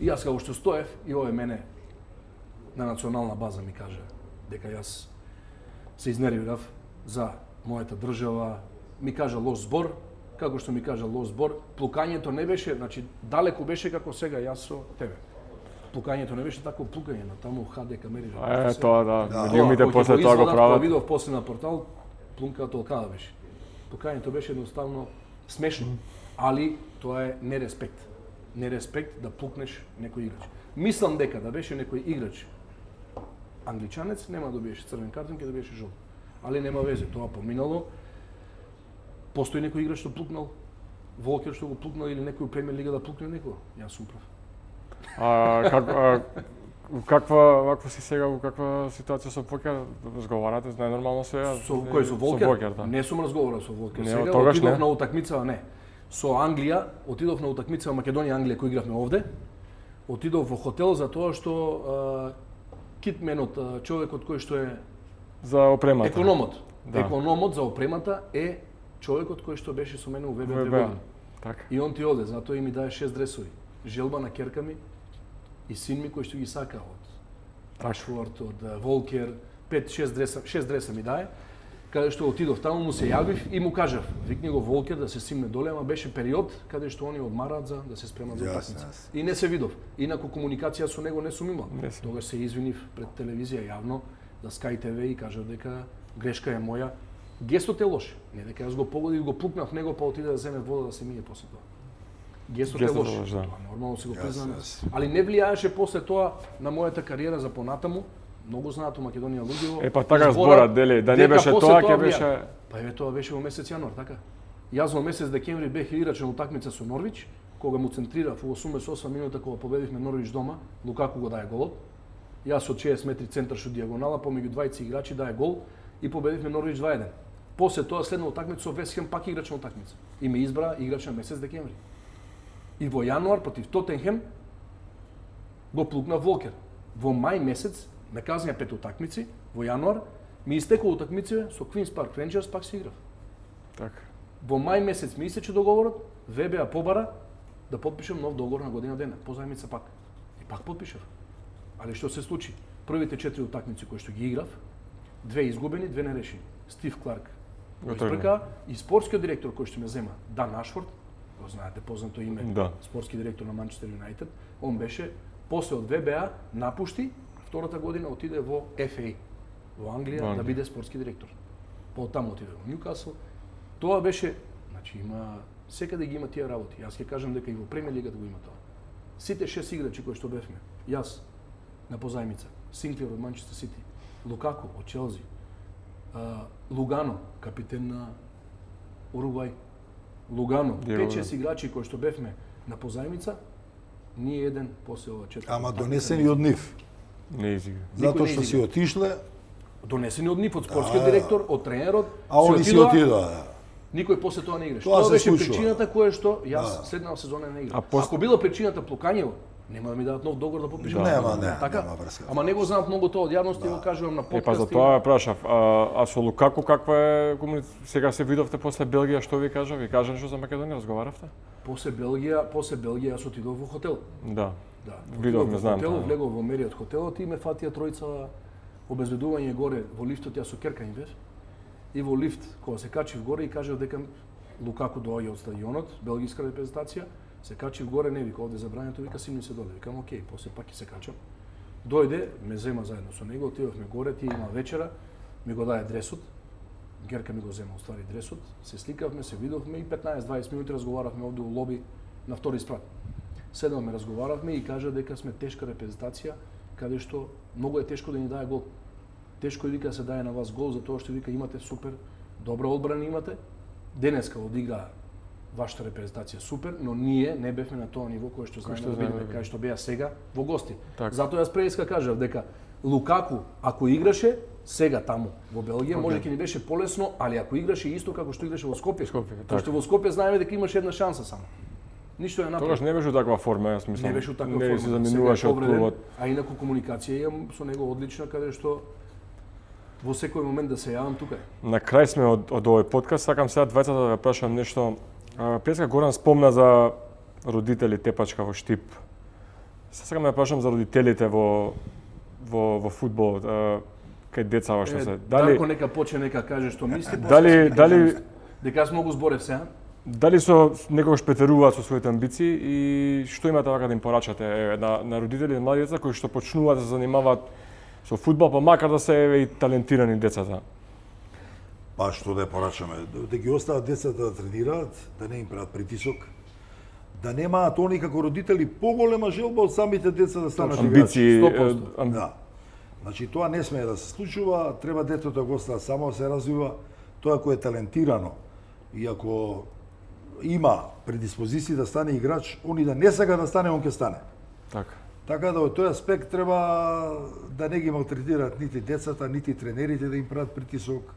S3: И јас како што стоев и овој мене на национална база ми каже дека јас се изнервирав за мојата држава, ми кажа лош збор, како што ми кажа лош збор, плукањето не беше, значи далеку беше како сега јас со тебе. Плукањето не беше такво плукање на таму HD камери.
S2: Тоа да, меѓумите после тоа го
S3: Кога
S2: прават.
S3: видов после на портал, плунката толкава беше. Плукањето беше едноставно смешно, али тоа е нереспект. Нереспект да плукнеш некој играч. Мислам дека да беше некој играч англичанец, нема да добиеш црвен картон, ќе добиеш жол. Али нема везе, тоа поминало. Постои некој играч што плукнал, Волкер што го плукнал или некој у премиер лига да плукне некој. Јас сум прав.
S2: Каква си сега, во каква ситуација со Вокер? Разговарате, најнормално сега?
S3: Со кој со Волкер?
S2: Со Вокер, да.
S3: Не сум разговарал со Волкер.
S2: Не,
S3: Сега
S2: од тогаш
S3: отидов
S2: не.
S3: на утакмица, не. Со Англија, отидов на утакмица во Македонија Англија кој игравме овде. Отидов во хотел за тоа што китменот, човекот кој што е
S2: За опремата.
S3: економот.
S2: Да.
S3: Економот за опремата е човекот кој што беше со мене у ВБ
S2: ВБ.
S3: години.
S2: Така.
S3: И он ти оде, затоа и ми даде 6 дресови. Желба на керка ми и син ми кој што ги сака од Рашфорд, од Волкер, 6 дреса ми даде. Каде што отидов таму му се јавив и му кажав, викни го Волкер да се симне доле, ама беше период каде што они одмараат за да се спремат за
S4: Јасно,
S3: утакмица.
S4: јасно.
S3: И не се видов. Инаку комуникација со него не сум имал.
S2: Не сум.
S3: Тогаш се извинив пред телевизија јавно за Sky TV и кажав дека грешка е моја. Гестот е лош. Не дека јас го погодив, го плукнав него па отиде да земе вода да се мие после тоа. Гестот е
S2: Гестот
S3: лош.
S2: е лош, да.
S3: Тоа нормално си го
S4: Јас,
S3: признаме.
S4: јас.
S3: Али не влијаеше после тоа на мојата кариера за понатаму. Многу знаат у Македонија луѓе.
S2: Е, па така зборат, дели, да не
S3: дека
S2: беше
S3: после
S2: тоа, ќе
S3: влијае.
S2: беше...
S3: Па еве тоа беше во месец јануар, така? Јас во месец декември бех играч на утакмица со Норвич, кога му центрирав во 88 минута кога победивме Норвич дома, Лукаку го даде голот. Јас од 60 метри центар шут дијагонала помеѓу двајца играчи даде гол и победивме Норвич 2:1. После тоа следна утакмица со Вест Хем пак играч на утакмица. И ме избра играч на месец декември. И во јануар против Тотенхем го плукна Волкер. Во мај месец ме казнија 5 утакмици, во јануар ми истекува утакмици со Квинс Парк Рейнџерс, пак си играв.
S2: Така.
S3: Во мај месец ми истече договорот, ВБА побара да потпишам нов договор на година дена, позајмица пак. И пак потпишав. Али што се случи? Првите 4 утакмици кои што ги играв, 2 изгубени, 2 нерешени. Стив Кларк го
S2: Го тргна.
S3: избрка и спортскиот директор кој што ме зема, Дан Ашфорд, го знаете познато име,
S2: Да.
S3: спортски директор на Манчестер Юнајтед, он беше после од ВБА напушти, втората година отиде во FA во Англија
S2: Во Англија.
S3: да биде спортски директор. Потаму отиде во Нјукасл. Тоа беше, значи има секаде ги има тие работи. Јас ќе кажам дека и во премиер лигата го има тоа. Сите 6 играчи кои што бевме, јас на позајмица, Синклер од Манчестер Сити, Лукаку од Челси, Лугано, капитен на Уругвај, Лугано,
S2: Диего
S3: 5-6 играчи кои што бевме на позајмица, ни еден после ова 4.
S4: Ама донесени од нив.
S2: Не изигра.
S4: Затоа
S3: не
S4: што си
S3: изигра.
S4: отишле,
S3: Донесени од нив, од спортскиот директор, од тренерот,
S4: а они си отидоа. Да.
S3: Никој после тоа не играше.
S4: Тоа
S3: Тоа
S4: се
S3: беше
S4: случува.
S3: причината која што јас следнава сезона не играв.
S2: А после-
S3: Ако била причината плукањево, Нема да ми дадат нов договор да подпишам.
S1: Нема врска.
S3: Ама не го знам многу тоа од јавност и го кажувам на подкаст.
S2: Па за тоа прашав, а со Лукаку каква е сега се видовте после Белгија, што ви кажа? Ви кажа нешто за Македонија, разговаравте?
S3: После Белгија јас отидов во хотел.
S2: Да.
S3: Да.
S2: Видовме, знам.
S3: Влегов во мериот хотелот и ме фатија тројца обезбедување горе во лифтот, јас со Керка им бев. И во лифт, кога се качив горе и кажав дека Лукаку доаѓа од стадионот, белгиска репрезентација, се качив горе, не вика овде забрането, вика симни се доле. Викам окей, после пак и се качам. Дојде, ме зема заедно со него, отидовме горе, тие има вечера, ми го даде дресот. Герка ми го зема уствари дресот, се сликавме, се видовме и 15-20 минути разговаравме овде у лоби на втори спрат. Седнавме, разговаравме и кажа дека сме тешка репрезентација, каде што многу е тешко да ни даде гол. Тешко е вика да се даде на вас гол, затоа што вика имате супер добра одбрана имате. Денеска одигра вашата репрезентација супер, но ние не бевме на тоа ниво кое што знаеме да бидеме кај што беа сега во гости. Затоа јас преска кажав дека Лукаку ако играше сега таму во Белгија, може ќе ни беше полесно, али ако играше исто како што играше во Скопје, тоа што во Скопје знаеме дека имаше една шанса само. Ништо не направи.
S2: Тогаш не беше у таква форма, јас мислам.
S3: Не беше у таква форма.
S2: Не се заминуваше од клубот.
S3: А инаку комуникација имам со него одлична, каде што во секој момент да се јавам тука.
S2: На крај сме од овој подкаст, сакам сега двајцата да ве прашам нешто. Преска Горан спомна за родители тепачка во Штип. Сега сакам да ве прашам за родителите во фудбал, кај децава што се.
S3: Дарко нека почне, нека каже што мисли,
S2: дали
S3: дека јас многу зборев сега.
S2: Дали некогаш претеруваат со своите амбиции и што имате вака да им порачате на родители и млади деца кои што почнуваат да се занимаваат со фудбал, па макар да се и талентирани децата?
S1: Па што да порачаме, да ги остават децата да тренираат, да не им прават притисок, да немаат они како родители поголема желба од самите деца да станат
S2: амбиции.
S3: 100%.
S1: Да. Значи тоа не смее да се случува, треба детето да го остават само да се развива, тоа кој е талентирано и ако има предиспозиции да стане играч, они да не сака да стане, он ќе стане. Така да од тој аспект треба да не ги малтретираат нити децата, нити тренерите да им прават притисок.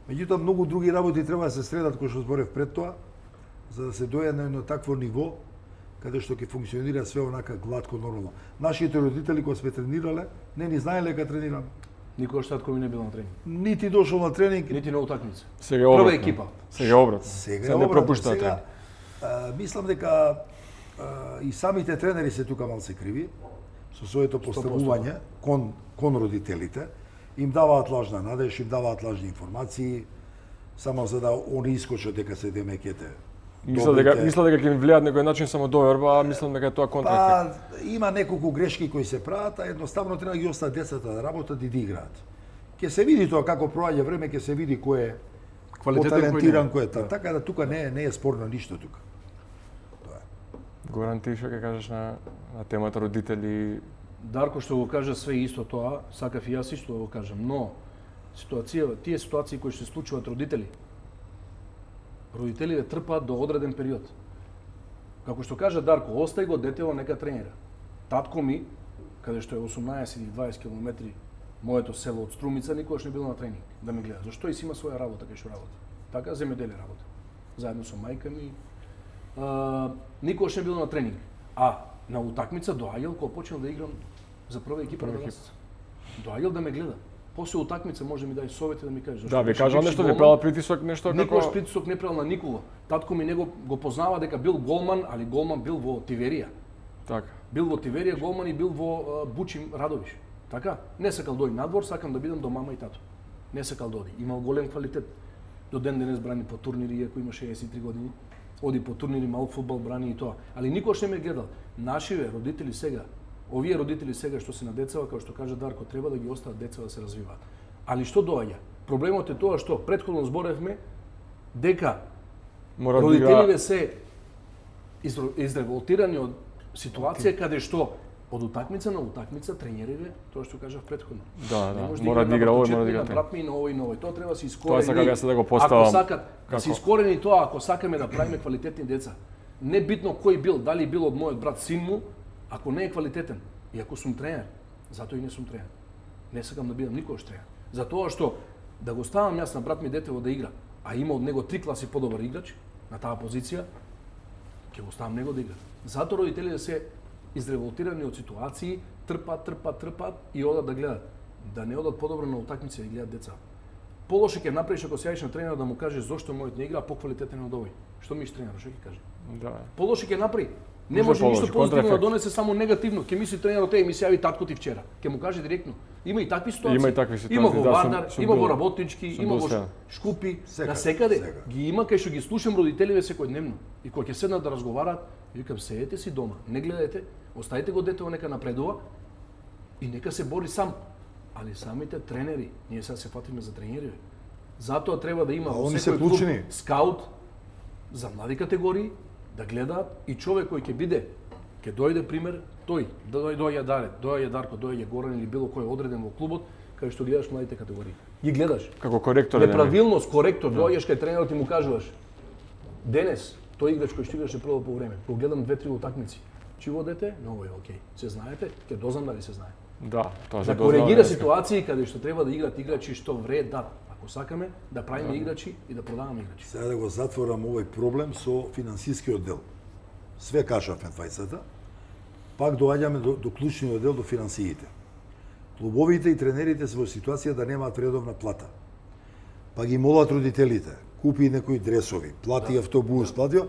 S1: Меѓутоа многу други работи треба да се средат кои што зборев пред тоа, за да се дојде на едно такво ниво каде што ќе функционира све онака гладко нормално. Нашите родители кога сме тренирале, не ни знаеле дека тренираме.
S3: Никош татко ми не бил на тренинг.
S1: Нити дошол на тренинг,
S3: нити на утакмица.
S2: Сега обратно.
S3: Прва екипа.
S2: Сега обратно.
S1: Сега
S2: не пропуштаат.
S1: Сега мислам дека и самите тренери се тука малце криви со своето поставување кон родителите. Им даваат лажна надеж, им даваат лажни информации, само за да они искочат дека се демекете.
S2: Мисля дека ќе им влијаат некој начин само доверба, а мислам дека тоа контраефект.
S1: Па има неколку грешки кои се прават, а едноставно треба да ги остават децата да работат и да играат. Ќе се види тоа како проаѓа време, ќе се види кој е поталентиран, кој е така да тука не е спорно ништо тука. Тоа е.
S2: Горан, ти што ќе кажеш на темата родители?
S3: Дарко што го кажа све исто тоа, сакав и јас исто да го кажам, но тие ситуации кои се случуваат родителите трпаат до одреден период. Како што кажа Дарко, остај го детево нека тренира. Татко ми, каде што е 18 или 20 километри моето село од Струмица, никогаш не бил на тренинг да ме гледа. Зашто и си има своја работа кај што работи. Така земјоделие работа. Заедно со мајка ми. Никогаш не бил на тренинг. А на утакмица доаѓал кога почнал да играм за прва екипа на Враца. Доаѓал да ме гледа. После утакмица може да ми даде совети да ми каже зашто.
S2: Да, ви кажал нешто, ви правил притисок, нешто како.
S3: Никогаш притисок не правил на никого. Татко ми него го познава дека бил голман, али голман бил во Тиверија.
S2: Така.
S3: Бил во Тиверија голман и бил во Бучим Радовиш. Така? Не сакал дојде надвор, сакам да бидам до мама и тато. Не сакал да оди. Имал голем квалитет. До ден денес брани по турнири, иако има 63 години. Оди по турнири, мал фудбал брани и тоа. Али никош не ме гледал. Нашиве родители сега, овие родители сега што се на децава, како што кажа Дарко, треба да ги остават децава да се развиваат. Али што доаѓа? Проблемот е тоа што претходно зборевме дека родителите се изреволтирани од ситуација каде што од утакмица на утакмица тренерите, тоа што кажав претходно.
S2: Да, мора да игра овој, мора да игра
S3: тој. Брат ми на овој. Тоа треба да се искорени.
S2: Тоа сакам јас да го поставам.
S3: Ако сакат да се искорени тоа, ако сакаме да правиме квалитетни деца, не битно кој бил, дали бил од мојот брат син му, ако не е квалитетен, и ако сум тренер, затоа и не сум тренер. Не сакам да бидам никогаш тренер. Затоа што да го ставам јас на брат ми детево да игра, а има од него 3 класи подобар играч на таа позиција, ќе го ставам него да игра. Затоа родителите се изреволтирани од ситуации, трпат и одат да гледат. Да не одат подобро на утакмици да гледат деца. Полошо ќе направиш ако се јавиш на тренерот да му кажеш зошто мојот не игра поквалитетен од овој. Што мислиш тренерот, што ќе каже?
S2: Да.
S3: Полошо ќе направи. Не
S2: Може
S3: може
S2: полошо,
S3: ништо позитивно да
S2: контраефект.
S3: донесе, само негативно. Ќе мисли тренерот, ми се јави татко ти вчера. Ќе му каже директно. Има и такви ситуации.
S2: Има и такви ситуации,
S3: Има во
S2: да,
S3: Вардар,
S2: сум
S3: има
S2: бил-
S3: во Работнички,
S2: сум
S3: има
S2: бил
S3: во
S2: сега.
S3: Шкупи,
S1: Секаде,
S3: на секаде.
S1: сега.
S3: Ги има кај што ги слушам родителиве секојдневно. И кога ќе седнат да разговараат, викам седете си дома, не гледајте, оставите го детето нека напредува и нека се бори сам. Али самите тренери, ние сега се фатиме за тренери. Затоа треба да има во
S1: они се
S3: секој клуб
S1: клучни.
S3: скаут за млади категории, да гледаат и човек кој ќе биде, ќе дојде пример, тој, да дојде Дарко, дојде Горан или било кој одреден во клубот, кај што гледаш младите категории. Ги гледаш.
S2: Како коректор да
S3: Неправилност, коректор, доаѓаш кај тренерот и му кажуваш: денес тој играч кој што играше прво полувреме, го гледам 2-3 утакмици. Чиво дете? Много е окей. Се знаете? Ќе дознам дали се знае.
S2: Да, тоа
S3: Да
S2: се
S3: коригира ситуации каде што треба да играат играчи што вредат. Ако сакаме да правиме играчи и да продаваме играчи.
S1: Сега да го затворам овој проблем со финансискиот дел. Све кажавме двајцата, пак доаѓаме до клучниот дел, до финансиите. Клубовите и тренерите се во ситуација да немаат редовна плата. Па ги молат родителите, купи некои дресови, плати автобус, плати,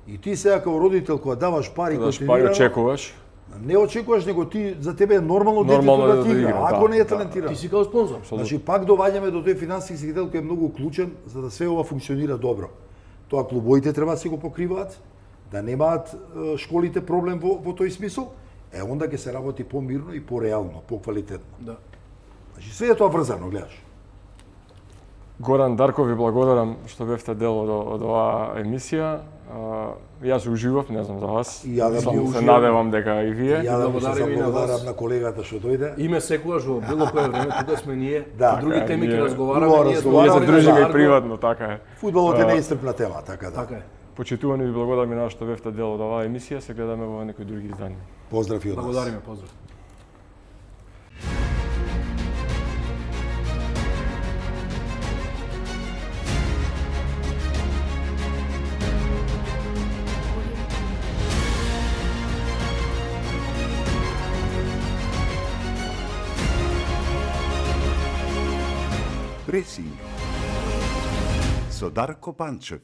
S1: и ти сега како родител кога даваш пари,
S2: Да
S1: кој
S2: шпари очекуваш.
S1: не очекуваш, него ти за тебе е нормално
S2: Нормално
S1: детето
S2: е
S1: да ти
S2: да
S1: игра,
S2: игра,
S1: ако
S2: да,
S1: не е
S2: да.
S1: талентиран.
S3: Ти си као спонзор.
S1: Значи пак доваѓаме до тој финансиски дел кој е многу клучен за да све ова функционира добро. Тоа клубовите треба да се го покриваат, да немаат школите проблем во тој смисол, онда ќе се работи помирно и пореално, поквалитетно.
S3: Да.
S1: Значи све е тоа врзано, гледаш.
S2: Горан Дарков, ви благодарам што бевте дел од оваа емисија. Јас уживав, не знам за вас.
S1: И ја да
S2: Само
S1: ви
S2: се
S1: уживам.
S2: надевам дека и вие.
S1: Ја да му се
S3: благодарим и на
S1: заблагодарам
S3: вас.
S1: на колегата што дојде.
S3: Име секогаш во било кое време тука сме ние,
S1: Да,
S3: по други
S2: така е,
S3: теми ќе
S2: ние
S3: разговараме,
S1: убаво
S3: ние
S1: разговараме,
S2: Ние се
S3: разговараме
S2: дружиме
S3: за
S2: и
S3: Арго.
S2: приватно, така е.
S1: Фудбалот е неисцрпна тема, така да.
S3: Така е.
S2: Почитувани ви благодарам и на вас што бевте дел од оваа емисија. Се гледаме во некои други изданија.
S1: Поздрав и од нас.
S3: Благодариме, поздрав.
S5: Пресинг со Дарко Панчев.